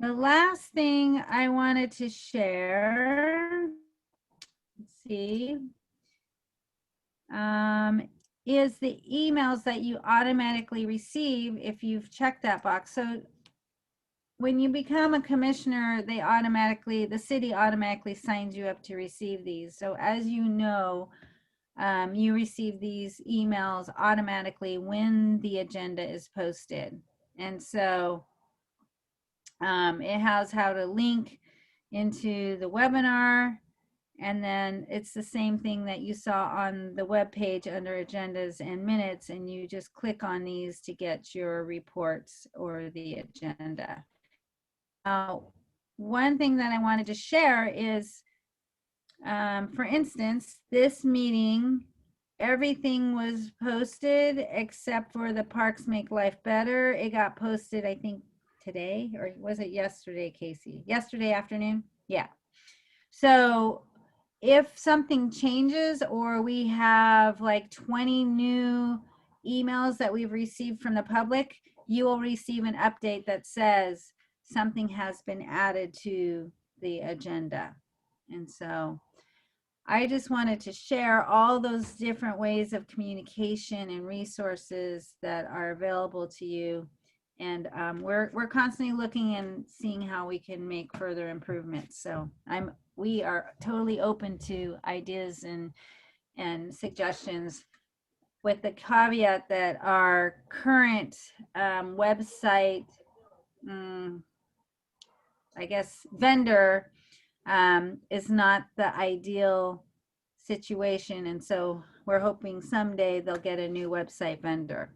[SPEAKER 5] The last thing I wanted to share, is the emails that you automatically receive if you've checked that box. So when you become a commissioner, the city automatically signs you up to receive these. So as you know, you receive these emails automatically when the agenda is posted. And so it has how to link into the webinar, and then it's the same thing that you saw on the web page under agendas and minutes, and you just click on these to get your reports or the agenda. Now, one thing that I wanted to share is, for instance, this meeting, everything was posted except for the Parks Make Life Better. It got posted, I think, today, or was it yesterday, Casey? Yesterday afternoon? Yeah. So if something changes or we have like 20 new emails that we've received from the public, you will receive an update that says something has been added to the agenda. And so I just wanted to share all those different ways of communication and resources that are available to you. we're constantly looking and seeing how we can make further improvements. So we are totally open to ideas and suggestions, with the caveat that our current website, I guess, vendor is not the ideal situation. And so we're hoping someday they'll get a new website vendor.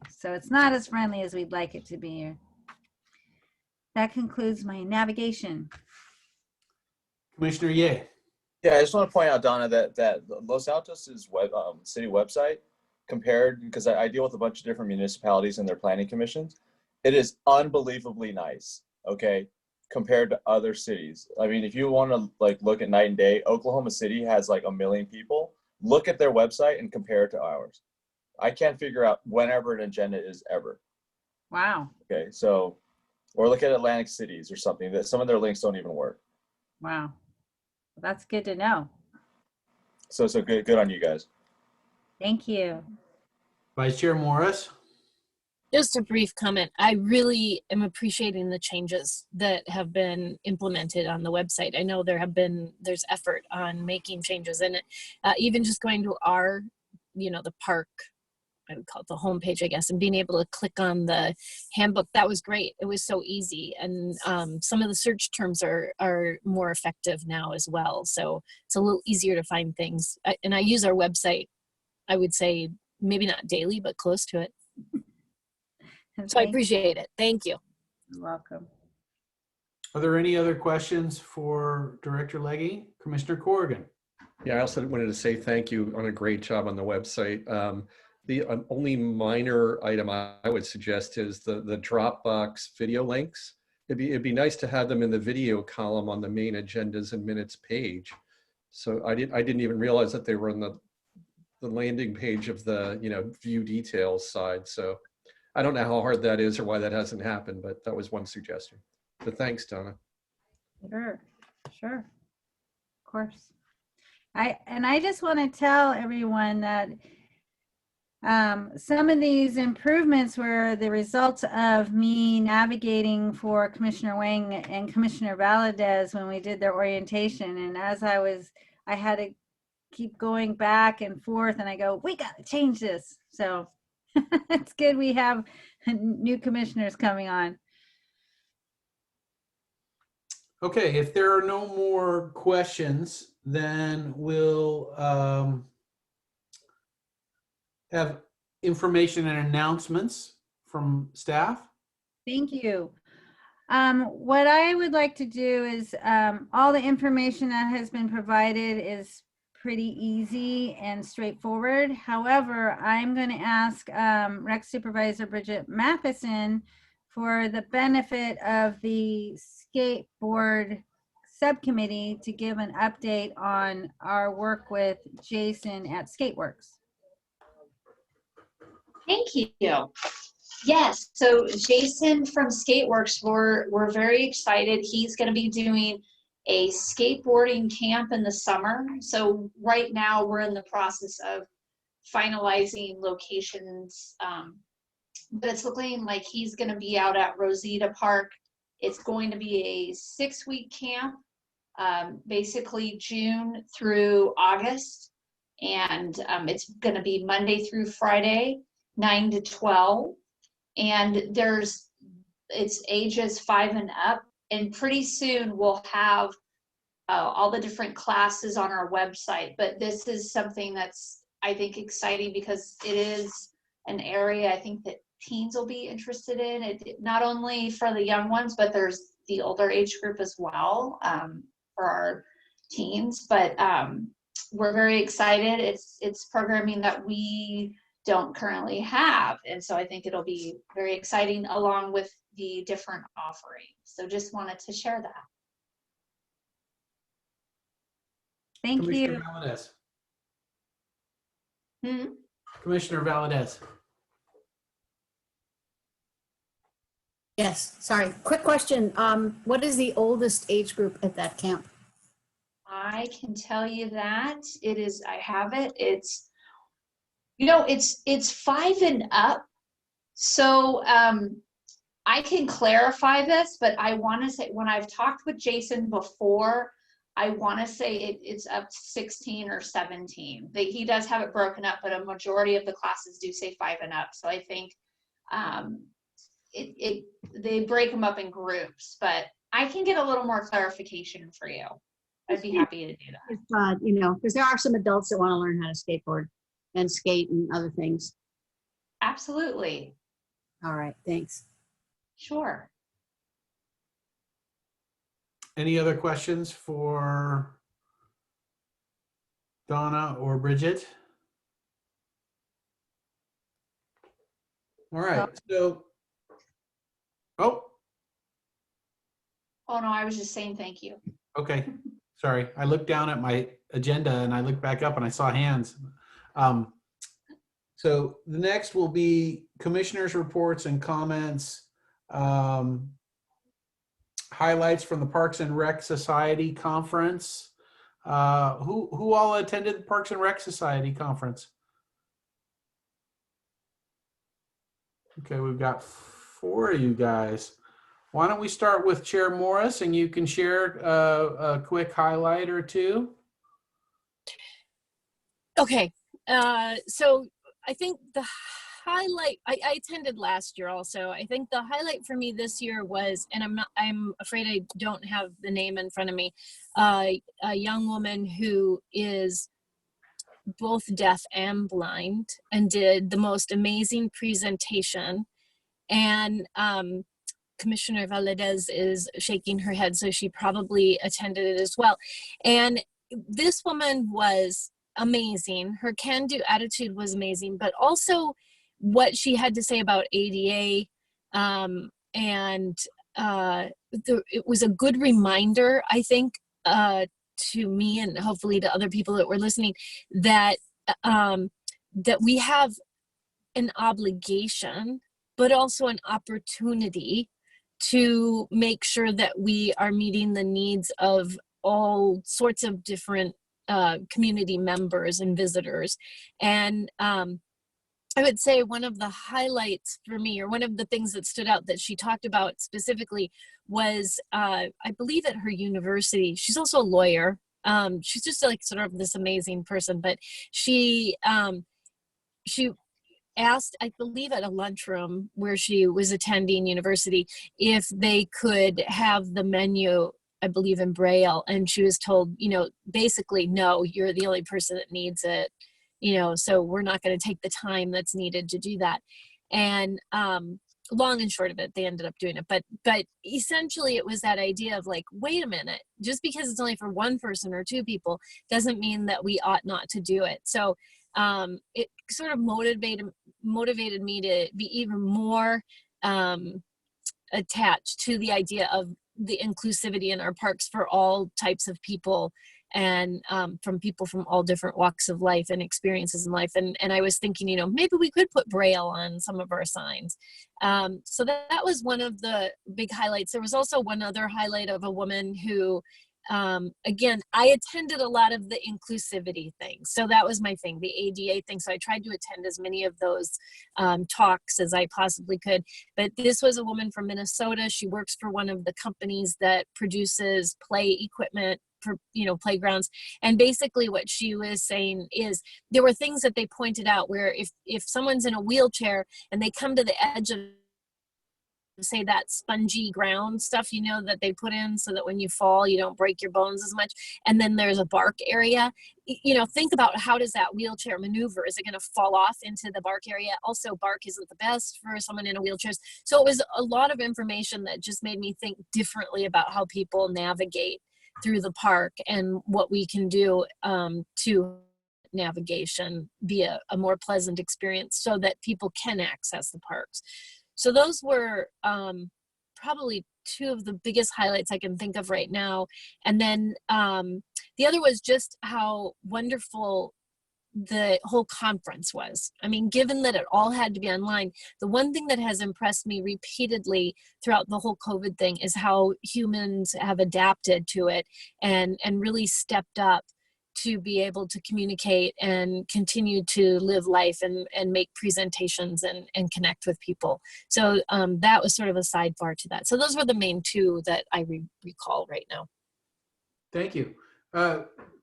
[SPEAKER 5] So it's not as friendly as we'd like it to be. That concludes my navigation.
[SPEAKER 1] Commissioner Ye.
[SPEAKER 4] Yeah, I just want to point out, Donna, that Los Altos' city website, compared, because I deal with a bunch of different municipalities and their planning commissions, it is unbelievably nice, okay, compared to other cities. I mean, if you want to like look at night and day, Oklahoma City has like 1 million people. Look at their website and compare it to ours. I can't figure out whenever an agenda is ever.
[SPEAKER 5] Wow.
[SPEAKER 4] Okay, so, or look at Atlantic Cities or something, that some of their links don't even work.
[SPEAKER 5] Wow. That's good to know.
[SPEAKER 4] So good on you guys.
[SPEAKER 5] Thank you.
[SPEAKER 1] Vice Chair Morris.
[SPEAKER 3] Just a brief comment. I really am appreciating the changes that have been implemented on the website. I know there's effort on making changes in it. Even just going to our, the park, I would call it the homepage, I guess, and being able to click on the handbook, that was great. It was so easy. And some of the search terms are more effective now as well. So it's a little easier to find things. And I use our website, I would say, maybe not daily, but close to it. So I appreciate it. Thank you.
[SPEAKER 5] You're welcome.
[SPEAKER 1] Are there any other questions for Director Legge? Commissioner Corrigan.
[SPEAKER 10] Yeah, I also wanted to say thank you on a great job on the website. The only minor item I would suggest is the Dropbox video links. It'd be nice to have them in the video column on the main agendas and minutes page. So I didn't even realize that they were on the landing page of the view details side. So I don't know how hard that is or why that hasn't happened, but that was one suggestion. But thanks, Donna.
[SPEAKER 5] Sure. Of course. I just want to tell everyone that some of these improvements were the result of me navigating for Commissioner Wang and Commissioner Valadez when we did their orientation. And as I had to keep going back and forth, and I go, we got to change this. So it's good we have new commissioners coming on.
[SPEAKER 1] Okay, if there are no more questions, then we'll have information and announcements from staff.
[SPEAKER 5] Thank you. What I would like to do is all the information that has been provided is pretty easy and straightforward. However, I'm going to ask Rec Supervisor Bridget Matheson, for the benefit of the skateboard subcommittee, to give an update on our work with Jason at Skateworks.
[SPEAKER 11] Thank you. Yes, so Jason from Skateworks, we're very excited. He's going to be doing a skateboarding camp in the summer. So right now we're in the process of finalizing locations, but it's looking like he's going to be out at Rosita Park. It's going to be a 6-week camp, basically June through August, and it's going to be Monday through Friday, 9 to 12, and it's ages 5 and up. And pretty soon we'll have all the different classes on our website. But this is something that's, I think, exciting because it is an area I think that teens will be interested in. It not only for the young ones, but there's the older age group as well for our teens. But we're very excited. It's programming that we don't currently have. And so I think it'll be very exciting along with the different offerings. So just wanted to share that.
[SPEAKER 5] Thank
[SPEAKER 1] Commissioner
[SPEAKER 5] you.
[SPEAKER 1] Valadez. Commissioner Valadez.
[SPEAKER 9] Yes, sorry. Quick question. What is the oldest age group at that camp?
[SPEAKER 11] I can tell you that it is, I have it. It's, it's 5 and up. So I can clarify this, but I want to say, when I've talked with Jason before, I want to say it's up to 16 or 17. He does have it broken up, but a majority of the classes do say 5 and up. So I think they break them up in groups, but I can get a little more clarification for you. I'd be happy to do that.
[SPEAKER 9] If, you know, because there are some adults that want to learn how to skateboard and skate and other things.
[SPEAKER 11] Absolutely.
[SPEAKER 9] All right, thanks.
[SPEAKER 11] Sure.
[SPEAKER 1] Any other questions for Donna or Bridget? All right, so,
[SPEAKER 11] Oh no, I was just saying thank you.
[SPEAKER 1] Okay, sorry. I looked down at my agenda and I looked back up and I saw hands. So the next will be commissioners' reports and comments. Highlights from the Parks and Rec Society conference. Who all attended the Parks and Rec Society conference? Okay, we've got 4 of you guys. Why don't we start with Chair Morris, and you can share a quick highlight or two.
[SPEAKER 3] Okay, so I think the highlight, I attended last year also. I think the highlight for me this year was, and I'm afraid I don't have the name in front of me, a young woman who is both deaf and blind and did the most amazing presentation. And Commissioner Valadez is shaking her head, so she probably attended it as well. And this woman was amazing. Her can-do attitude was amazing, but also what she had to say about ADA, it was a good reminder, I think, to me and hopefully to other people that were listening, that that we have an obligation, but also an opportunity to make sure that we are meeting the needs of all sorts of different community members and visitors. And I would say one of the highlights for me, or one of the things that stood out that she talked about specifically, was I believe at her university. She's also a lawyer. She's just like sort of this amazing person, but she asked, I believe at a lunchroom where she was attending university, if they could have the menu, I believe in Braille, and she was told, you know, basically, no, you're the only person that needs it, you know, so we're not going to take the time that's needed to do that. And long and short of it, they ended up doing it. But essentially it was that idea of like, wait a minute, just because it's only for one person or 2 people doesn't mean that we ought not to do it. So it sort of motivated me to be even more attached to the idea of the inclusivity in our parks for all types of people, and from people from all different walks of life and experiences in life. And I was thinking, you know, maybe we could put Braille on some of our signs. So that was one of the big highlights. There was also one other highlight of a woman who, again, I attended a lot of the inclusivity things. So that was my thing, the ADA thing. So I tried to attend as many of those talks as I possibly could. But this was a woman from Minnesota. She works for one of the companies that produces play equipment for, you know, playgrounds. And basically what she was saying is there were things that they pointed out where if someone's in a wheelchair and they come to the edge of, say, that spongy ground stuff, you know, that they put in so that when you fall, you don't break your bones as much. And then there's a bark area, you know, think about how does that wheelchair maneuver? Is it going to fall off into the bark area? Also, bark isn't the best for someone in a wheelchair. So it was a lot of information that just made me think differently about how people navigate through the park and what we can do to navigation be a more pleasant experience so that people can access the parks. So those were probably 2 of the biggest highlights I can think of right now. And then the other was just how wonderful the whole conference was. I mean, given that it all had to be online, the one thing that has impressed me repeatedly throughout the whole COVID thing is how humans have adapted to it and really stepped up
[SPEAKER 13] to be able to communicate and continue to live life and make presentations and connect with people. So that was sort of a sidebar to that. So those were the main two that I recall right now.
[SPEAKER 1] Thank you.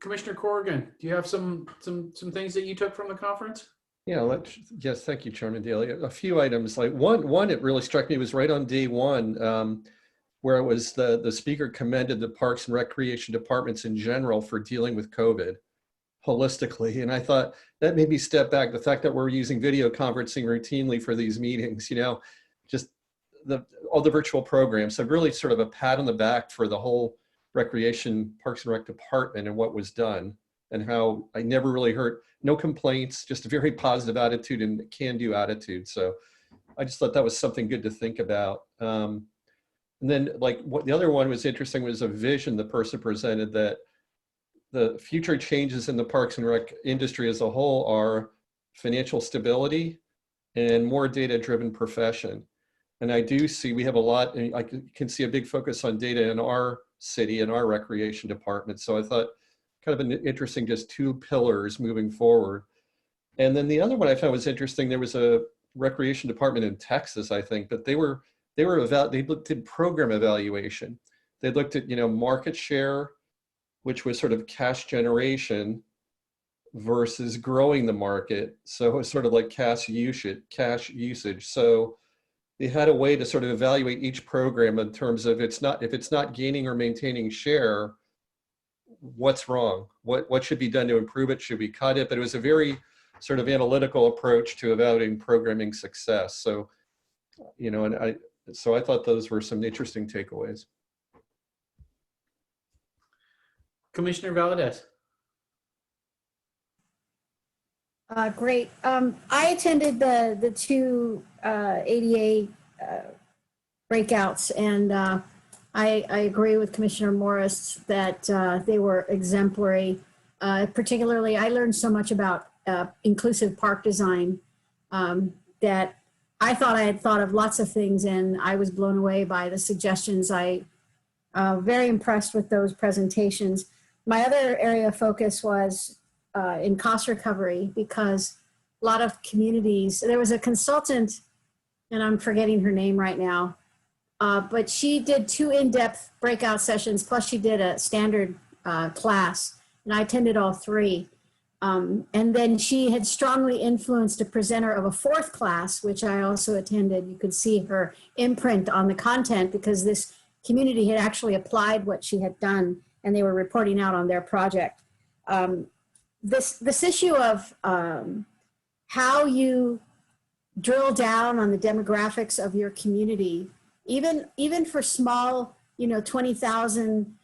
[SPEAKER 1] Commissioner Corrigan, do you have some things that you took from the conference?
[SPEAKER 10] Yeah, yes, thank you, Chairman Daly. A few items, like one, it really struck me was right on day one, where it was the speaker commended the Parks and Recreation departments in general for dealing with COVID holistically. And I thought that made me step back. The fact that we're using video conferencing routinely for these meetings, just all the virtual programs. So really sort of a pat on the back for the whole Recreation Parks and Rec department and what was done, and how I never really heard, no complaints, just a very positive attitude and can-do attitude. So I just thought that was something good to think about. And then what the other one was interesting was a vision the person presented, that the future changes in the Parks and Rec industry as a whole are financial stability and more data-driven profession. And I do see we have a lot, and I can see a big focus on data in our city and our recreation department. So I thought kind of an interesting, just two pillars moving forward. And then the other one I found was interesting. There was a recreation department in Texas, I think, but they did program evaluation. They looked at, market share, which was sort of cash generation versus growing the market. So it was sort of like cash usage. So they had a way to sort of evaluate each program in terms of if it's not gaining or maintaining share, what's wrong? What should be done to improve it? Should we cut it? But it was a very sort of analytical approach to evaluating programming success. So, so I thought those were some interesting takeaways.
[SPEAKER 1] Commissioner Valadez.
[SPEAKER 9] Great. I attended the two ADA breakouts, and I agree with Commissioner Morris that they were exemplary. Particularly, I learned so much about inclusive park design that I thought I had thought of lots of things, and I was blown away by the suggestions. I very impressed with those presentations. My other area of focus was in cost recovery, because a lot of communities, there was a consultant, and I'm forgetting her name right now, but she did 2 in-depth breakout sessions, plus she did a standard class, and I attended all 3. And then she had strongly influenced a presenter of a 4th class, which I also attended. You could see her imprint on the content, because this community had actually applied what she had done, and they were reporting out on their project. This issue of how you drill down on the demographics of your community, even for small, 20,000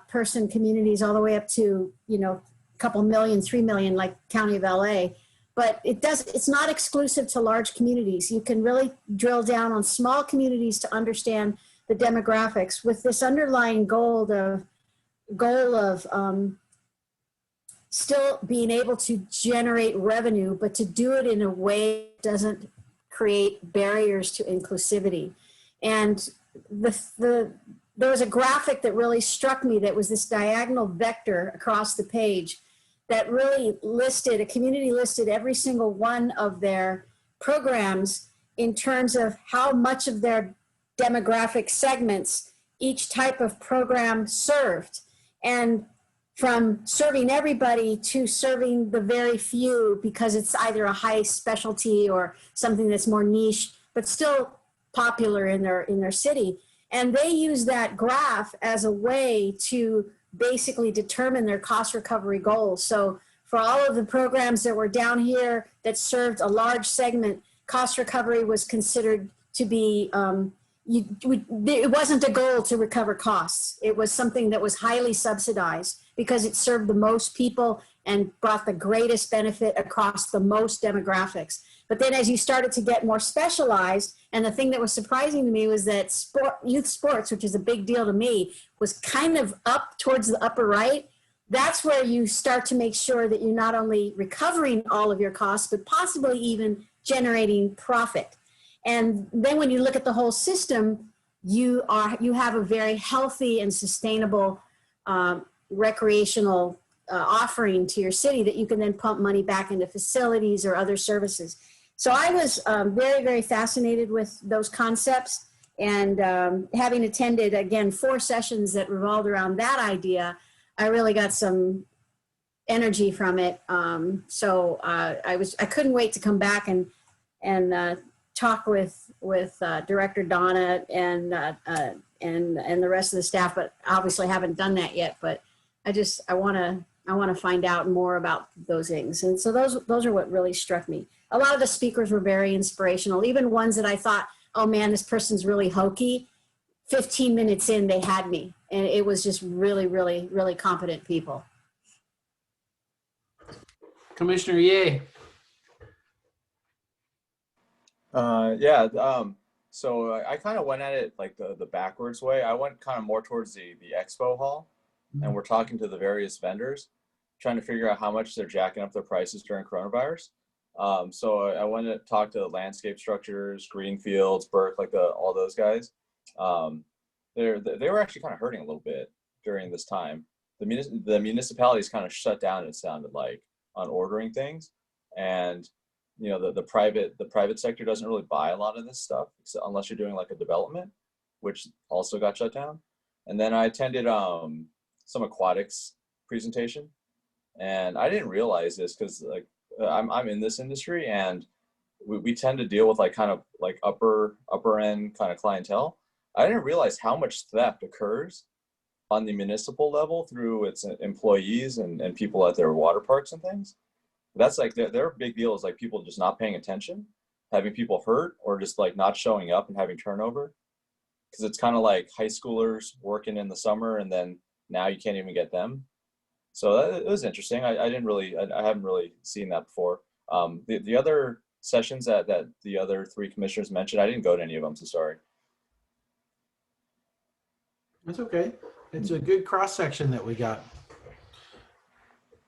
[SPEAKER 9] person communities, all the way up to, a couple million, 3 million, like County of LA. But it's not exclusive to large communities. You can really drill down on small communities to understand the demographics with this underlying goal of still being able to generate revenue, but to do it in a way that doesn't create barriers to inclusivity. And there was a graphic that really struck me that was this diagonal vector across the page that really a community listed every single one of their programs in terms of how much of their demographic segments each type of program served. And from serving everybody to serving the very few, because it's either a high specialty or something that's more niche, but still popular in their city. And they use that graph as a way to basically determine their cost recovery goals. So for all of the programs that were down here that served a large segment, cost recovery was considered to be, it wasn't a goal to recover costs. It was something that was highly subsidized because it served the most people and brought the greatest benefit across the most demographics. But then as you started to get more specialized, and the thing that was surprising to me was that youth sports, which is a big deal to me, was kind of up towards the upper right. That's where you start to make sure that you're not only recovering all of your costs, but possibly even generating profit. And then when you look at the whole system, you have a very healthy and sustainable recreational offering to your city that you can then pump money back into facilities or other services. So I was very, very fascinated with those concepts, and having attended, again, 4 sessions that revolved around that idea, I really got some energy from it. So I couldn't wait to come back and talk with Director Donna and the rest of the staff, but obviously haven't done that yet. But I want to find out more about those things. And so those are what really struck me. A lot of the speakers were very inspirational, even ones that I thought, oh man, this person's really hokey. 15 minutes in, they had me. And it was just really, really, really competent people.
[SPEAKER 1] Commissioner Ye.
[SPEAKER 4] So I kind of went at it like the backwards way. I went kind of more towards the expo hall, and we're talking to the various vendors, trying to figure out how much they're jacking up their prices during coronavirus. So I went to talk to landscape structures, Greenfields, Burke, like all those guys. They were actually kind of hurting a little bit during this time. The municipalities kind of shut down, it sounded like, on ordering things, and the private sector doesn't really buy a lot of this stuff unless you're doing like a development, which also got shut down. And then I attended some aquatics presentation, and I didn't realize this because like I'm in this industry, and we tend to deal with like kind of like upper end kind of clientele. I didn't realize how much theft occurs on the municipal level through its employees and people at their water parks and things. That's like their big deal is like people just not paying attention, having people hurt, or just like not showing up and having turnover. Because it's kind of like high schoolers working in the summer, and then now you can't even get them. So it was interesting. I haven't really seen that before. The other sessions that the other 3 commissioners mentioned, I didn't go to any of them, so sorry.
[SPEAKER 1] That's okay. It's a good cross section that we got.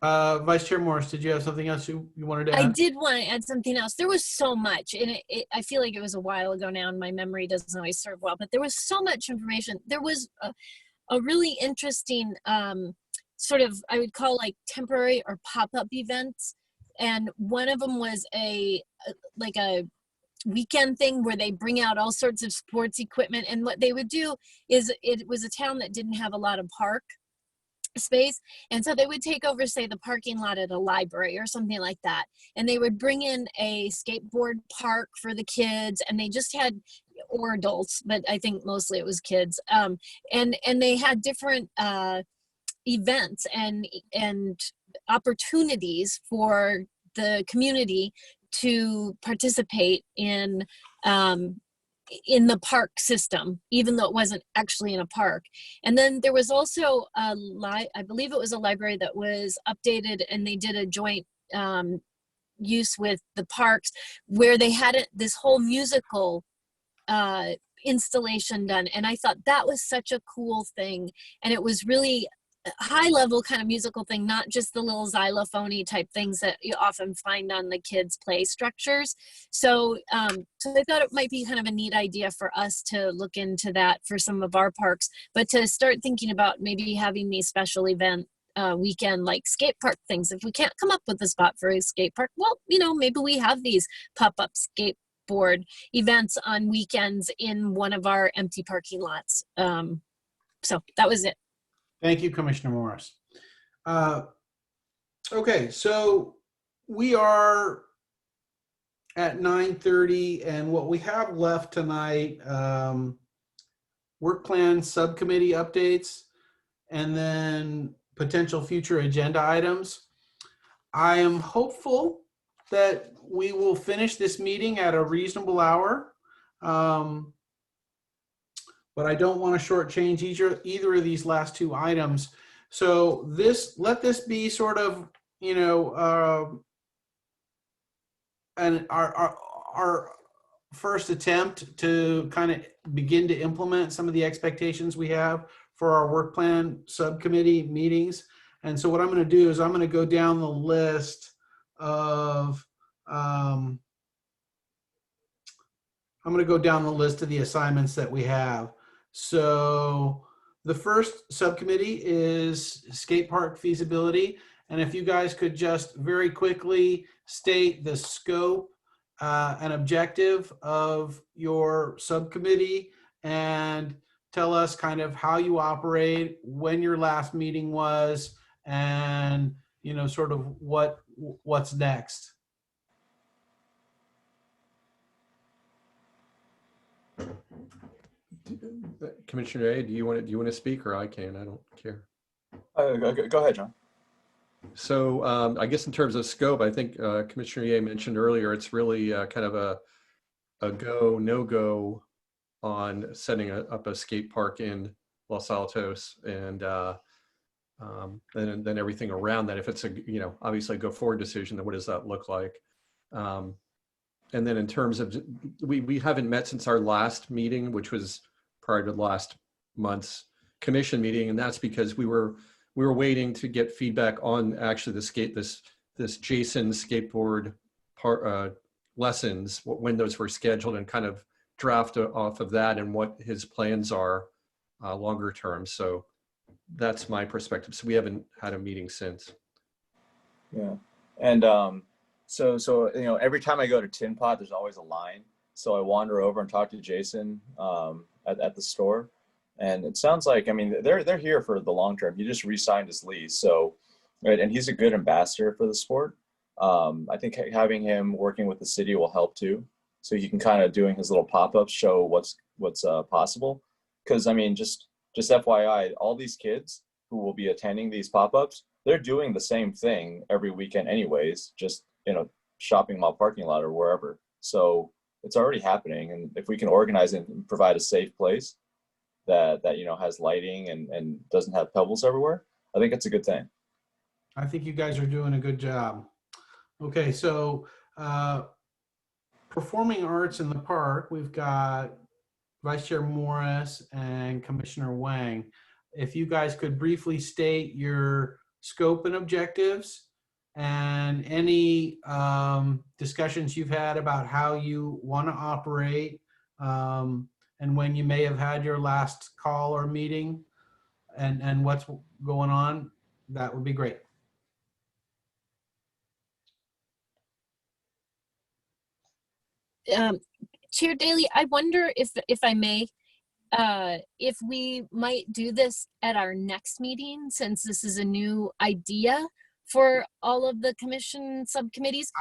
[SPEAKER 1] Vice Chair Morris, did you have something else you wanted to add?
[SPEAKER 15] I did want to add something else. There was so much, and I feel like it was a while ago now, and my memory doesn't always serve well, but there was so much information. There was a really interesting sort of, I would call like temporary or pop-up events. And one of them was a weekend thing where they bring out all sorts of sports equipment. And what they would do is, it was a town that didn't have a lot of park space, and so they would take over, say, the parking lot at a library or something like that, and they would bring in a skateboard park for the kids, and they just had, or adults, but I think mostly it was kids, and they had different events and opportunities for the community to participate in the park system, even though it wasn't actually in a park. And then there was also I believe it was a library that was updated, and they did a joint use with the parks, where they had this whole musical installation done. And I thought that was such a cool thing. And it was really high level kind of musical thing, not just the little xylophone type things that you often find on the kids' play structures. So so I thought it might be kind of a neat idea for us to look into that for some of our parks, but to start thinking about maybe having these special event weekend like skate park things. If we can't come up with a spot for a skate park, well, maybe we have these pop-up skateboard events on weekends in one of our empty parking lots. So that was it.
[SPEAKER 1] Thank you, Commissioner Morris. Okay, so we are at 9:30, and what we have left tonight, work plan subcommittee updates, and then potential future agenda items. I am hopeful that we will finish this meeting at a reasonable hour. But I don't want to shortchange either of these last 2 items. So let this be sort of, and our first attempt to kind of begin to implement some of the expectations we have for our work plan subcommittee meetings. And so what I'm going to do is I'm going to go down the list of the assignments that we have. So the first subcommittee is skate park feasibility. And if you guys could just very quickly state the scope and objective of your subcommittee and tell us kind of how you operate, when your last meeting was, and sort of what's next.
[SPEAKER 10] Commissioner A, do you want to speak, or I can? I don't care.
[SPEAKER 4] Go ahead, John.
[SPEAKER 10] So I guess in terms of scope, I think Commissioner Ye mentioned earlier, it's really kind of a go, no go on setting up a skate park in Los Altos, and then everything around that. If it's obviously a go forward decision, then what does that look like? And then in terms of, we haven't met since our last meeting, which was prior to last month's commission meeting, and that's because we were waiting to get feedback on actually this Jason skateboard lessons, when those were scheduled, and kind of draft off of that and what his plans are longer term. So that's my perspective. So we haven't had a meeting since.
[SPEAKER 4] Yeah, and so every time I go to Tin Pot, there's always a line. So I wander over and talk to Jason at the store. And it sounds like, I mean, they're here for the long term. He just re-signed his lease, so, right, and he's a good ambassador for the sport. I think having him working with the city will help too. So he can kind of doing his little pop-ups show what's possible. Because I mean, just FYI, all these kids who will be attending these pop-ups, they're doing the same thing every weekend anyways, just shopping mall parking lot or wherever. So it's already happening, and if we can organize it and provide a safe place that has lighting and doesn't have pebbles everywhere, I think it's a good thing.
[SPEAKER 1] I think you guys are doing a good job. Okay, so performing arts in the park, we've got Vice Chair Morris and Commissioner Wang. If you guys could briefly state your scope and objectives and any discussions you've had about how you want to operate, and when you may have had your last call or meeting, and what's going on, that would be great.
[SPEAKER 15] Chair Daly, I wonder if I may, if we might do this at our next meeting, since this is a new idea for all of the commission subcommittees.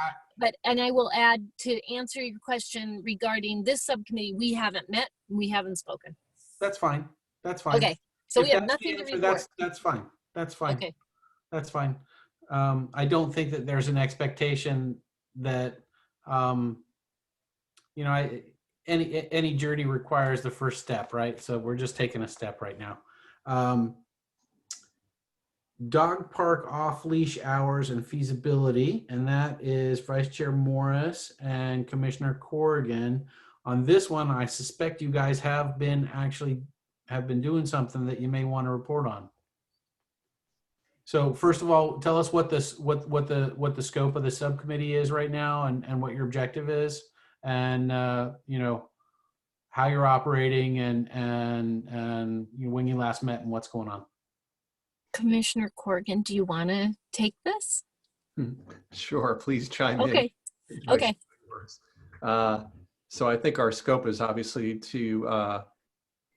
[SPEAKER 15] And I will add, to answer your question regarding this subcommittee, we haven't met, we haven't spoken.
[SPEAKER 1] That's fine. That's fine.
[SPEAKER 15] Okay, so
[SPEAKER 1] If
[SPEAKER 15] we have
[SPEAKER 1] that's the
[SPEAKER 15] nothing to
[SPEAKER 1] answer,
[SPEAKER 15] report.
[SPEAKER 1] That's fine. That's fine.
[SPEAKER 15] Okay.
[SPEAKER 1] That's fine. I don't think that there's an expectation that any journey requires the first step, right? So we're just taking a step right now. Dog park off-leash hours and feasibility, and that is Vice Chair Morris and Commissioner Corrigan. On this one, I suspect you guys have been doing something that you may want to report on. So first of all, tell us what the scope of the subcommittee is right now, and what your objective is, and how you're operating, and when you last met and what's going on.
[SPEAKER 15] Commissioner Corrigan, do you want to take this?
[SPEAKER 10] Sure, please chime in.
[SPEAKER 15] Okay. Okay.
[SPEAKER 10] So I think our scope is obviously to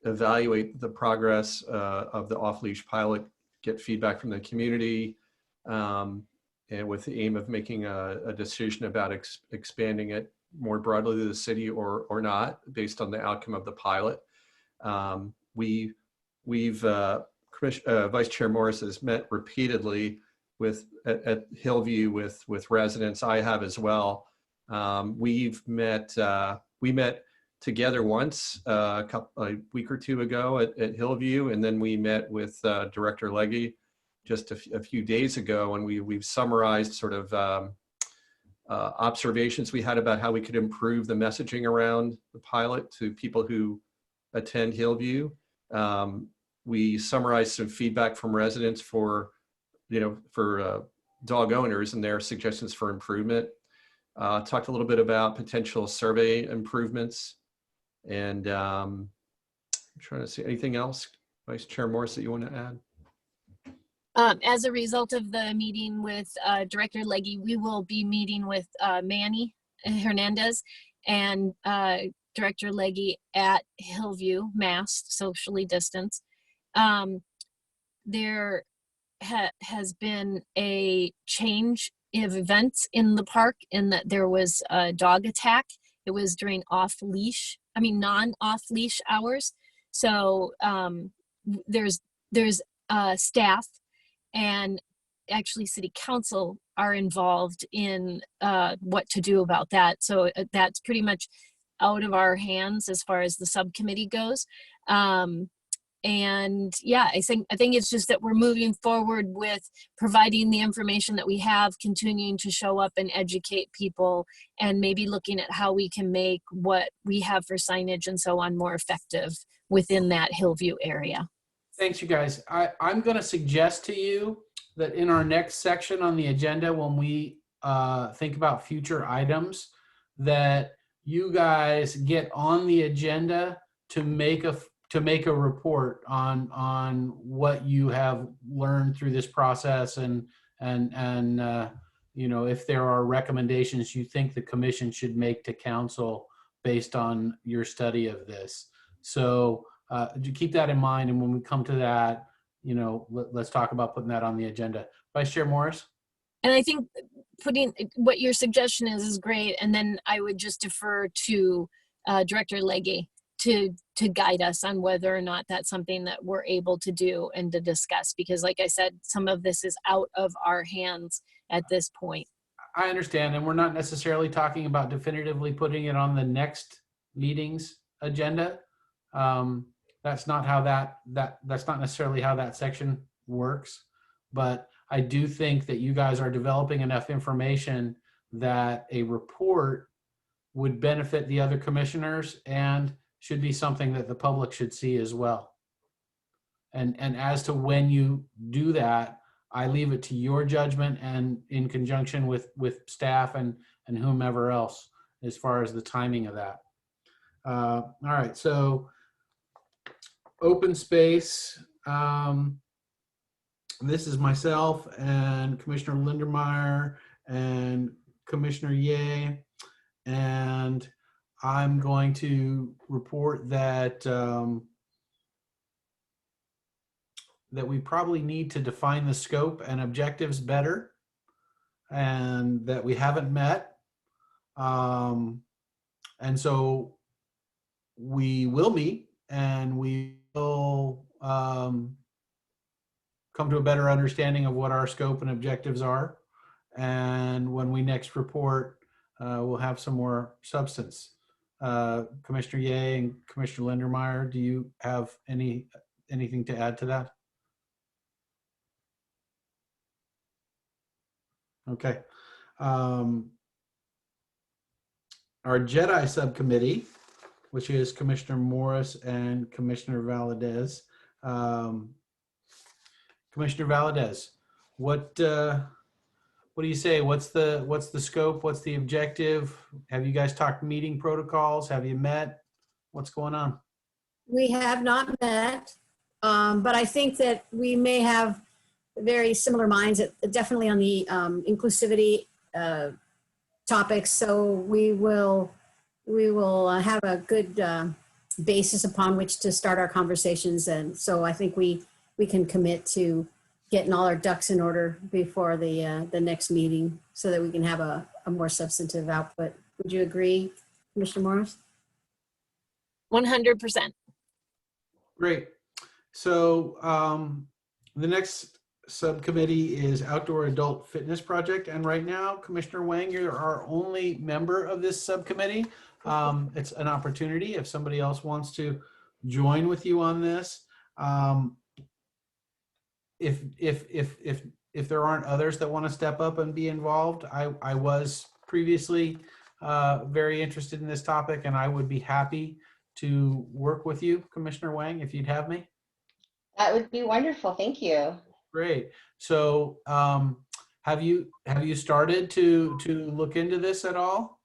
[SPEAKER 10] evaluate the progress of the off-leash pilot, get feedback from the community, and with the aim of making a decision about expanding it more broadly to the city or not, based on the outcome of the pilot. Vice Chair Morris has met repeatedly at Hillview with residents. I have as well. We met together once a week or two ago at Hillview, and then we met with Director Legge just a few days ago, and we've summarized sort of observations we had about how we could improve the messaging around the pilot to people who attend Hillview. We summarized some feedback from residents for dog owners and their suggestions for improvement. Talked a little bit about potential survey improvements, and I'm trying to see anything else. Vice Chair Morris, that you want to add?
[SPEAKER 15] As a result of the meeting with Director Legge, we will be meeting with Manny Hernandez and Director Legge at Hillview, Mass, socially distanced. There has been a change of events in the park in that there was a dog attack. It was during non-off leash hours. So there's staff and actually city council are involved in what to do about that. So that's pretty much out of our hands as far as the subcommittee goes. And yeah, I think it's just that we're moving forward with providing the information that we have, continuing to show up and educate people, and maybe looking at how we can make what we have for signage and so on more effective within that Hillview area.
[SPEAKER 1] Thanks, you guys. I'm going to suggest to you that in our next section on the agenda, when we think about future items, that you guys get on the agenda to make a report on what you have learned through this process, and you know, if there are recommendations you think the commission should make to council based on your study of this. So keep that in mind, and when we come to that, you know, let's talk about putting that on the agenda. Vice Chair Morris?
[SPEAKER 15] And I think putting what your suggestion is great, and then I would just defer to Director Legge to guide us on whether or not that's something that we're able to do and to discuss, because like I said, some of this is out of our hands at this point.
[SPEAKER 1] I understand, and we're not necessarily talking about definitively putting it on the next meeting's agenda. That's not how that's not necessarily how that section works, but I do think that you guys are developing enough information that a report would benefit the other commissioners and should be something that the public should see as well. And as to when you do that, I leave it to your judgment and in conjunction with staff and whomever else as far as the timing of that. All right, so open space. This is myself and Commissioner Lindermeyer and Commissioner Ye, and I'm going to report that that we probably need to define the scope and objectives better, and that we haven't met. And so we will meet and we will come to a better understanding of what our scope and objectives are. And when we next report, we'll have some more substance. Commissioner Ye and Commissioner Lindermeyer, do you have anything to add to that? Okay. Our JEDI subcommittee, which is Commissioner Morris and Commissioner Valadez. Commissioner Valadez, what do you say? What's the scope? What's the objective? Have you guys talked meeting protocols? Have you met? What's going on?
[SPEAKER 9] We have not met, but I think that we may have very similar minds, definitely on the inclusivity topics. So we will have a good basis upon which to start our conversations. And so I think we can commit to getting all our ducks in order before the next meeting so that we can have a more substantive output. Would you agree, Commissioner Morris?
[SPEAKER 15] 100%.
[SPEAKER 1] Great. So the next subcommittee is Outdoor Adult Fitness Project. And right now, Commissioner Wang, you're our only member of this subcommittee. It's an opportunity if somebody else wants to join with you on this. If there aren't others that want to step up and be involved, I was previously very interested in this topic, and I would be happy to work with you, Commissioner Wang, if you'd have me.
[SPEAKER 8] That would be wonderful. Thank you.
[SPEAKER 1] Great. So have you started to look into this at all?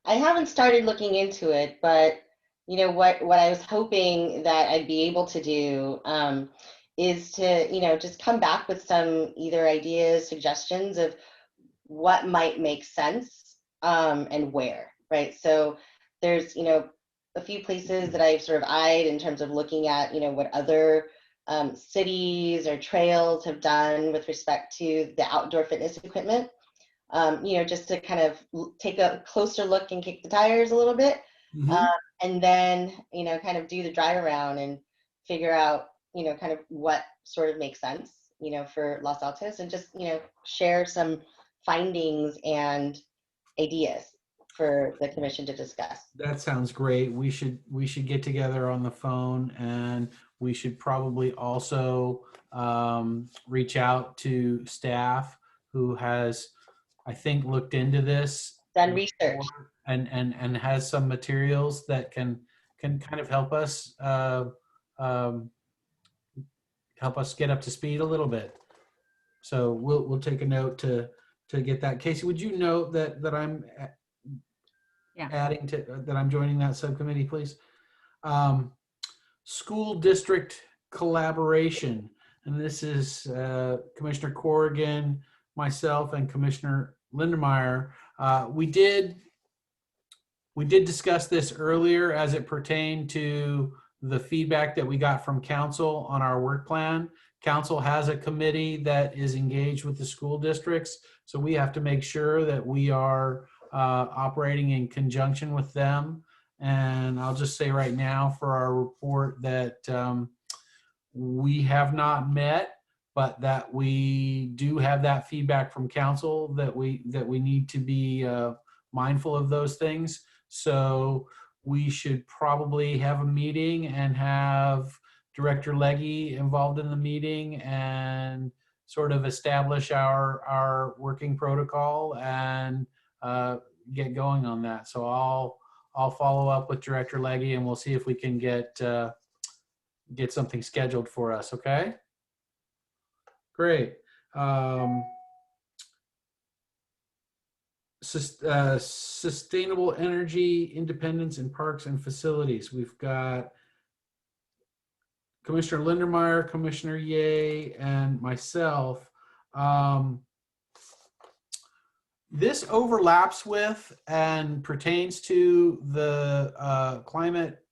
[SPEAKER 8] I haven't started looking into it, but you know, what I was hoping that I'd be able to do is to, you know, just come back with some either ideas, suggestions of what might make sense and where, right? So there's, you know, a few places that I've sort of eyed in terms of looking at, you know, what other cities or trails have done with respect to the outdoor fitness equipment, you know, just to kind of take a closer look and kick the tires a little bit. And then, you know, kind of do the drive around and figure out, you know, kind of what sort of makes sense, you know, for Los Altos, and just, you know, share some findings and ideas for the commission to discuss.
[SPEAKER 1] That sounds great. We should get together on the phone, and we should probably also reach out to staff who has, I think, looked into this,
[SPEAKER 8] done research,
[SPEAKER 1] and has some materials that can kind of help us get up to speed a little bit. So we'll take a note to get that. Casey, would you note that I'm adding to that I'm joining that subcommittee, please? School district collaboration, and this is Commissioner Corrigan, myself, and Commissioner Lindemeyer. We did discuss this earlier as it pertained to the feedback that we got from council on our work plan. Council has a committee that is engaged with the school districts, so we have to make sure that we are operating in conjunction with them. And I'll just say right now for our report that we have not met, but that we do have that feedback from council that we need to be mindful of those things. So we should probably have a meeting and have Director Legge involved in the meeting and sort of establish our working protocol and get going on that. So I'll follow up with Director Legge, and we'll see if we can get something scheduled for us. Okay. Great. Sustainable energy independence in parks and facilities. We've got Commissioner Lindemeyer, Commissioner Ye, and myself. This overlaps with and pertains to the climate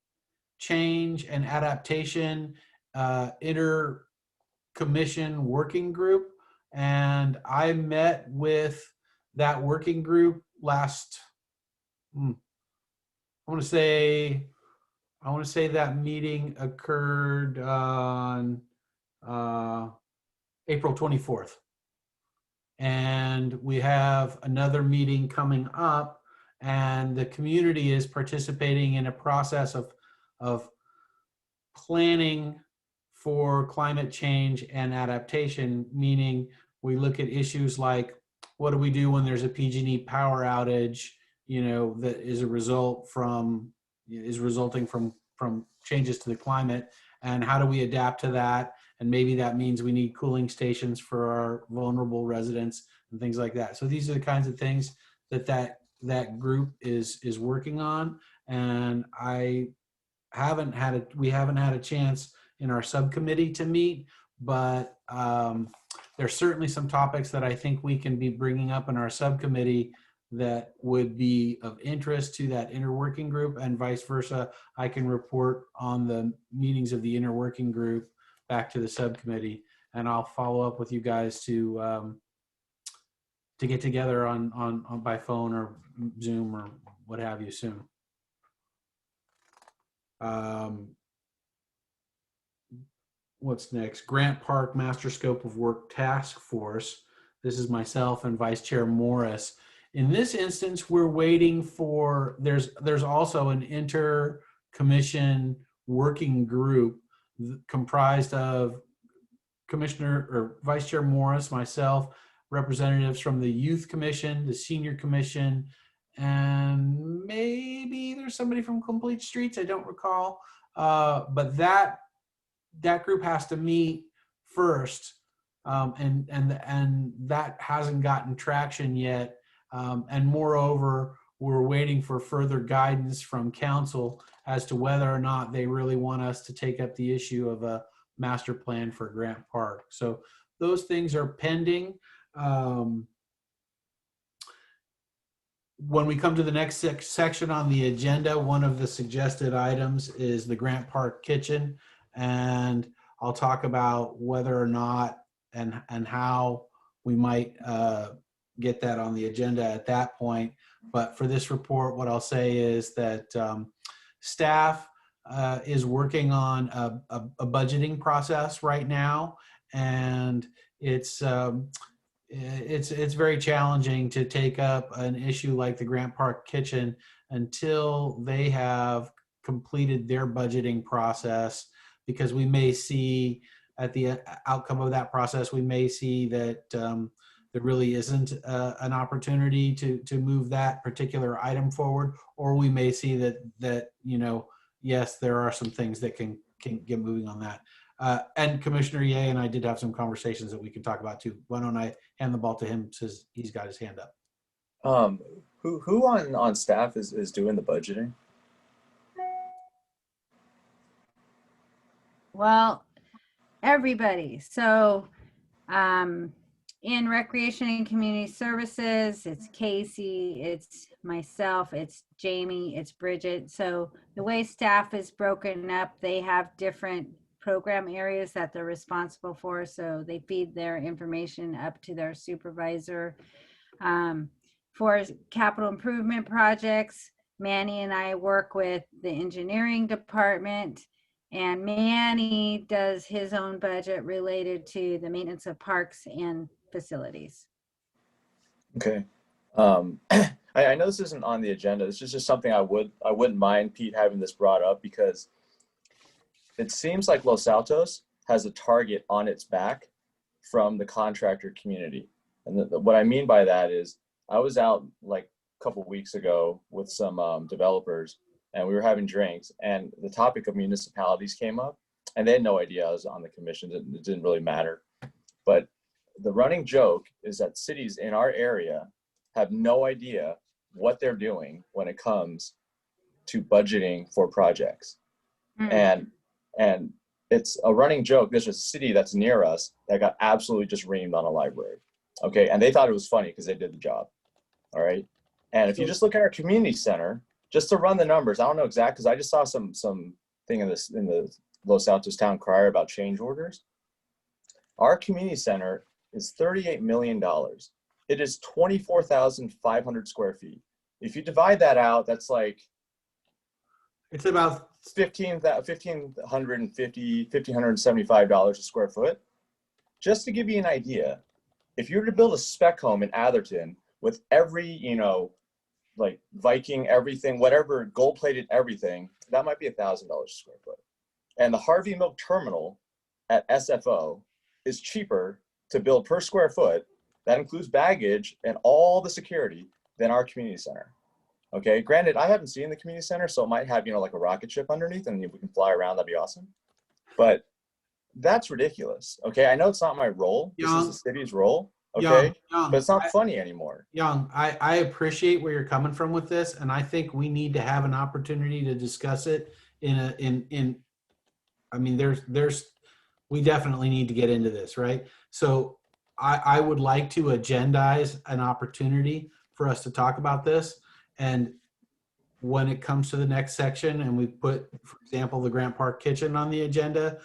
[SPEAKER 1] change and adaptation inter-commission working group. And I met with that working group last, I want to say that meeting occurred on April 24th. And we have another meeting coming up, and the community is participating in a process of planning for climate change and adaptation, meaning we look at issues like, what do we do when there's a PG&E power outage, you know, that is resulting from changes to the climate, and how do we adapt to that? And maybe that means we need cooling stations for our vulnerable residents and things like that. So these are the kinds of things that group is working on. And we haven't had a chance in our subcommittee to meet, but there's certainly some topics that I think we can be bringing up in our subcommittee that would be of interest to that interworking group, and vice versa. I can report on the meetings of the interworking group back to the subcommittee, and I'll follow up with you guys to get together on by phone or Zoom or what have you soon. What's next? Grant Park Master Scope of Work Task Force. This is myself and Vice Chair Morris. In this instance, we're waiting for, there's also an inter-commission working group comprised of Commissioner or Vice Chair Morris, myself, representatives from the Youth Commission, the Senior Commission, and maybe there's somebody from Complete Streets, I don't recall. But that group has to meet first, and that hasn't gotten traction yet. And moreover, we're waiting for further guidance from council as to whether or not they really want us to take up the issue of a master plan for Grant Park. So those things are pending. When we come to the next section on the agenda, one of the suggested items is the Grant Park kitchen, and I'll talk about whether or not and how we might get that on the agenda at that point. But for this report, what I'll say is that staff is working on a budgeting process right now, and it's very challenging to take up an issue like the Grant Park kitchen until they have completed their budgeting process, because we may see at the outcome of that process, we may see that there really isn't an opportunity to move that particular item forward, or we may see that you know, yes, there are some things that can get moving on that. And Commissioner Ye and I did have some conversations that we can talk about too. Why don't I hand the ball to him since he's got his hand up.
[SPEAKER 4] Who on staff is doing the budgeting?
[SPEAKER 5] Well, everybody. So in Recreation and Community Services, it's Casey, it's myself, it's Jamie, it's Bridget. So the way staff is broken up, they have different program areas that they're responsible for. So they feed their information up to their supervisor. For capital improvement projects, Manny and I work with the engineering department, and Manny does his own budget related to the maintenance of parks and facilities.
[SPEAKER 4] Okay. I know this isn't on the agenda. This is just something I wouldn't mind Pete having this brought up, because it seems like Los Altos has a target on its back from the contractor community. And what I mean by that is, I was out like a couple weeks ago with some developers, and we were having drinks, and the topic of municipalities came up, and they had no idea I was on the commission. It didn't really matter. But the running joke is that cities in our area have no idea what they're doing when it comes to budgeting for projects. And it's a running joke. There's a city that's near us that got absolutely just reamed on a library. Okay, and they thought it was funny because they did the job. All right. And if you just look at our community center, just to run the numbers, I don't know exactly, because I just saw some thing in the Los Altos Town Crier about change orders. Our community center is $38 million. It is 24,500 square feet. If you divide that out, that's like,
[SPEAKER 1] it's about
[SPEAKER 4] $1,575 a square foot. Just to give you an idea, if you were to build a spec home in Atherton with every, you know, like Viking, everything, whatever, gold-plated everything, that might be $1,000 a square foot. And the Harvey Milk Terminal at SFO is cheaper to build per square foot, that includes baggage and all the security, than our community center. Okay, granted, I haven't seen the community center, so it might have, you know, like a rocket ship underneath, and if we can fly around, that'd be awesome. But that's ridiculous. Okay, I know it's not my role. This is the city's role. Okay,
[SPEAKER 1] Young,
[SPEAKER 4] but it's not funny anymore.
[SPEAKER 1] Young, I appreciate where you're coming from with this, and I think we need to have an opportunity to discuss it I mean, we definitely need to get into this, right? So I would like to agendize an opportunity for us to talk about this. And when it comes to the next section and we put, for example, the Grant Park kitchen on the agenda,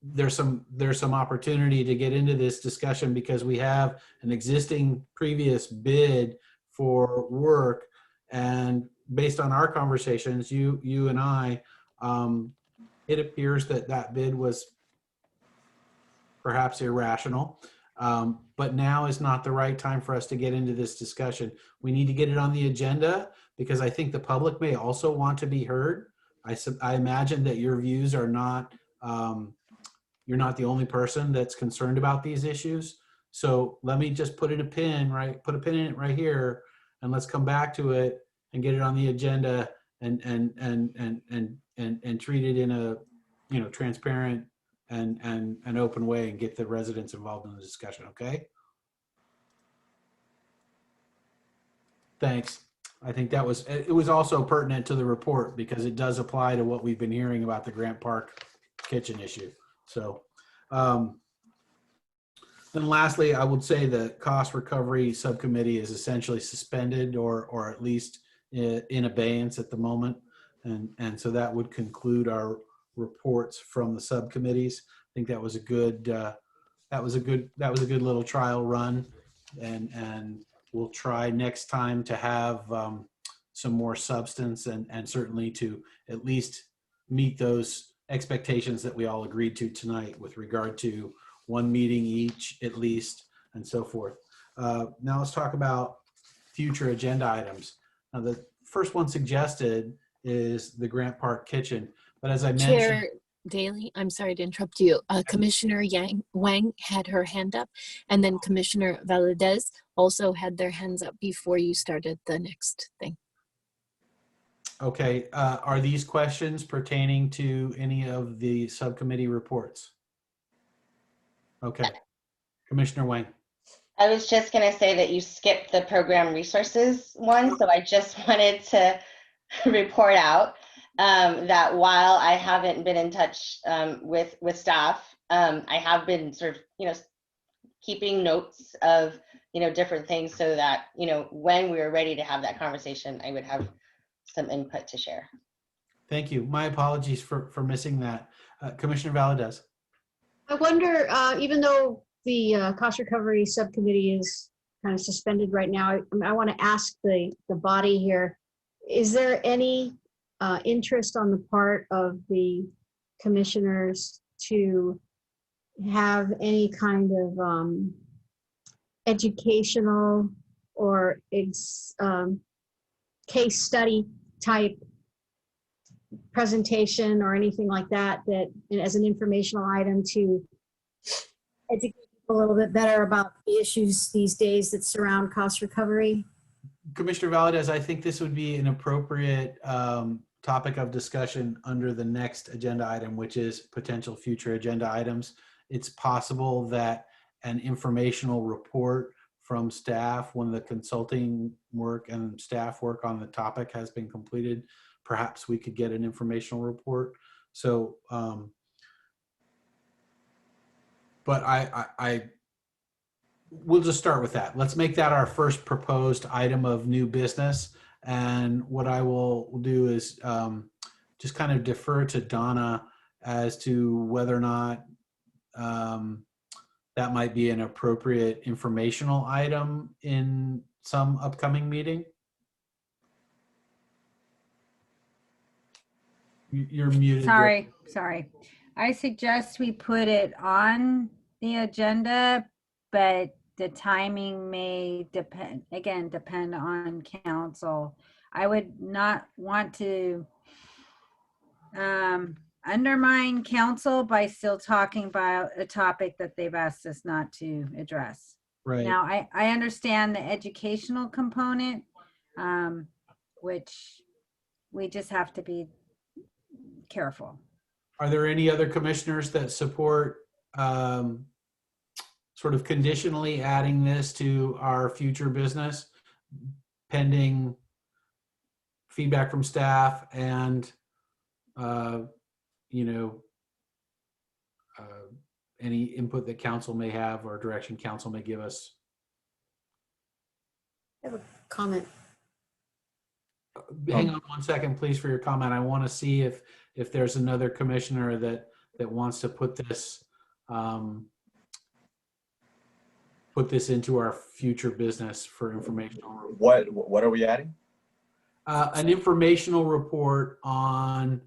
[SPEAKER 1] there's some opportunity to get into this discussion, because we have an existing previous bid for work, and based on our conversations, you and I, it appears that bid was perhaps irrational, but now is not the right time for us to get into this discussion. We need to get it on the agenda, because I think the public may also want to be heard. I imagine that your views are not, you're not the only person that's concerned about these issues. So let me just put in a pin, right? Put a pin in it right here, and let's come back to it and get it on the agenda and treat it in a, you know, transparent and an open way, and get the residents involved in the discussion. Okay. Thanks. I think that was, it was also pertinent to the report because it does apply to what we've been hearing about the Grant Park kitchen issue. So, then lastly, I would say the cost recovery subcommittee is essentially suspended or at least in abeyance at the moment. And so that would conclude our reports from the subcommittees. I think that was a good, that was a good little trial run. And we'll try next time to have some more substance and certainly to at least meet those expectations that we all agreed to tonight with regard to one meeting each at least and so forth. Now let's talk about future agenda items. Now the first one suggested is the Grant Park kitchen, but as I mentioned—
[SPEAKER 15] Chair Daly, I'm sorry to interrupt you. Commissioner Wang had her hand up, and then Commissioner Valadez also had their hands up before you started the next thing.
[SPEAKER 1] Okay, are these questions pertaining to any of the subcommittee reports? Okay, Commissioner Wang.
[SPEAKER 8] I was just going to say that you skipped the program resources one, so I just wanted to report out that while I haven't been in touch with staff, I have been sort of, keeping notes of, different things so that, when we were ready to have that conversation, I would have some input to share.
[SPEAKER 1] Thank you. My apologies for missing that. Commissioner Valadez.
[SPEAKER 9] I wonder, even though the cost recovery subcommittee is kind of suspended right now, I want to ask the body here, is there any interest on the part of the commissioners to have any kind of educational or case study type presentation or anything like that, that as an informational item to educate people a little bit better about the issues these days that surround cost recovery?
[SPEAKER 1] Commissioner Valadez, I think this would be an appropriate topic of discussion under the next agenda item, which is potential future agenda items. It's possible that an informational report from staff, when the consulting work and staff work on the topic has been completed, perhaps we could get an informational report. So, but we'll just start with that. Let's make that our first proposed item of new business. And what I will do is just kind of defer to Donna as to whether or not that might be an appropriate informational item in some upcoming meeting. You're muted.
[SPEAKER 5] Sorry. I suggest we put it on the agenda, but the timing may depend on council. I would not want to undermine council by still talking about a topic that they've asked us not to address.
[SPEAKER 1] Right.
[SPEAKER 5] Now, I understand the educational component, which we just have to be careful.
[SPEAKER 1] Are there any other commissioners that support sort of conditionally adding this to our future business pending feedback from staff and any input that council may have or direction council may give us?
[SPEAKER 9] I have a comment.
[SPEAKER 1] Hang on one second, please, for your comment. I want to see if there's another commissioner that wants to put this into our future business for informational.
[SPEAKER 4] What are we adding?
[SPEAKER 1] An informational report on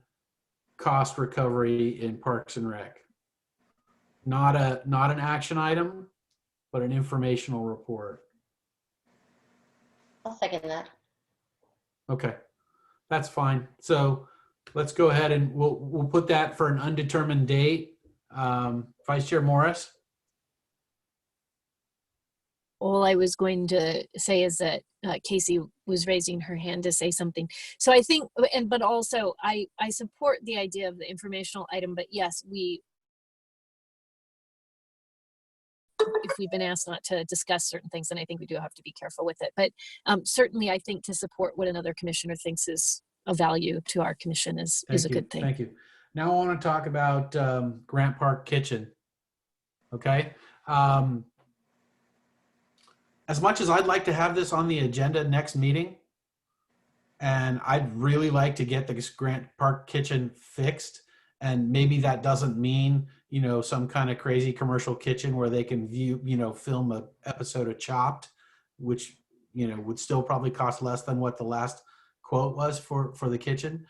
[SPEAKER 1] cost recovery in Parks and Rec. Not an action item, but an informational report.
[SPEAKER 8] I'll second that.
[SPEAKER 1] Okay, that's fine. So let's go ahead and we'll put that for an undetermined date. Vice Chair Morris.
[SPEAKER 15] All I was going to say is that Casey was raising her hand to say something. So I think, but also I support the idea of the informational item, but yes, if we've been asked not to discuss certain things, then I think we do have to be careful with it. But certainly I think to support what another commissioner thinks is of value to our commission is a good thing.
[SPEAKER 1] Thank you. Now I want to talk about Grant Park Kitchen. Okay. As much as I'd like to have this on the agenda next meeting, and I'd really like to get the Grant Park Kitchen fixed, and maybe that doesn't mean, you know, some kind of crazy commercial kitchen where they can view, you know, film an episode of Chopped, which, you know, would still probably cost less than what the last quote was for the kitchen.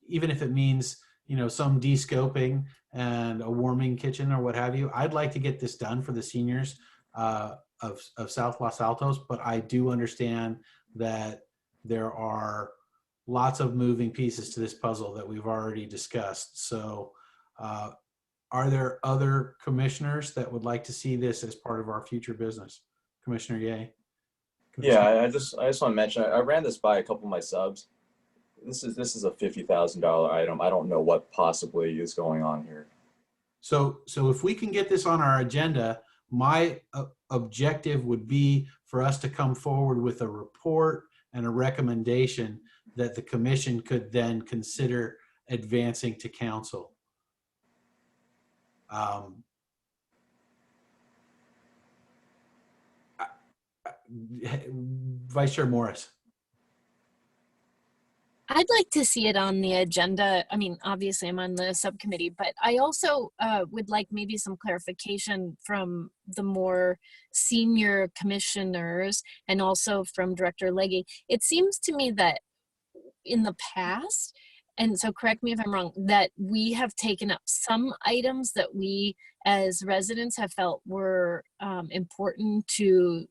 [SPEAKER 1] Even if it means, you know, some de-scoping and a warming kitchen or what have you, I'd like to get this done for the seniors of South Los Altos, but I do understand that there are lots of moving pieces to this puzzle that we've already discussed. So are there other commissioners that would like to see this as part of our future business? Commissioner Ye?
[SPEAKER 4] Yeah, I just want to mention, I ran this by a couple of my subs. This is a $50,000 item. I don't know what possibly is going on here.
[SPEAKER 1] So if we can get this on our agenda, my objective would be for us to come forward with a report and a recommendation that the commission could then consider advancing to council. Vice Chair Morris.
[SPEAKER 15] I'd like to see it on the agenda. I mean, obviously I'm on the subcommittee, but I also would like maybe some clarification from the more senior commissioners and also from Director Legge. It seems to me that in the past, and so correct me if I'm wrong, that we have taken up some items that we as residents have felt were important to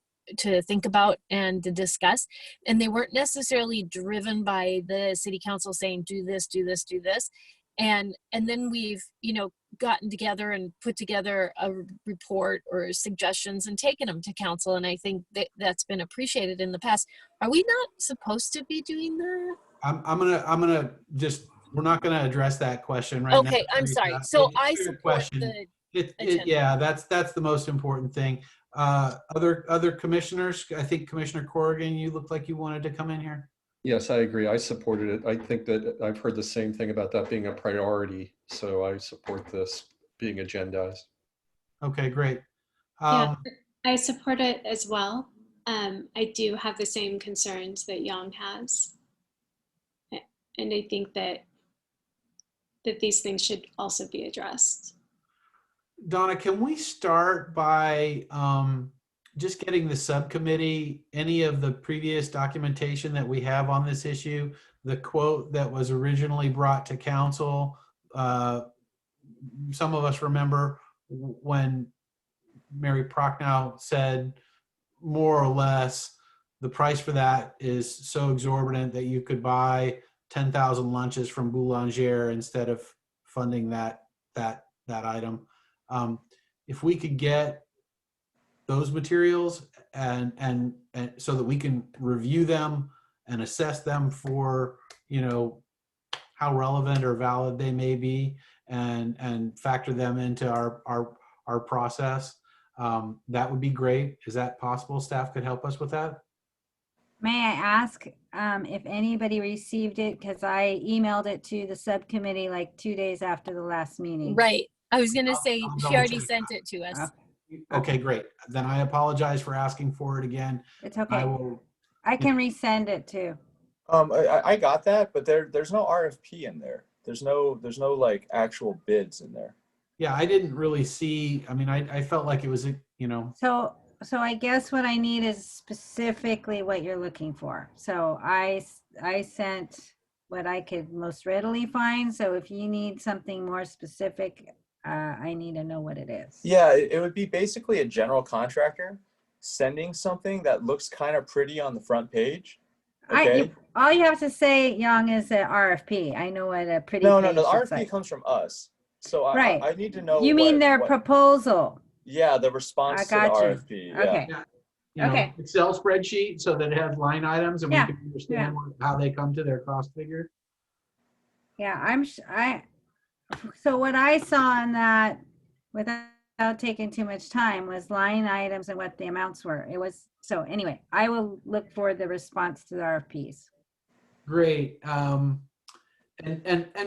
[SPEAKER 15] think about and to discuss, and they weren't necessarily driven by the city council saying do this, do this, do this, and then we've, you know, gotten together and put together a report or suggestions and taken them to council, and I think that that's been appreciated in the past. Are we not supposed to be doing that?
[SPEAKER 1] I'm gonna just, we're not gonna address that question right now.
[SPEAKER 15] Okay, I'm sorry. So I support
[SPEAKER 1] question.
[SPEAKER 15] the
[SPEAKER 1] Yeah, that's the most important thing. Other commissioners, I think Commissioner Corrigan, you looked like you wanted to come in here.
[SPEAKER 10] Yes, I agree. I supported it. I think that I've heard the same thing about that being a priority. So I support this being agendized.
[SPEAKER 1] Okay, great.
[SPEAKER 13] Yeah, I support it as well. I do have the same concerns that Young has. And I think that these things should also be addressed.
[SPEAKER 1] Donna, can we start by just getting the subcommittee any of the previous documentation that we have on this issue? The quote that was originally brought to council, some of us remember when Mary Prochnow said more or less the price for that is so exorbitant that you could buy 10,000 lunches from Boulanger instead of funding that item. If we could get those materials and so that we can review them and assess them for, you know, how relevant or valid they may be, and factor them into our process, that would be great. Is that possible? Staff could help us with that?
[SPEAKER 5] May I ask if anybody received it? Because I emailed it to the subcommittee like 2 days after the last meeting.
[SPEAKER 15] Right. I was going to say
[SPEAKER 1] I'll
[SPEAKER 15] she already
[SPEAKER 1] double-check
[SPEAKER 15] sent it to us.
[SPEAKER 1] Okay, great. Then I apologize for asking for it again.
[SPEAKER 5] It's okay.
[SPEAKER 1] I
[SPEAKER 5] I can resend it too.
[SPEAKER 4] I got that, but there's no RFP in there. There's no like actual bids in there.
[SPEAKER 1] Yeah, I didn't really see, I mean, I felt like it was, you know.
[SPEAKER 5] So I guess what I need is specifically what you're looking for. So I sent what I could most readily find. So if you need something more specific, I need to know what it is.
[SPEAKER 4] Yeah, it would be basically a general contractor sending something that looks kind of pretty on the front page. Okay.
[SPEAKER 5] All you have to say, Young, is an RFP. I know what a pretty
[SPEAKER 4] No,
[SPEAKER 5] page
[SPEAKER 4] the
[SPEAKER 5] looks
[SPEAKER 4] RFP
[SPEAKER 5] like.
[SPEAKER 4] comes from us. So
[SPEAKER 5] Right.
[SPEAKER 4] I need to know.
[SPEAKER 5] You mean their proposal?
[SPEAKER 4] Yeah, the response to the RFP. Yeah.
[SPEAKER 5] Okay.
[SPEAKER 1] You know,
[SPEAKER 5] Okay.
[SPEAKER 1] Excel spreadsheet so that it has line items and we
[SPEAKER 5] Yeah.
[SPEAKER 1] can understand how they come to their cost figure.
[SPEAKER 5] Yeah, so what I saw in that, without without taking too much time was line items and what the amounts were. It was, so anyway, I will look for the response to the RFPs.
[SPEAKER 1] Great. And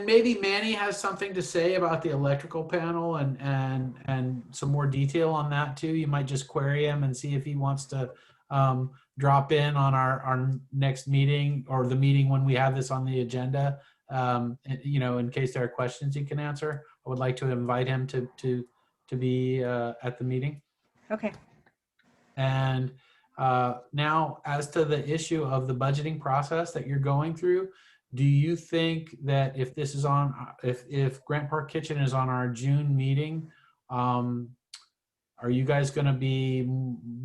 [SPEAKER 1] maybe Manny has something to say about the electrical panel and some more detail on that too. You might just query him and see if he wants to drop in on our next meeting or the meeting when we have this on the agenda. You know, in case there are questions he can answer. I would like to invite him to be at the meeting.
[SPEAKER 5] Okay.
[SPEAKER 1] And now, as to the issue of the budgeting process that you're going through, do you think that if this is on, if Grant Park Kitchen is on our June meeting, are you guys going to be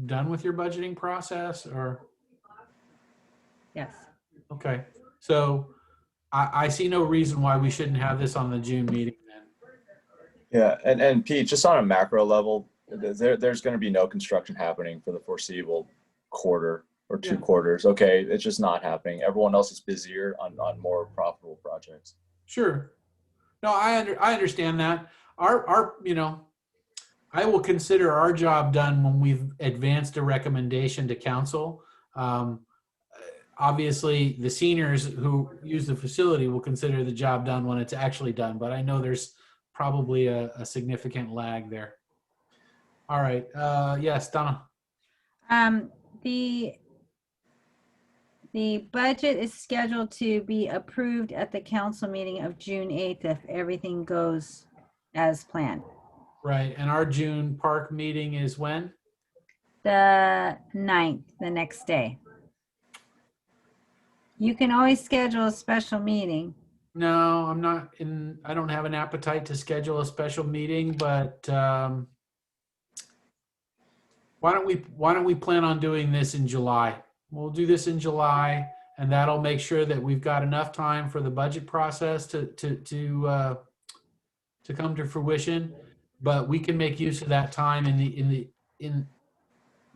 [SPEAKER 1] done with your budgeting process or?
[SPEAKER 5] Yes.
[SPEAKER 1] Okay. So I see no reason why we shouldn't have this on the June meeting then.
[SPEAKER 4] Yeah, and Pete, just on a macro level, there's going to be no construction happening for the foreseeable quarter or two quarters. Okay, it's just not happening. Everyone else is busier on more profitable projects.
[SPEAKER 1] Sure. No, I understand that. Our you know, I will consider our job done when we've advanced a recommendation to council. Obviously, the seniors who use the facility will consider the job done when it's actually done, but I know there's probably a significant lag there. All right. Yes, Donna.
[SPEAKER 5] The budget is scheduled to be approved at the council meeting of June 8th if everything goes as planned.
[SPEAKER 1] Right. And our June park meeting is when?
[SPEAKER 5] The 9th, the next day. You can always schedule a special meeting.
[SPEAKER 1] No, I'm not in, I don't have an appetite to schedule a special meeting, but why don't we plan on doing this in July? We'll do this in July, and that'll make sure that we've got enough time for the budget process to come to fruition. But we can make use of that time in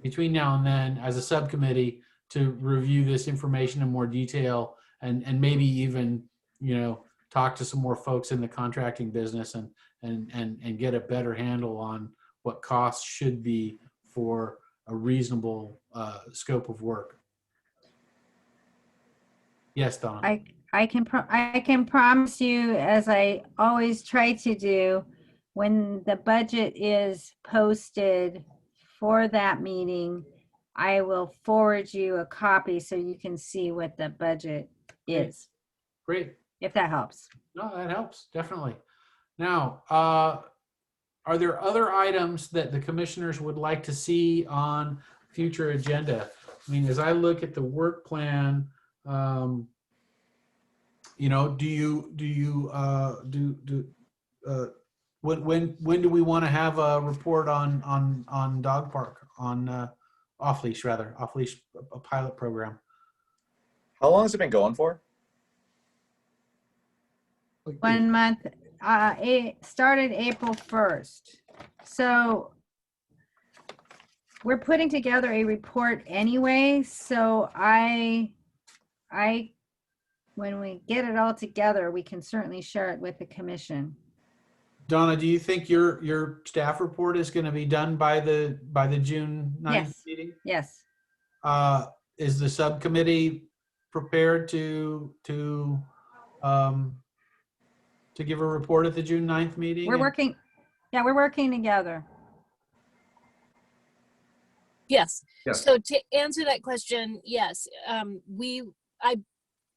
[SPEAKER 1] between now and then as a subcommittee to review this information in more detail and maybe even, you know, talk to some more folks in the contracting business and get a better handle on what costs should be for a reasonable scope of work. Yes, Donna.
[SPEAKER 5] I can promise you, as I always try to do, when the budget is posted for that meeting, I will forward you a copy so you can see what the budget is.
[SPEAKER 1] Great.
[SPEAKER 5] If that helps.
[SPEAKER 1] No, that helps, definitely. Now, are there other items that the commissioners would like to see on future agenda? I mean, as I look at the work plan, you know, when do we want to have a report on dog park, on off leash, a pilot program?
[SPEAKER 4] How long has it been going for?
[SPEAKER 5] 1 month. It started April 1st. So we're putting together a report anyway. So when we get it all together, we can certainly share it with the commission.
[SPEAKER 1] Donna, do you think your staff report is going to be done by the June 9th meeting?
[SPEAKER 5] Yes.
[SPEAKER 1] Is the subcommittee prepared to give a report at the June 9th meeting?
[SPEAKER 5] We're working together.
[SPEAKER 15] Yes.
[SPEAKER 1] Yes.
[SPEAKER 15] So to answer that question, yes,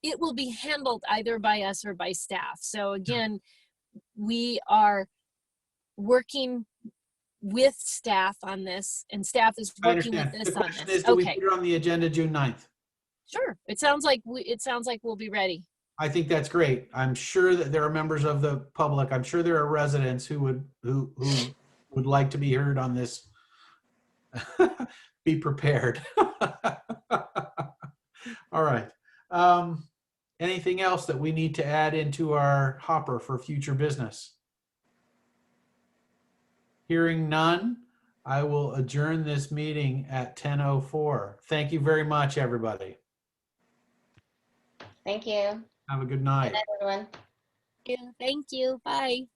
[SPEAKER 15] it will be handled either by us or by staff. So again, we are working with staff on this, and staff is working with this on
[SPEAKER 1] question
[SPEAKER 15] this.
[SPEAKER 1] is, do we put it on the agenda June 9th?
[SPEAKER 15] Sure. It sounds like we'll be ready.
[SPEAKER 1] I think that's great. I'm sure that there are members of the public. I'm sure there are residents who would like to be heard on this. Be prepared. All right. Anything else that we need to add into our hopper for future business? Hearing none, I will adjourn this meeting at 10:04. Thank you very much, everybody.
[SPEAKER 8] Thank you.
[SPEAKER 1] Have a good night.
[SPEAKER 8] Good night, everyone.
[SPEAKER 15] Thank you. Bye.